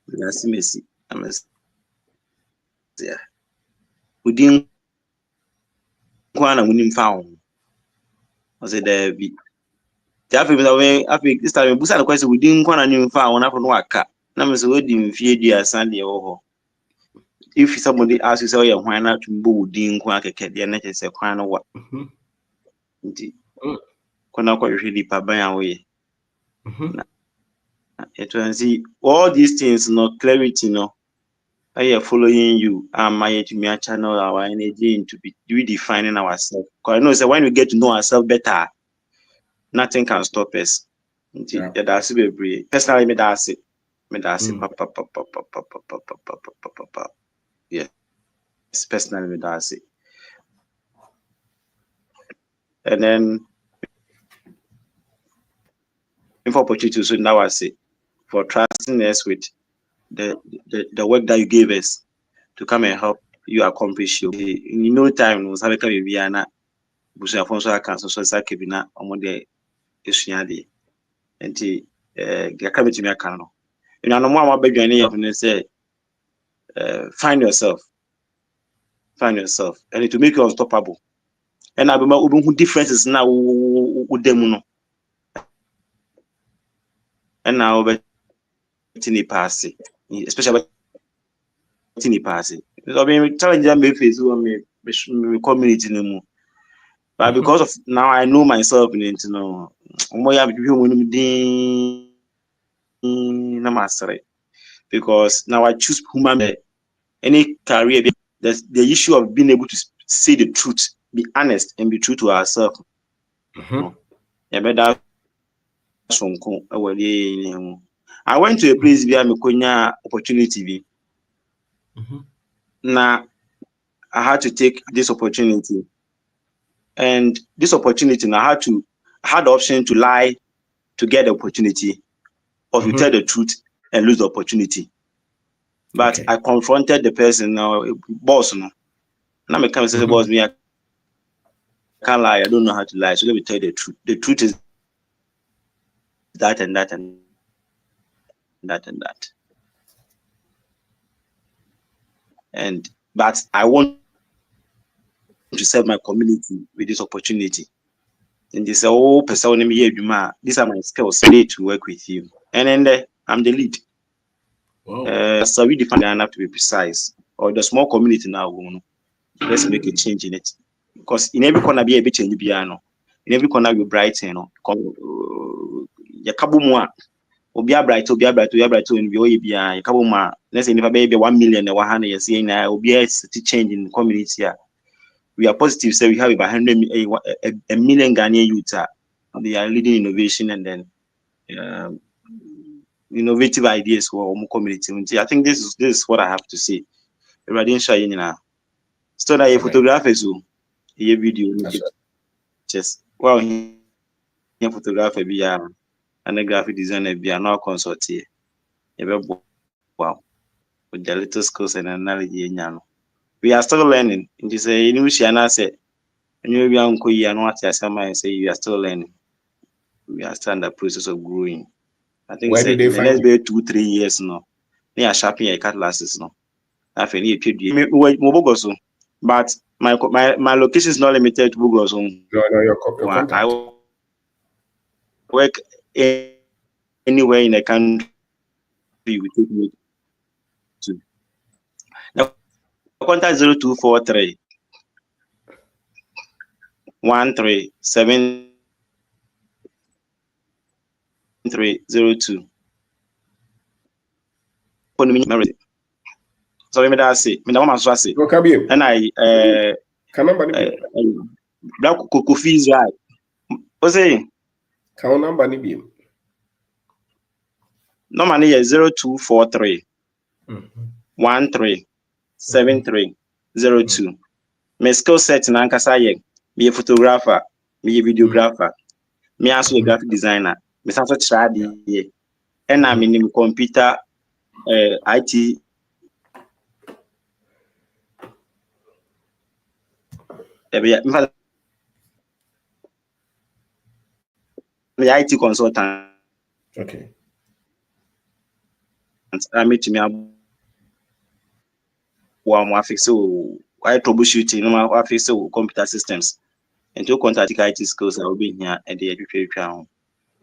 That's messy. I must say, we didn't found. I said, there be. This time, Busa question, we didn't want a new found up on Waka. Number so wedding fear Sunday or if somebody asks you, say, why not to boo didn't quack a cat, the net is a kind of what. Quite really by away. It will see all these things, no clarity, no. I am following you. I to me a channel our energy into be redefining ourselves. Because I know so when we get to know ourselves better, nothing can stop us. That's very personally me that's it. Yes, personally me that's it. And then for opportunity so now I say for trusting us with the work that you gave us to come and help you accomplish your in no time was having come be ana busu afonso aka so sakebina omode esuade enti gaka betimi aka no ina no mo amabadwane yef ne say find yourself and to make you unstoppable and abema obi differences na wo dem no and now betini pass especially betini pass so be challenge am me face wo me community no mu. But because of now I know myself in it, you know, because now I choose human. Any career, there's the issue of being able to say the truth, be honest, and be true to ourselves. I went to a place where I opportunity. Now I had to take this opportunity, and this opportunity now I had the option to lie to get the opportunity, or to tell the truth and lose the opportunity. But I confronted the person, now boss. No, now I come say, boss, me, I can't lie. I don't know how to lie. So let me tell you the truth. The truth is that and that and that and that. But I want to serve my community with this opportunity. And they say, oh, person, these are my skills. I need to work with you. And then I'm the lead. So we define enough to be precise. Or the small community now, let's make a change in it. Because in every corner be a bit change piano. In every corner be bright, Yakabumwa. Obia bright, and be a Kabuma. Let's say if a baby 1 million or 100 years, Obia change in the community. We are positive, so we have about 100 a million Ghanaian youths. They are leading innovation and then innovative ideas for our community. I think this is what I have to say. I didn't show you now. So that a photographer, so a video, just well, a photographer be and a graphic designer be an consult here. Wow, with the little skills and analogy. We are still learning. It is a new Shiana said, and you are uncle, you are not as I say, you are still learning. We are still in the process of growing. I think in the next 2-3 years now, they are sharpening a cutlasses now. I've any Mobogoso, but my location is not limited to Bogoso. No, your contact. I work anywhere in the country. We take me to. The contact 0243 137302. So me that say, me that mama so say. And I black cocoa fees right. What's saying? Count number ni bi. No money is 0243 137302. My skill set in Ankasa ye. Me a photographer, me a videographer, me also a graphic designer. Me also try the and I'm in computer IT. The IT consultant. Okay. I meet me I fix troubleshooting, I fix computer systems. And to contact IT skills, I will be here at the education.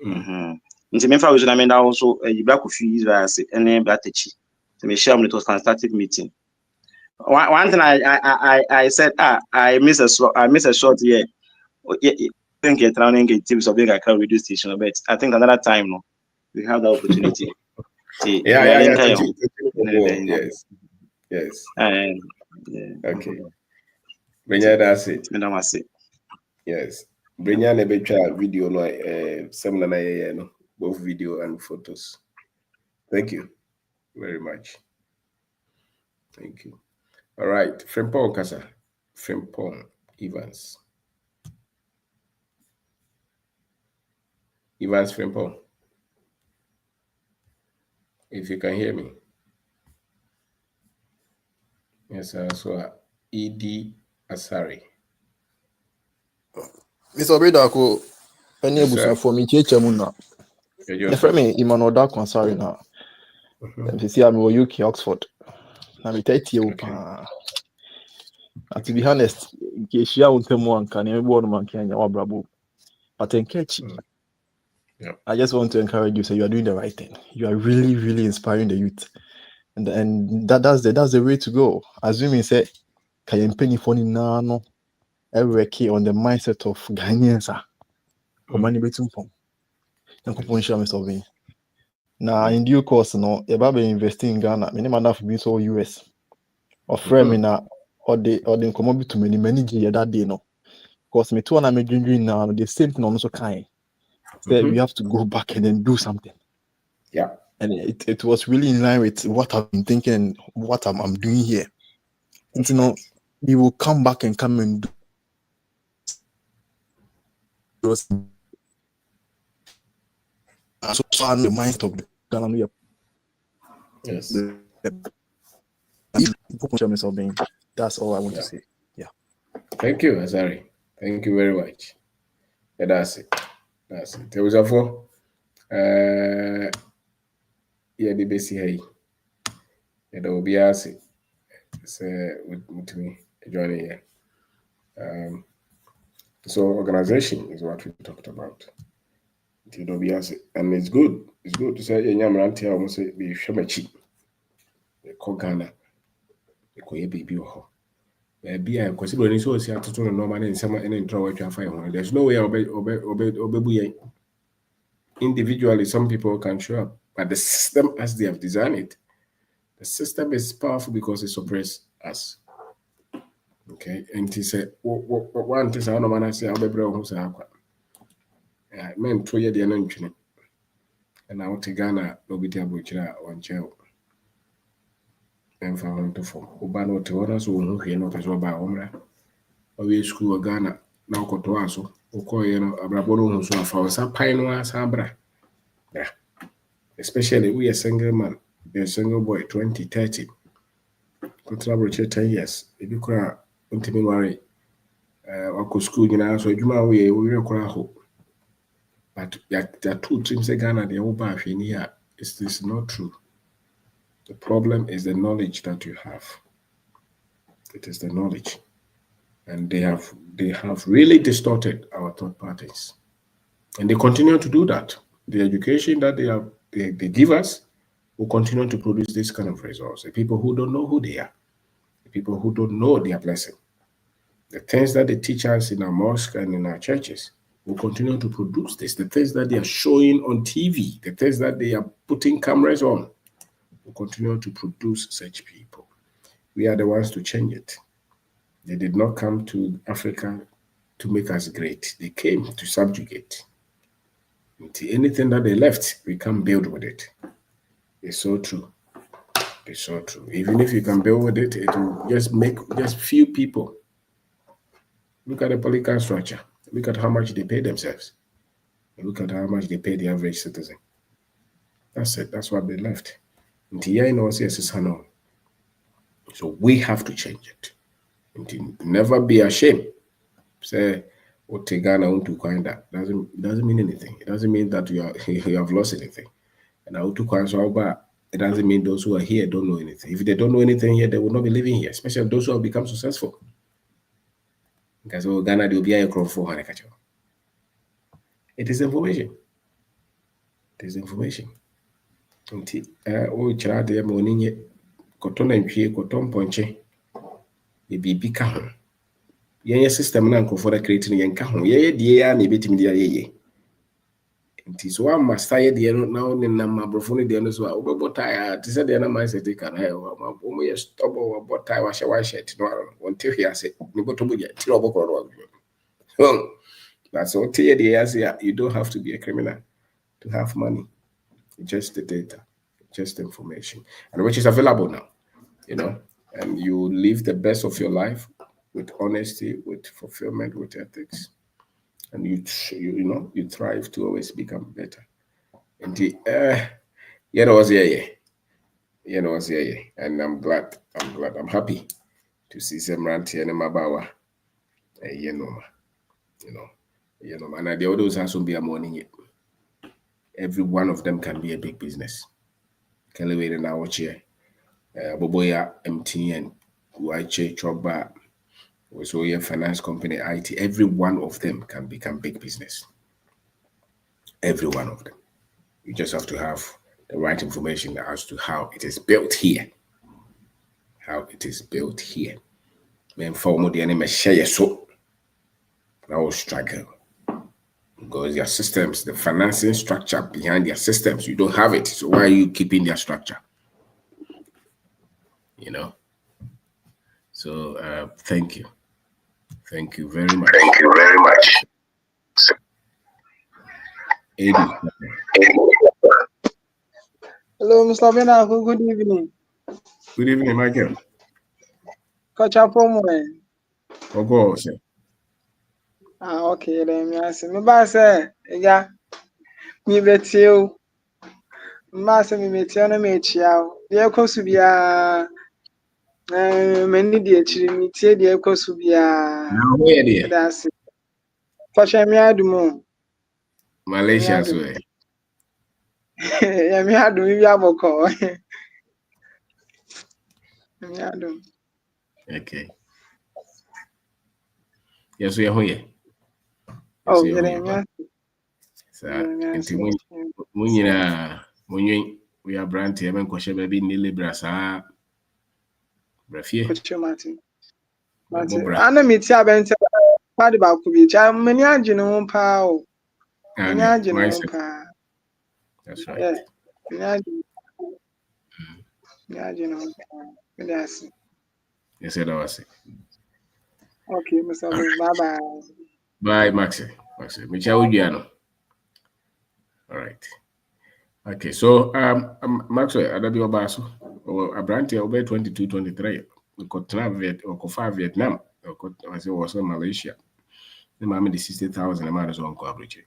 In the Memphis, I mean, also a black of fees, and then Blatechi. To me, share it was fantastic meeting. One thing I said, I miss a short year. I think you're trying to get tips of being a crowd radio station, but I think another time, no, we have the opportunity. Yes. Okay. Brenya, that's it. Yes. Brenya never try video no seminar no, both video and photos. Thank you very much. Thank you. All right. Frimpong Kasa. Frimpong Evans. Evans Frimpong. If you can hear me. Yes, so ED Asari. Mr. Obedako, any busa for me, Chemuna. The frame Emmanuel Dark Ansari now. You see, I'm in UK, Oxford. I'm 30 years old. And to be honest, in case you won't tell one, can everyone man can your bravo. But in catch, I just want to encourage you. So you are doing the right thing. You are really, really inspiring the youth, and that's the way to go. Assuming say, can you penny for no every key on the mindset of Ghanaians. Or money between pom. And coupon share Mr. Obey. Now in due course, no, you be investing in Ghana. Minimum that for be so US. Or frame in or the come to many G that day no. Because me too and I'm doing now the same thing also kind. So we have to go back and then do something. Yeah. And it was really in line with what I've been thinking and what I'm doing here. And you know, we will come back and come and do those. So I'm the mindset of the Ghana. Yes. That's all I want to say. Yeah. Thank you, Azari. Thank you very much. Yeah, that's it. That's it. There was a four. Yeah, the basic hey. Yeah, there will be a say. With me joining here. So organization is what we talked about. And it's good. It's good to say yeah, I'm almost say be shamachi. The Ghana. The Koye baby or be I consider so see at to normal and some and draw what you find. There's no way obey individually some people can show up, but the system as they have designed it, the system is powerful because it suppresses us. Okay, and he said, one thing I know man I say I'll be bro who say aqua. I meant 2 years the announcement. And I want to Ghana nobody abuchira on jail. And for him to form. Ubano to others who hear not as well by Omra. Or school Ghana now go to us. Okoye abrabono who so for some pine was abra. Yeah. Especially we a single man, be a single boy 20, 30. Control 10 years. If you cry until worry. Wako school, you know, so we require hope. But there are two things Ghana they all back in here. Is this not true? The problem is the knowledge that you have. It is the knowledge. And they have really distorted our thought patterns. And they continue to do that. The education that they give us will continue to produce this kind of results. The people who don't know who they are, the people who don't know their blessing. The things that they teach us in our mosque and in our churches will continue to produce this. The things that they are showing on TV, the things that they are putting cameras on, will continue to produce such people. We are the ones to change it. They did not come to Africa to make us great. They came to subjugate. Anything that they left, we can build with it. It's so true. It's so true. Even if you can build with it, it will just make just few people. Look at the political structure. Look at how much they pay themselves. Look at how much they pay the average citizen. That's it. That's what they left. So we have to change it. Never be ashamed. Say, Ghana want to find that. Doesn't mean anything. It doesn't mean that you have lost anything. And it doesn't mean those who are here don't know anything. If they don't know anything here, they will not be living here, especially those who have become successful. Because Ghana will be a crop for Hanakacho. It is information. It is information. Child, they are mourning cotton and tree, cotton ponche. The baby cajon. Yea, system and for the creating and cajon. Yea, dear, and a bit media. It is one must tie the now in my brophony the others were over tired. It is the other mindset they can have. My stop over what I was a white shirt. Until he has it, that's all. You don't have to be a criminal to have money. Just the data, just the information, and which is available now. And you live the best of your life with honesty, with fulfillment, with ethics. And you thrive to always become better. And and I'm glad, I'm happy to see some ranty and Mabawa. And the others has to be a morning. Every one of them can be a big business. Kelly in our chair, Boboya, MTN, YJ, Chogba, so your finance company, IT, every one of them can become big business. Every one of them. You just have to have the right information as to how it is built here. How it is built here. Men form the enemy share so. I will struggle. Because their systems, the financing structure behind their systems, you don't have it. So why are you keeping their structure? You know? So thank you. Thank you very much. Thank you very much. Hello, Mr. Benako. Good evening. Good evening, Michael. Coach Apomo. Ogo, sir. Okay, then me say. Me ba say, yeah. Me betiu. Me say me betiu na me chia. Dey kosu bia. Me ni dey chiri me tie dey kosu bia. Now where dey? That's it. Coach me adumo. Malaysia so. Yeah, me adu me bia boko. Me adu. Okay. Yes, we are here. Oh, yeah. We are brand here, Koshe baby, Nili Brasa. Brafie. Coach Martin. Ana me tia bente padi ba ku bi cha mani agene ho pa o. Mani agene ho pa. That's right. Yeah. Mani agene ho pa. Yes. Yes, that was it. Okay, Mr. Bye bye. Bye, Maxi. Michelle Udiano. All right. Okay, so Maxwell, Adabi Obaso, or Abranti obey 22, 23. We could travel or 5 Vietnam, or was also Malaysia. The mammy the 60,000 a man is on coverage.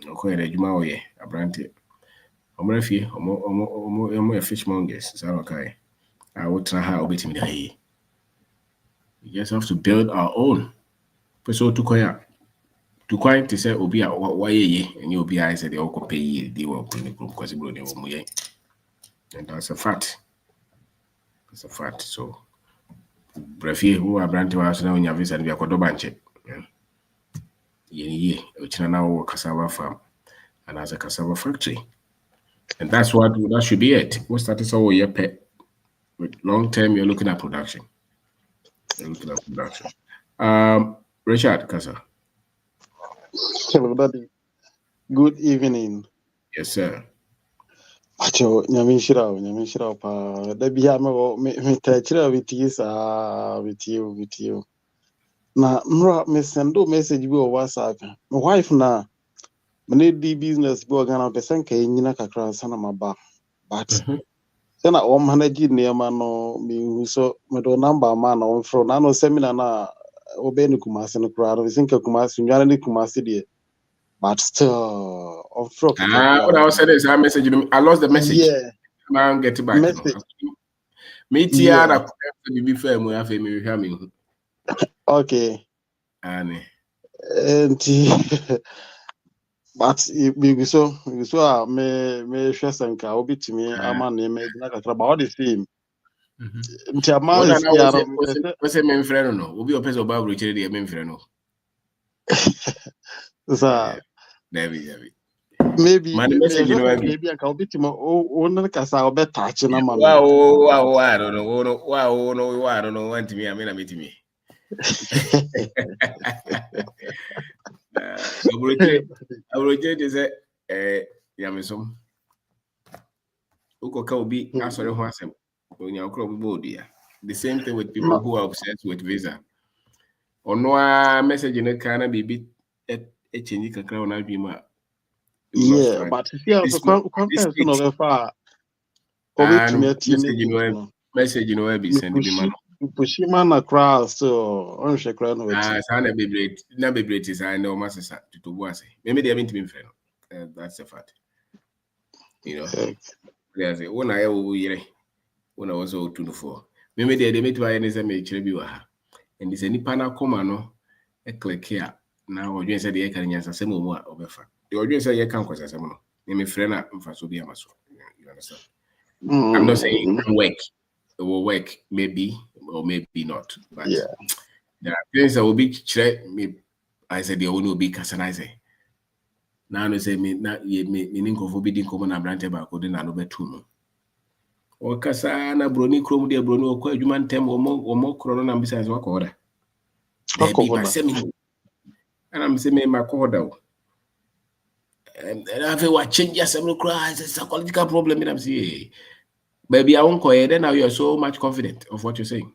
Okay, the Jumaoye, Abranti. Omorefi, Omo fishmongers, is okay. I would try how bit in the hay. We just have to build our own. So to Koya. To quite to say Obi why and you'll be I said they all pay the work in the group because and that's a fact. It's a fact. So Brefi who are brand to us now in your visa and we are called Banche. Ye, which now cassava farm and as a cassava factory. And that's what that should be it. We started so your pet with long term you're looking at production. Richard Casa. Hello, Daddy. Good evening. Yes, sir. Acho, nyamishira pa. Debi ya me tachira with you. Na mra me sendo message bi o WhatsApp. My wife na me di business bi organa pesen ka nyina kakra sana maba. But na o manage nneema no me so me do number ma na on fro na no seminar na obeni kumase no kra no sinka kumase nwana ni kumase de. But still, what I was saying is I message you. I lost the message. Yeah. Man, get it back. Message. Me tia na be fair mo afa me hwa me. Okay. Ani. But we so me hwesanka obitimi ama na me na kakra ba all the same. Nti ama is ya no. What's a men friend no? Obi o pese oba bro chere de men friend no. So David. Maybe message you know maybe I can bit o na kasa o be touch na ma. Wow, I don't know. I don't know. Want me, I mean, meet me. I will just say, Yamisom. Uko Kaubi, I saw him when you are body. The same thing with people who are obsessed with visa. Or no message in a kind of be a change a crown. I'll be my. Yeah, but see, also conference no be far. Message you know be send be man. Pushima na crowd so on she crowd no wait. Sana be great. Na be great is I know master to boase. Maybe they haven't been friend. That's a fact. You know. There's a one I will year when I was 224. Maybe they meet by any same bi wa ha. And this any pana come no e click here. Now or you say the can answer same mo a obefa. The audience say you can kwasa same no. Me friend na mfaso bi amaso. You understand? I'm not saying it will work, maybe or maybe not. But yeah, there are things that will be me. I said the only will be customized. Now I say me ninko be didn't come on a branch about coding and over two. Or Casana Brony Chrome de Bruno, quite human tem or more chronon and besides work order. There be by semi. And I'm saying, my corridor. And I feel what changes several cries, it's a psychological problem. And I'm saying, baby, I won't call it. Then now you're so much confident of what you're saying.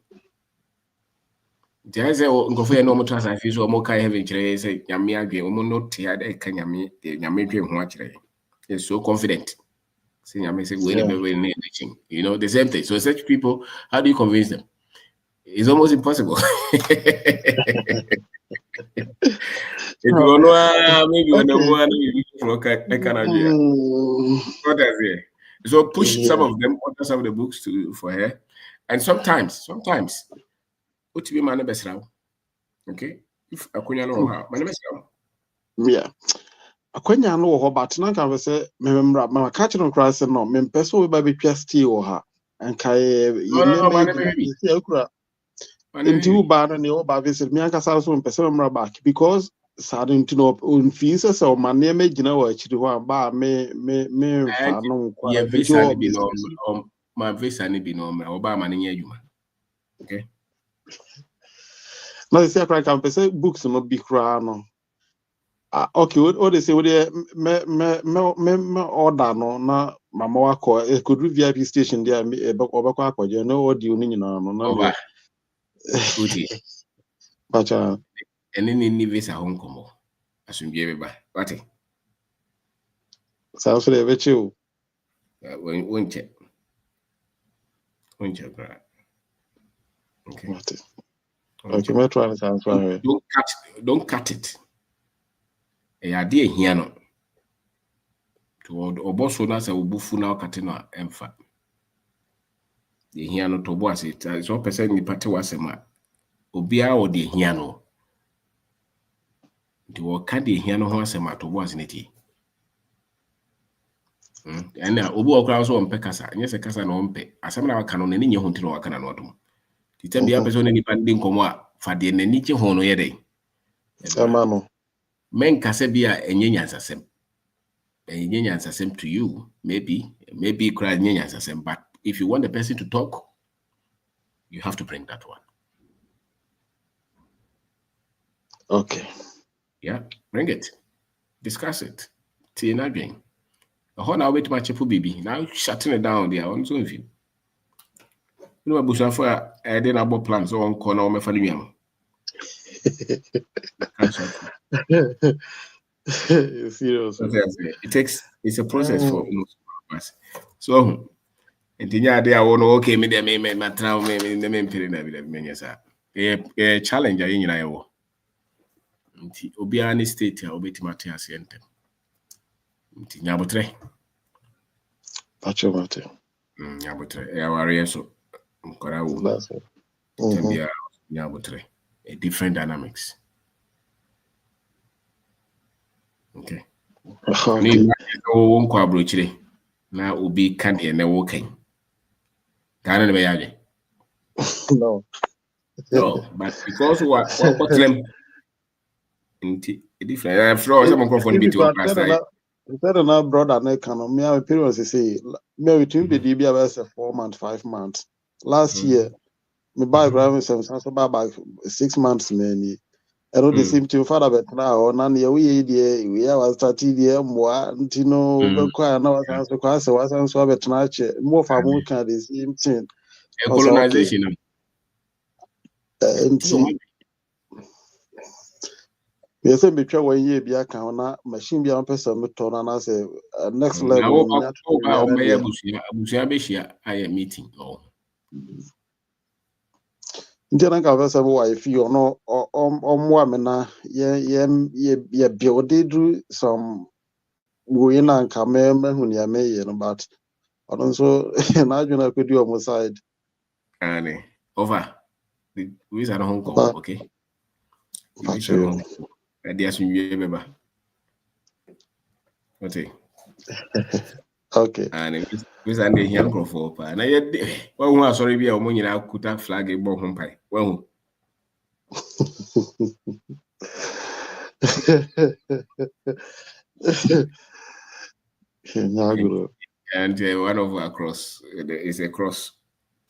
I say, go for a normal transaction, so more kind heaven, say, Yammy again, not tired, can Yammy, you're so confident. Say, Yammy say, you know, the same thing. So, such people, how do you convince them? It's almost impossible. If you want to, maybe when the one I can agree. So push some of them, order some of the books for her, and sometimes, what be my best now? Okay, if I couldn't know how, my best now. Yeah. Akwanya no ho but na ka say memra ma catch no cry say no me person we ba be twasti wo ha anka ye me me akura nti u ba no ne o ba visit me anka sa so person memra back because sad nti no on fees say o man me gina wa chiri ho ba me fa no kwa yeah visa ni bi no my visa ni bi no o ba ma ni adwuma. Okay, na say akra kan person books no bi kra no. Okay, what they say, me order no na mama wako e could VIP station there me obekwa akwaje no audio ni nyina no na me uti bacha ene ni visa hon komo asumbiye be ba wati sa so le bechi o wonche bra. Okay, okay, me try to answer. Don't cut it. Idea here no to oboso na say obufu na okate no emfa the here no to boss it so person ni pate wasema obia o de here no the work the here no ho asema to boss neti and obu okra so ompe kasa nye se kasa no ompe asem na waka no ne nye ho ntino waka na no odum titem bia person ni pa ndi nkomo a fa de nani che ho no ye dey ama no men kasa bia enye nyansasem to you, maybe cry but if you want the person to talk, you have to bring that one. Okay. Yeah, bring it. Discuss it. Tina again. The whole now wait much for baby. Now shutting it down there. On so if you know Busha for I didn't have plans on corner my family. Serious. It's a process for most of us. So intinya de awono okay me de me matra me mpere na bi de me nyesa e challenge ayi nyina yewo nti obia ni state a obetimate asente nti nyabotre acho mate nyabotre e ware so nkora wo tambia nyabotre a different dynamics. Okay, ni wo nko abrochire na obi kan e na wo kan kana be yaje no but because what them different after some microphone be to pass that na brother na kan me our parents say me between be dey be about 4 months 5 months last year me buy graphic some so buy 6 months many and the same thing father bet now na ye we dey we are started there mo ntino be kwa na was so kwa so bet na che mo fa mo kan the same thing colonization yes, I'm between 1 year be account na machine be on person me turn na say next level na abusia be share I meeting Ndiana ka vesa bo wife you no omwa me na ye build do some we na nka me hu ne me ye no but odon so na adwuna kwedi o mo side and over the we are Hong Kong okay dia sunwie beba okay okay and we are the young crofo pa na ye wa hu asori bia o mo nyina kuta flag bo ho mpai wa hu and one of our cross is a cross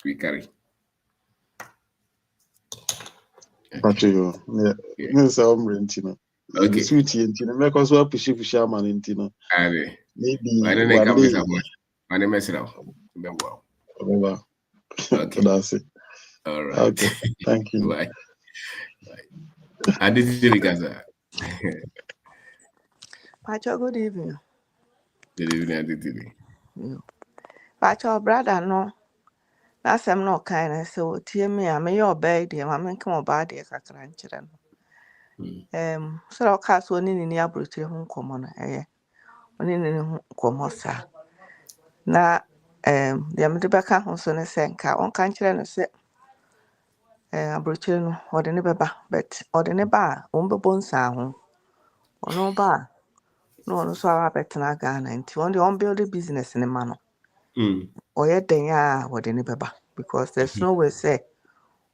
we carry. Patrick, yeah. Me say I'm renting. The suit into the make us push man into no. Maybe one day. My name is now. Remember. Okay. That's it. All right. Okay. Thank you. Bye. I did it because Pacho, good evening. good evening, I did it. Pacho, brother, no. That's I'm not kind of so tear me. I may your bed, dear. I mean, come about the cacranchero. So I'll cast one in the abruti home common, one in Comosa. Now, the Amidabaka Honson and Senka on country and say, abruti or the neighbor, but or the neighbor, umber sound or no bar. No, so I bet na Ghana and on the unbuilding business in a manner. Or yet, then, or the neighbor, because there's no way say.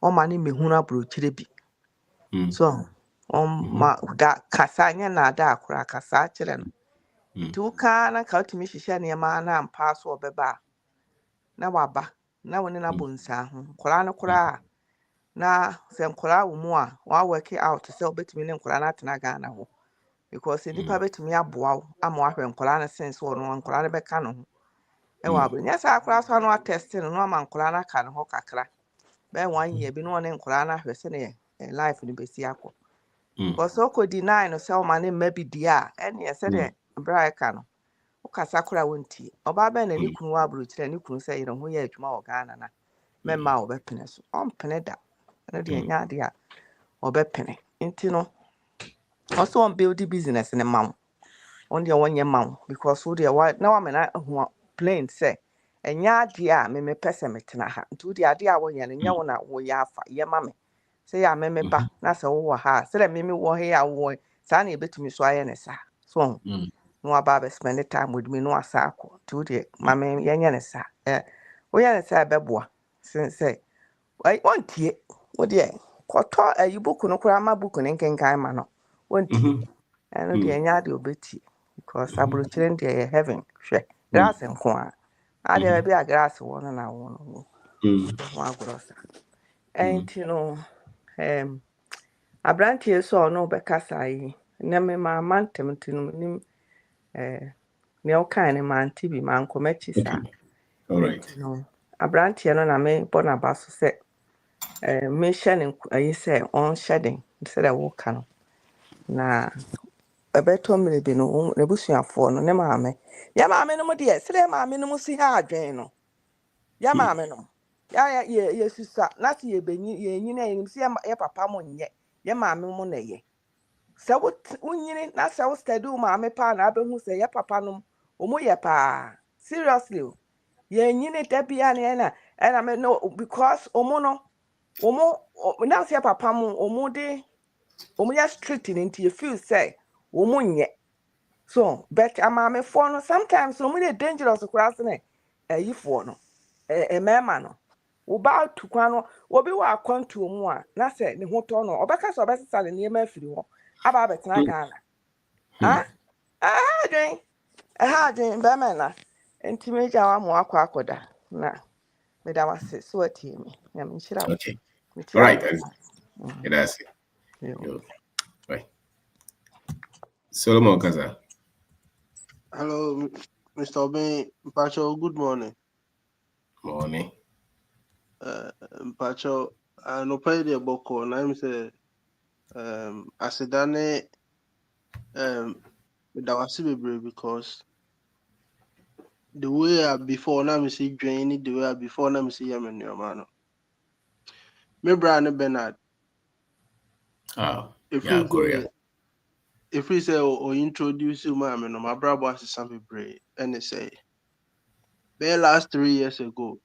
O mani me huna brochire bi so ma da kasa nya na da akura kasa kire no nti wuka na ka otimi hihye ne ma na ampa so obeba na waba na woni na bonsa ho kora no kora na se nkora wo mu a wa work out se obetimi ne nkora na tena Ghana ho because nipa betimi aboa wo ama ahwe nkora na sense wo no nkora na beka no ho e wa bro nya sa akora so no attest no ama nkora na ka no ho kakra be 1 year bi no ne nkora na ahwe se ne life ni besi akọ because oko deny no se o ma ne mma bi di a ene ye se de bra ka no o kasa kora wonti oba be na ni kunu wa buru kire ni kunu se yire ho ye adwuma wo Ghana na memma wo be pene so on pene da na de nya de a wo be pene nti no also on build business ne mam on de wonye mam because wo de wa na wa me na ho plain say enya de a me pese metena ha nti wo de ade a wonye no nya wo na wo ya afa ye mame say ya meme ba na se wo ha se le meme wo he ya wo sa na ebetumi so aye ne sa so no aba be spend time with me no asako to the mame yenye ne sa wo ye ne sa beboa say wontie wo de koto ayibuku no kura ma buku ne nkenkan ma no wontie eno de enya de obeti because abrochire de ye heaven hwe grass nko a ade be a grass wo no na wo no ho agrosa enti no abrantie so no be kasa yi na me ma mantem tinum nim ne o kan ne manti bi man komachi sa all right no abrantie no na me bona baso se me hye ne ayi se on shedding se da wo ka no na ebeto mre bi no ne busuafo no ne maame ya maame no mo de se de maame no mo si ha adwen no ya maame no ya ye susa na se ye benyi ye nyina ye si ye papa mo nye ye maame mo na ye se wunyini na se wo study maame pa na abehu se ye papa no omo ye pa seriously ye nyini da bia na me no because omo no omo na se papa mo omo de omo ya strict nti ye feel say omo nye so but amaame for no sometimes omo dey dangerous cross ne yi for no mema no wo ba tu kwa no obi wa akwantu omo a na se ne ho to no obeka so obesesa ne niam afiri ho aba betena Ghana adwen be na enti meja wa mo akoda na me da wase so atie me na me nhyira wo okay me all tia right that's it right Solomon Kaza. Hello, Mr. Obin. Mpacho, good morning. Morning. Mpacho, no pay the boko. Na im say, asidane, dawasi bebre because the way I before na me see drain the way I before na me see yamen your man. Me brand Bernard. If yeah, we Korea. say or introduce you, man, no, my brother was something brave, and they say, the last 3 years ago.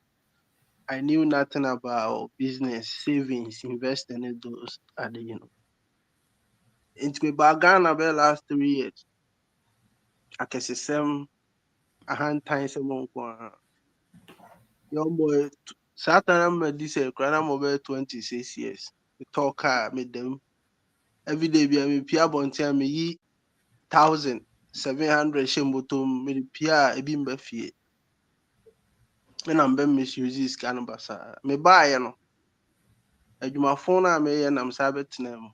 I knew nothing about business, savings, investing in those Into me Ghana the last 3 years. I can say some a hand time some young boy Saturn this I'm over 26 years. We talk car made them every day be me Pia Bontia me 1,700 shembotum me Pia a bimba fee. And I'm been misuse this canvas. Me buy no. My phone I may and I'm sabbath name.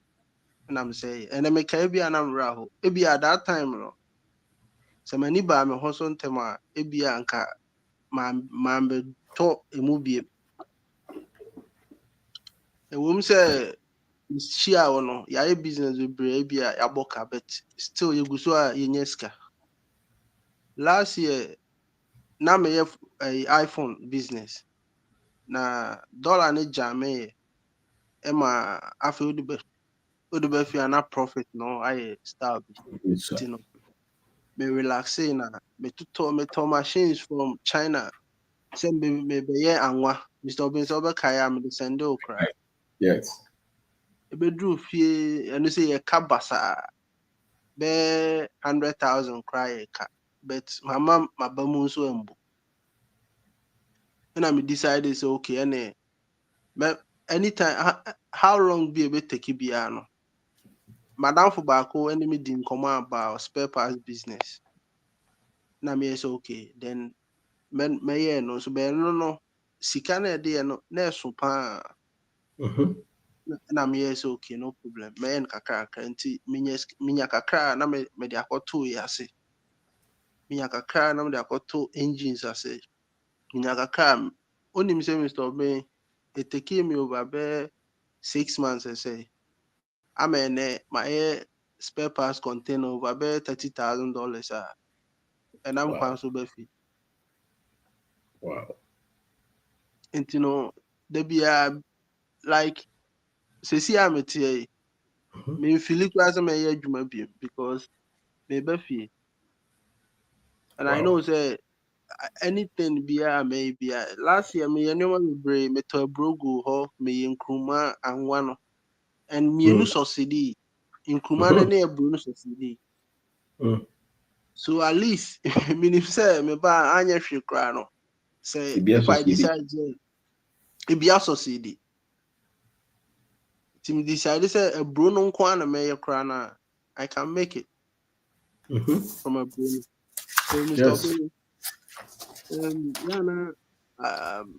and I'm saying, and I make a be an amraho. It be at that time, no. So many by me hoson tema, it be anka, mambe talk a movie. A woman say, Shia or no, ya business with Brabia, Yaboka, but still you go so a Yeska. Last year, now me have a iPhone business. Na dollar ne jame, Emma, I feel the best. Would be fi na profit no I start Yes, sir. you know me relaxing na me to machines from China send me be ye anwa Mr. Obin so be kaya me send okra Yes. e be dru fie eno say ye ka basa be 100,000 cry ka but mama mabamu so embu and I me decided say okay ene me anytime how long be take bia no madam for bako enemy din come about spare parts business na me say okay then me no so be no sika na de no na so pa na me say okay no problem me en kakra nti minya kakra na me de akoto yase minya kakra na me de akoto engines ase minya kakra onim say Mr. Obey it take me over be 6 months say amene my spare parts container over be $30,000 and I'm Wow. kwan so be fi Wow. nti no there be like say see am tie me feel class me hear adwuma bi because me be fie and I know Wow. say anything be may be last year me anyone me brave me to brogo ho me nkruma anwa no and me nu subsidy nkruma na na ebru no subsidy so at least me ni say me ba anya hwe kra no say Ibia if I succeeded. decide e be a subsidy Tim decide say ebru no nko na me kra na I can make it from a bro so Mr. Yes. Obey Yana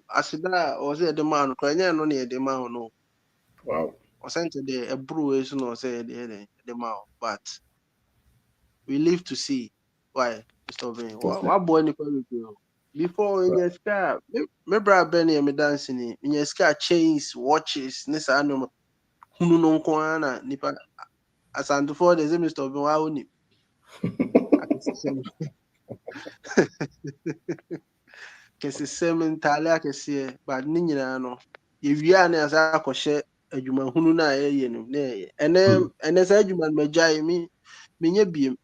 asida or say the man kwanya no near the man no Wow. or sent the a brew is no say the man but we live to see why Mr. Vin Yes, sir. what boy ni kwa go before in Wow. your scar me bra Benny me dancing in your scar chains watches nisa no hunu no nko na nipa asanto for the Mr. Vin wa oni akesisem kesisem ntale akese but ni nyina no yewia na asa akɔhyɛ adwumahunu na ɛyɛ no na ɛyɛ ɛnɛ saa adwuma no magyae menyɛ biem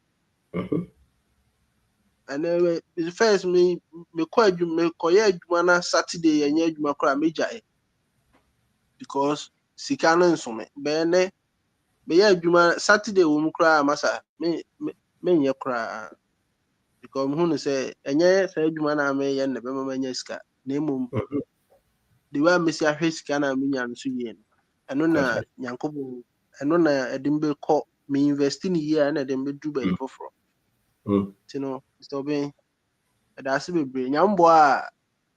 ɛnɛ first mekɔ adwuma mekɔyɛ adwuma na Saturday yɛnyɛ adwuma koraa megyae because sika no nsome bɛyɛ nɛ meyɛ adwuma Saturday wɔ mu koraa masa menyɛ koraa because mehu no sɛ ɛnyɛ saa adwuma no a meyɛ no na ɛbɛma manya sika na mmom the way Messi ahwɛ sika na menya no so yie no ɛno na nyankopɔn ɛno na ɛde mbɛkɔ me invest in yie na ɛde mbɛdu baabi foforɔ nti no Mr. Obin ɛda ase bebree nyambɔ a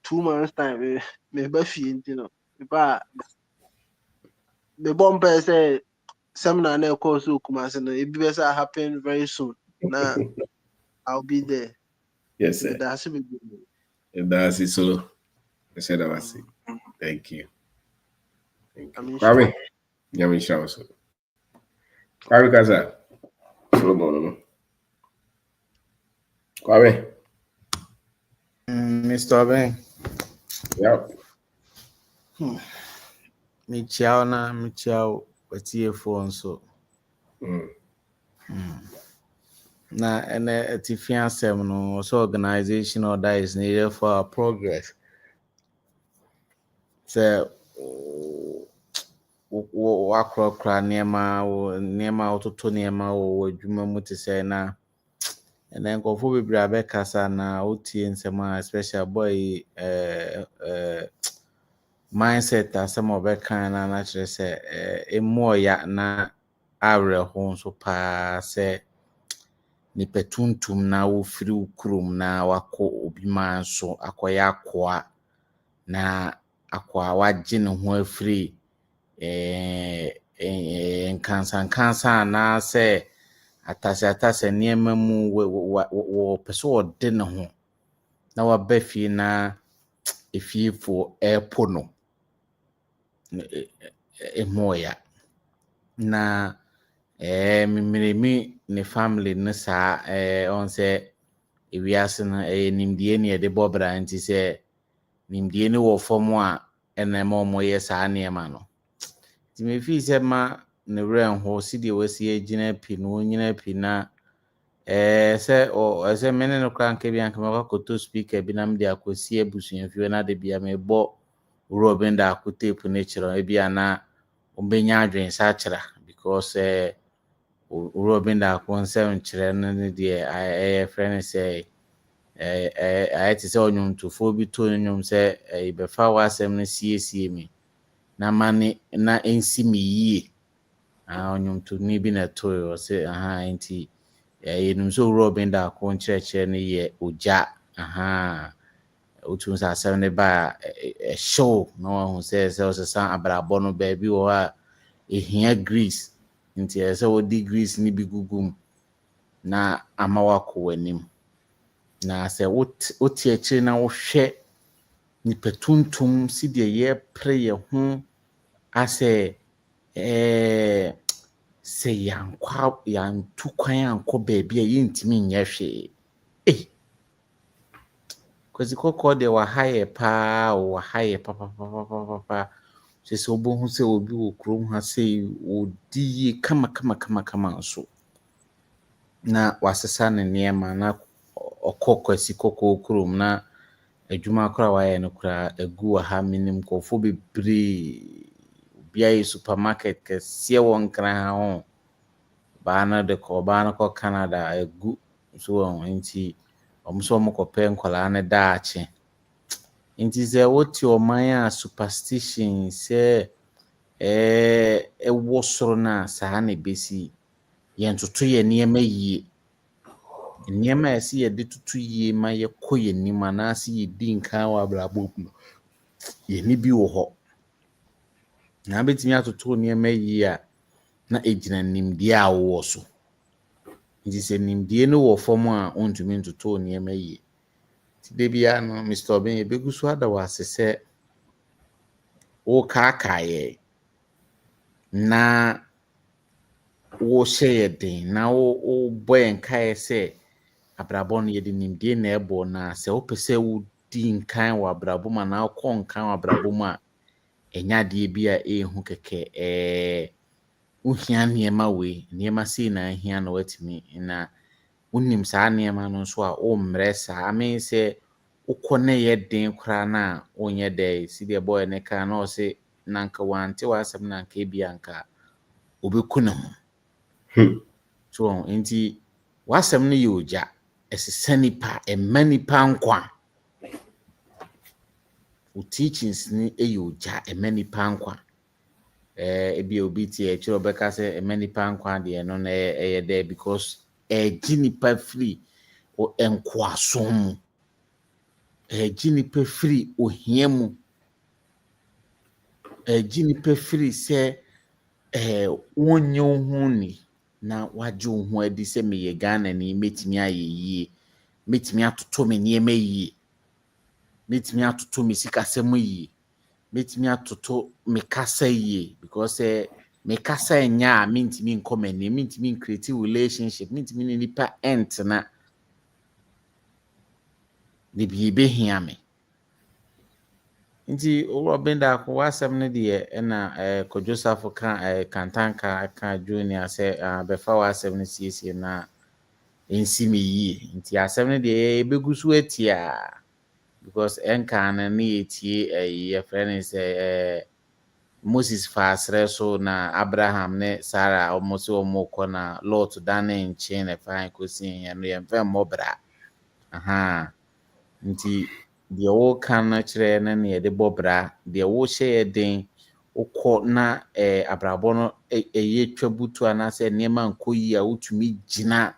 2 months time meba fie nti no meba mebɔ mpae sɛ seminar na ɛkɔɔ so Kumasi no ebi bɛ sɛ happen very soon na I'll be there Yes, sir. meda ase bebree That's it. So I said that was it. Thank you. Thank you. I'm Kwame. Nyame show so. Kwame Kaza. Solomon. Kwame. Mr. Ben. Yep. Michiao na michiao wetie phone so. Na ene etifi asem no so organization or that is needed for our progress. So wakrokra niema ototo niema wo adwuma mu te say na ene nkofo bebre abekasa na otie nsema especially boy mindset asem obekan na kire say emo ya na awre ho so pa say nipa tuntum na wo firi ukrum na wako obi man so akoya akoa na akoa waje ne ho afiri nkansankansa na sɛ atase nneɛma mu wɔ pɛsɛ ɔde ne ho na waba fie na efiefo ɛpo no ɛmoya na mmeremi ne family no saa on sɛ ewiase no nimdie ne yɛde bɔ bra nti sɛ nimdie ne wɔ fam a ɛna ma ɔmo yɛ saa nneɛma no nti me fi sɛ ma ne werɛ ho si deɛ wasi gyina pi no nyina pi na sɛ mene no kora nka bi anka makɔtɔ speaker bi na mede akɔsi abusuafie na de bia mebɔ Robin da akɔtape no kyerɛ bi ana ɔmbɛnya adwensa kyerɛ because Robin da akɔ nsɛm kyerɛ no deɛ ɛyɛ frɛ no sɛ ayɛ te sɛ ɔnwomtofoɔ bi to nnwom sɛ bɛfa w'asɛm no siesie me na mane na ɛnsi me yie ɔnwomtoni bi na to ɔsɛ nti yɛnum sɛ Robin da akɔ nkyerɛkyerɛ no yɛ ogya wotum sɛ asɛm no ba ɛhyew na wahu sɛ ɔsesa abrabɔ no baabi wɔ hɔ a ɛhia grease nti sɛ wɔde grease no bi gugum na ama wakɔ w'anim na sɛ wote akyire na wohwɛ nipa tuntum si deɛ yɛpere yɛ ho asɛ sɛ yɛantu kwan ankɔ baabi a yɛntumi nyɛ hwee kwasi kɔkɔɔ deɛ waha yɛ paa waha yɛ papapapapa kyɛ sɛ wobɛhu sɛ obi wɔ kurom ha sɛ ɔdi yie kama nso na wasesa ne nneɛma na ɔkɔ kwasi kɔkɔɔ kurom na adwuma kora wayɛ no kora agu wɔ ha menim nkɔfoɔ bebree obiara yɛ supermarket kɛseɛ wɔ nkran ha ho ɔbaa no kɔ Canada agu so wɔ nti ɔmo so ɔmo kɔpɛ nkɔlaa ne daakye nti sɛ wote ɔman a superstition sɛ ɛwɔ soro na saa na bɛsi yɛntoto yɛ nneɛma yie nneɛma a ɛsɛ yɛde toto yie ma yɛkɔ yɛ nim anaasɛ yɛdi nkan wɔ abrabɔ mu yɛni bi wɔ hɔ na bɛtumi atoto nneɛma yie a na ɛgyina nimdeɛ a wowɔ so nti sɛ nimdeɛ no wɔ fam a wontumi ntoto nneɛma yie nti da biara no Mr. Obin yɛbɛgu so ada wɔ ase sɛ wokaakaeɛ na wohyɛ yɛ den na wobɔ yɛn kaeɛ sɛ abrabɔ no yɛde nimdeɛ na ɛbɔ na sɛ wopɛ sɛ wodi nkan wɔ abrabɔ mu na wokɔ nkan wɔ abrabɔ mu a ɛnyɛ adeɛ bi a ɛhu kɛkɛ wohia nneɛma wei nneɛma sei na ahia na watumi na wonim saa nneɛma no nso a wommerɛ saa ame sɛ wokɔ ne yɛ den koraa na wonyɛ dɛ si deɛ bɔyɛ ne ka na ɔse nanka wante w'asɛm nanka ebi anka obɛku ne ho so nti w'asɛm no yɛ ogya ɛsesa nipa ɛma nipa nkwa wo teachings ni ɛyɛ ogya ɛma nipa nkwa ebi obi tie ɛkyerɛ ɔbɛka sɛ ɛma nipa nkwa deɛ no na ɛyɛ dɛ because ɛgye nipa firi nkoasom mu ɛgye nipa firi ohia mu ɛgye nipa firi sɛ wonye wo ho ni na wagye wo ho adi sɛ meyɛ Ghana ni metumi ayɛ yie metumi atoto me nneɛma yie metumi atoto me sikasɛm yie metumi atoto me kasa yie because me kasa nya a mentumi nkɔ m'ani mentumi create relationship mentumi ne nipa entena de bi behia me nti Robin da akɔ wasɛm no deɛ ɛna Kojosafo kantanka ka junior sɛ bɛfa wasɛm no siesie na ɛnsi me yie nti asɛm no deɛ yɛbɛgu so atia because ɛnka na ne yɛtie yɛfrɛ no sɛ Moses faasrɛ so na Abraham ne Sarah almost kɔ na Lot dane nkyɛn na fa kɔsi yɛn no yɛmfa mmɔbra nti deɛ woka no kyerɛ na ne yɛde bɔ bra deɛ wohyɛ yɛ den wokɔ na abrabɔ no ɛyɛ twa butu anaasɛ nneɛma nkɔ yi a wotumi gyina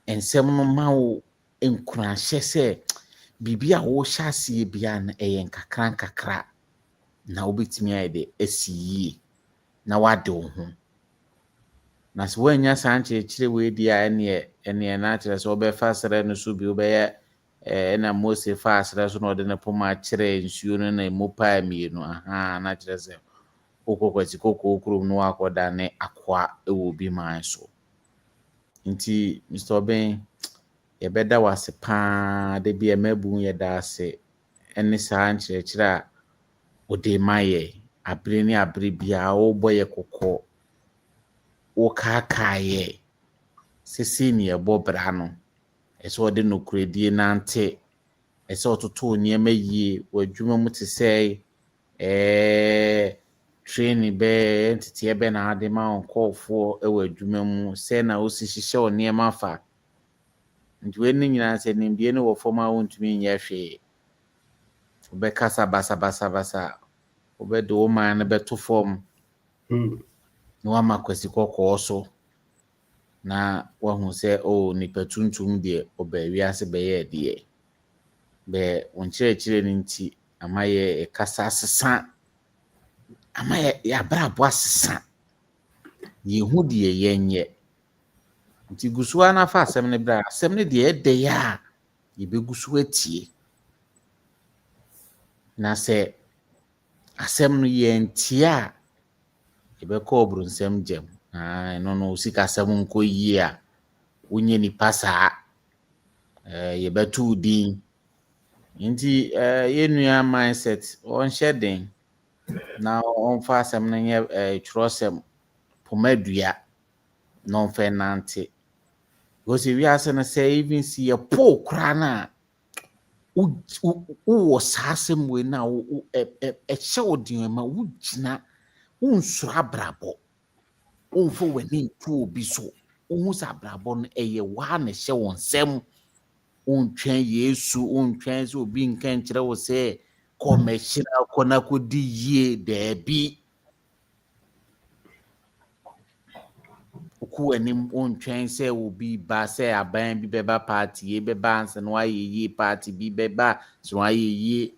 nsɛm no ma wo nkurahyɛ sɛ biribi a wohyɛ aseɛ bia no ɛyɛ nkakra na wobɛtumi ayɛ de asi yie na wade wo ho na so wanya sanche chire we dia ene na chire so obefa sere no so bi obeye na Mose fa asere so no de ne poma chire nsuo no na mopa mienu aha na chire se okokwati kokokuru no akoda ne akwa ewo bi man so nti Mr. Oben yɛbɛda wase paa de bia mabu yɛda ase ene saa nkyerɛkyerɛ a ode ma yɛ abere ne abere bia wo bɔ yɛ kokɔ wo kaakaayɛ sisi ne yɛbɔ bra no ɛsɛ ɔde no kuredie nante ɛsɛ ɔtoto nneɛma yie w'adwuma mu te sɛ training bɛ entity bɛ na ade ma nkɔfoɔ ɛwɔ adwuma mu sɛ na osi hyehyɛ o nneɛma fa nti w'ani nyinaa sɛ nimdie no wɔ fam a wontumi nyɛ hwee wobɛkasa basa wobɛde wo man no bɛto fam na wama kwasi kɔkɔɔ so na wahu sɛ nipa tuntum deɛ ɔba wiase bɛyɛ deɛ bɛ wonkyerɛkyerɛ no nti ama yɛ kasa asesa ama yɛ abrabɔ asesa yɛhu deɛ yɛnyɛ nti gusuwa na fa asɛm no bra asɛm no deɛ ɛdɛ yɛ a yɛbɛgu so atie na sɛ asɛm no yɛntie a yɛbɛkɔ ɔbronsɛm gyam ɛno no sika asɛm nkɔ yie a wonye nipa saa yɛbɛto din nti yɛnua mindset ɔnhyɛ den na ɔmfa asɛm no nyɛ twerɛsɛm pomadua na ɔmfa nante because wiase no sɛ even si yɛpo kora no a wowɔ saa asɛm wei no a ɛhyɛ wo den ma wogyina wonsuro abrabɔ womfa w'ani nto obi so wohu sɛ abrabɔ no ɛyɛ waa na ɛhyɛ wo nsɛm wontwɛn Yesu wontwɛn sɛ obi nka nkyerɛ wo sɛ kɔmɛhyira kɔ na kɔdi yie daabi wokɔ anim wontwɛn sɛ obi ba sɛ aban bi bɛba party ye bɛba ansa na wayɛ yie party bi bɛba so wayɛ yie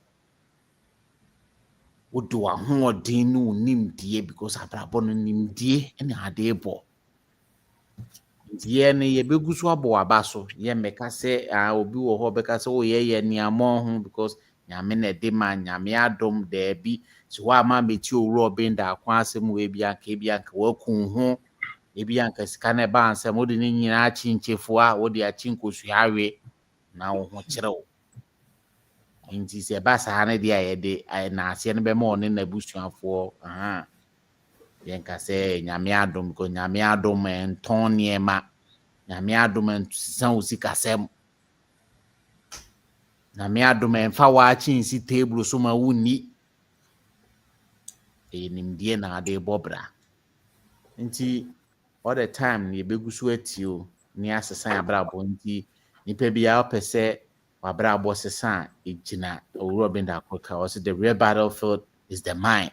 wode w'ahoɔden ne wo nimdie because abrabɔ no nimdie ne ade bɔ nti no yɛbɛgu so abɔ waba so yɛmmɛka sɛ obi wɔ hɔ bɛka sɛ yɛyɛ nneɛma ho because nyame na ɛde ma nyame adom daabi so woama mɛti owurɔ ɔben da ako asɛm wɔ ebi anka waku ho ebi anka sika na ɛba ansɛm wode ne nyinaa akyenkyefo a wode akye nkosua na wo ho kyerɛw nti sɛ ɛba saa ne deɛ a yɛde naaseɛ no bɛma ɔne n'abusuafoɔ yɛnka sɛ nyame adom because nyame adom ɛntɔn nneɛma nyame adom ɛnsesa wo sikasɛm nyame adom ɛmfa waakye nsi table so ma wonni ɛyɛ nimdeɛ na ade bɔ bra nti all the time yɛbɛgu so atio ne asesa abrabɔ nti nipa biara ɔpɛ sɛ wabrabɔ sesa a ɛgyina owurɔ bi da koka ɔsɛ the real battlefield is the mind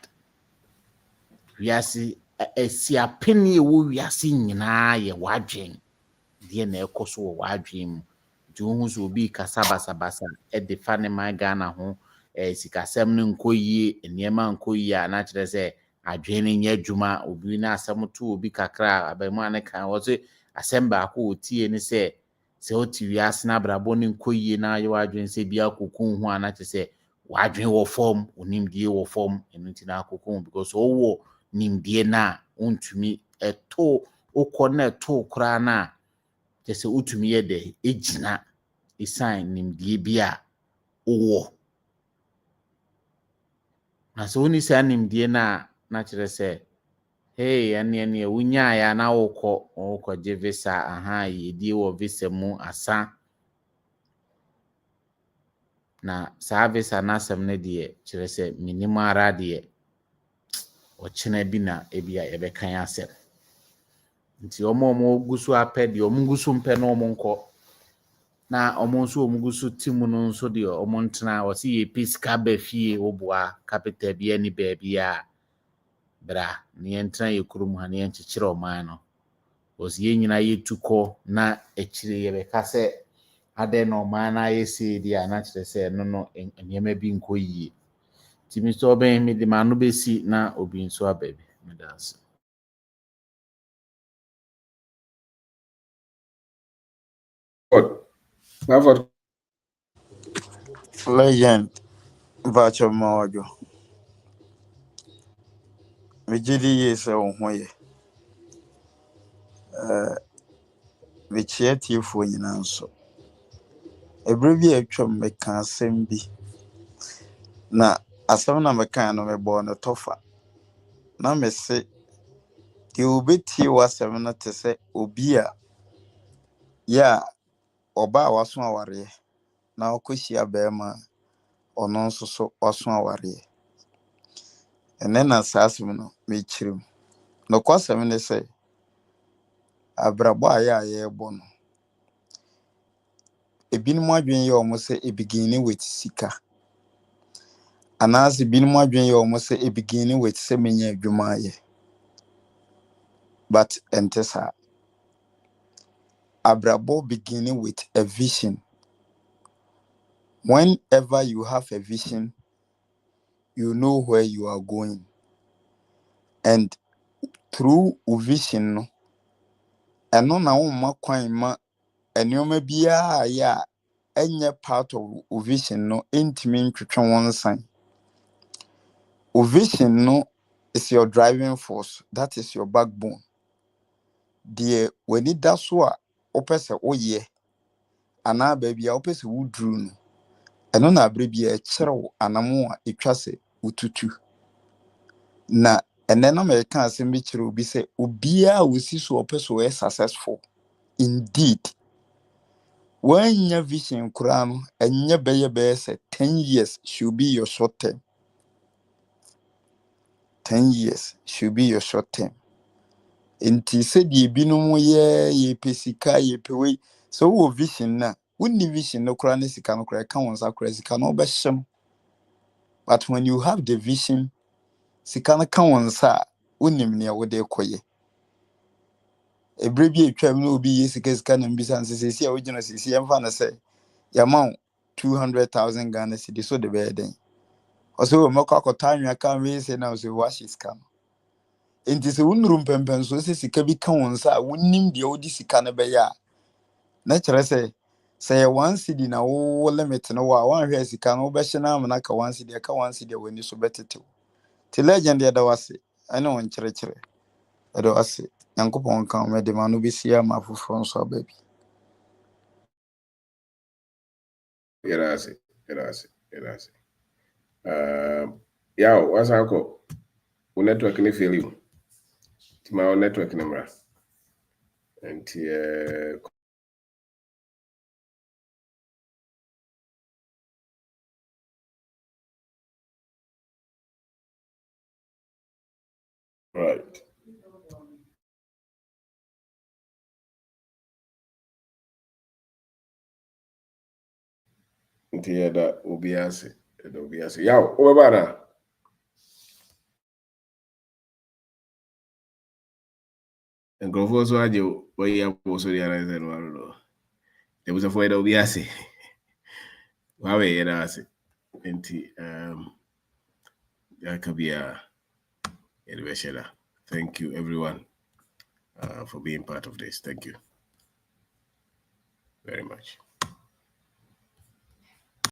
wiase ɛsi apɛni ɛwɔ wiase nyinaa yɛ wadwen deɛ na ɛkɔ so wɔ wadwen mu nti wohu sɛ obi kasa basabasa ɛde fa ne man Ghana ho sikasɛm no nkɔ yie nneɛma nkɔ yie a na kyerɛ sɛ adwen no nyɛ adwuma obi na asɛm to obi kakra abamu ane kan wɔ sɛ asɛm baako wɔtie ne sɛ wote wiase na abrabɔ no nkɔ yie na yɛ wadwen sɛ bi akɔku ho a na kyerɛ sɛ wadwen wɔ fam onimdie wɔ fam ɛno nti na akɔku because ɔwɔ nimdie na wontumi ɛto wokɔ na ɛto koraa na kyerɛ sɛ wotumi yɛ dɛ ɛgyina ɛsan nimdie bi a wowɔ na sɛ woni saa nimdie na kyerɛ sɛ ɛneɛ wonyaeɛ na wokɔ gye visa yɛdie wɔ visa mu asa na saa visa no asɛm no deɛ kyerɛ sɛ minim ara deɛ ɔkyena bi na ebi a yɛbɛkan asɛm nti ɔmo gu so apɛ deɛ ɔmo gu so mpɛ na ɔmo nkɔ na ɔmo nso ɔmo gu so timu no nso deɛ ɔmo ntena ɔsi yɛ pɛ sika ba fie woboa capital bi ani baabi a bra ne yɛntena yɛ kurom ha ne yɛnkyekyere ɔman no ɔsi yɛn nyinaa yɛtu kɔ na akyire yɛbɛka sɛ adɛn na ɔman no ayɛ sei deɛ a na kyerɛ sɛ ɛno no nneɛma bi nkɔ yie nti Mr. Oben mede m'ano bɛsi na obi nso aba bi medase Legend, Vacho Mojo. Vigili is a way. The chair tea for you now. So, a abbreviation me can send be. Na, as some of a kind of a born a toffer. Now, me say, the ubiti was 7 to say, Obia. Ya, Oba was one warrior. Now, Kushia Bema, or non so was one warrior. And then assassin, me chim. No, cause 7 say, Abraba ya bono. Ebinom adwen yɛ ɔmo sɛ beginning with sika anaasɛ ebinom adwen yɛ ɔmo sɛ beginning with sɛ menya adwuma ayɛ but ɛnte saa abrabɔ beginning with a vision. Whenever you have a vision, you know where you are going, and through vision no ɛno na womma kwan ma nneɛma biara ayɛ a ɛnyɛ part of vision no ntumi ntwetwe wɔn nsan. Vision no is your driving force. That is your backbone. The when it does so, opesa oye, ana baby, opesa wudru no. Eno na brebi e chero anamo a etwase ututu. Na ene na me kan asem bi chero obi se obia wosi so opesa we successful. Indeed. When your vision kura no enye beye say 10 years should be your short term. 10 years should be your short term. Inti se di binom ye pesika ye pewe so wo vision na wonni vision no kra ne sika no kra ka won sa kra sika no be hyem. But when you have the vision sika no ka won sa wonnim ne wo de koye ebre bi etwam no obi ye sika na mbisa nsese a wogina sisi yemfa na say yamount 200,000 Ghana cedi so de be den also mako akota anwa ka we say na so wash sika no. Inti se wunrum pempen so se sika bi ka won sa wonnim de odi sika na be ya na chere say one cedi na wo limit no wa wan hwe sika no be hye na amana ka one cedi wani so betete ti legend ya da wase ana won chere da wase yankopon kan me de manu bi sia ma foforo so baby Gracias. Yeah, what's uncle? Network ni fail you. My network number. And right. Nti da obiase. Yeah, over na. Nkrofo so aje we ya so realize no aro. There was a for da obiase. Wa we ya da ase. Nti ya ka bia ya. Thank you everyone for being part of this. Thank you very much.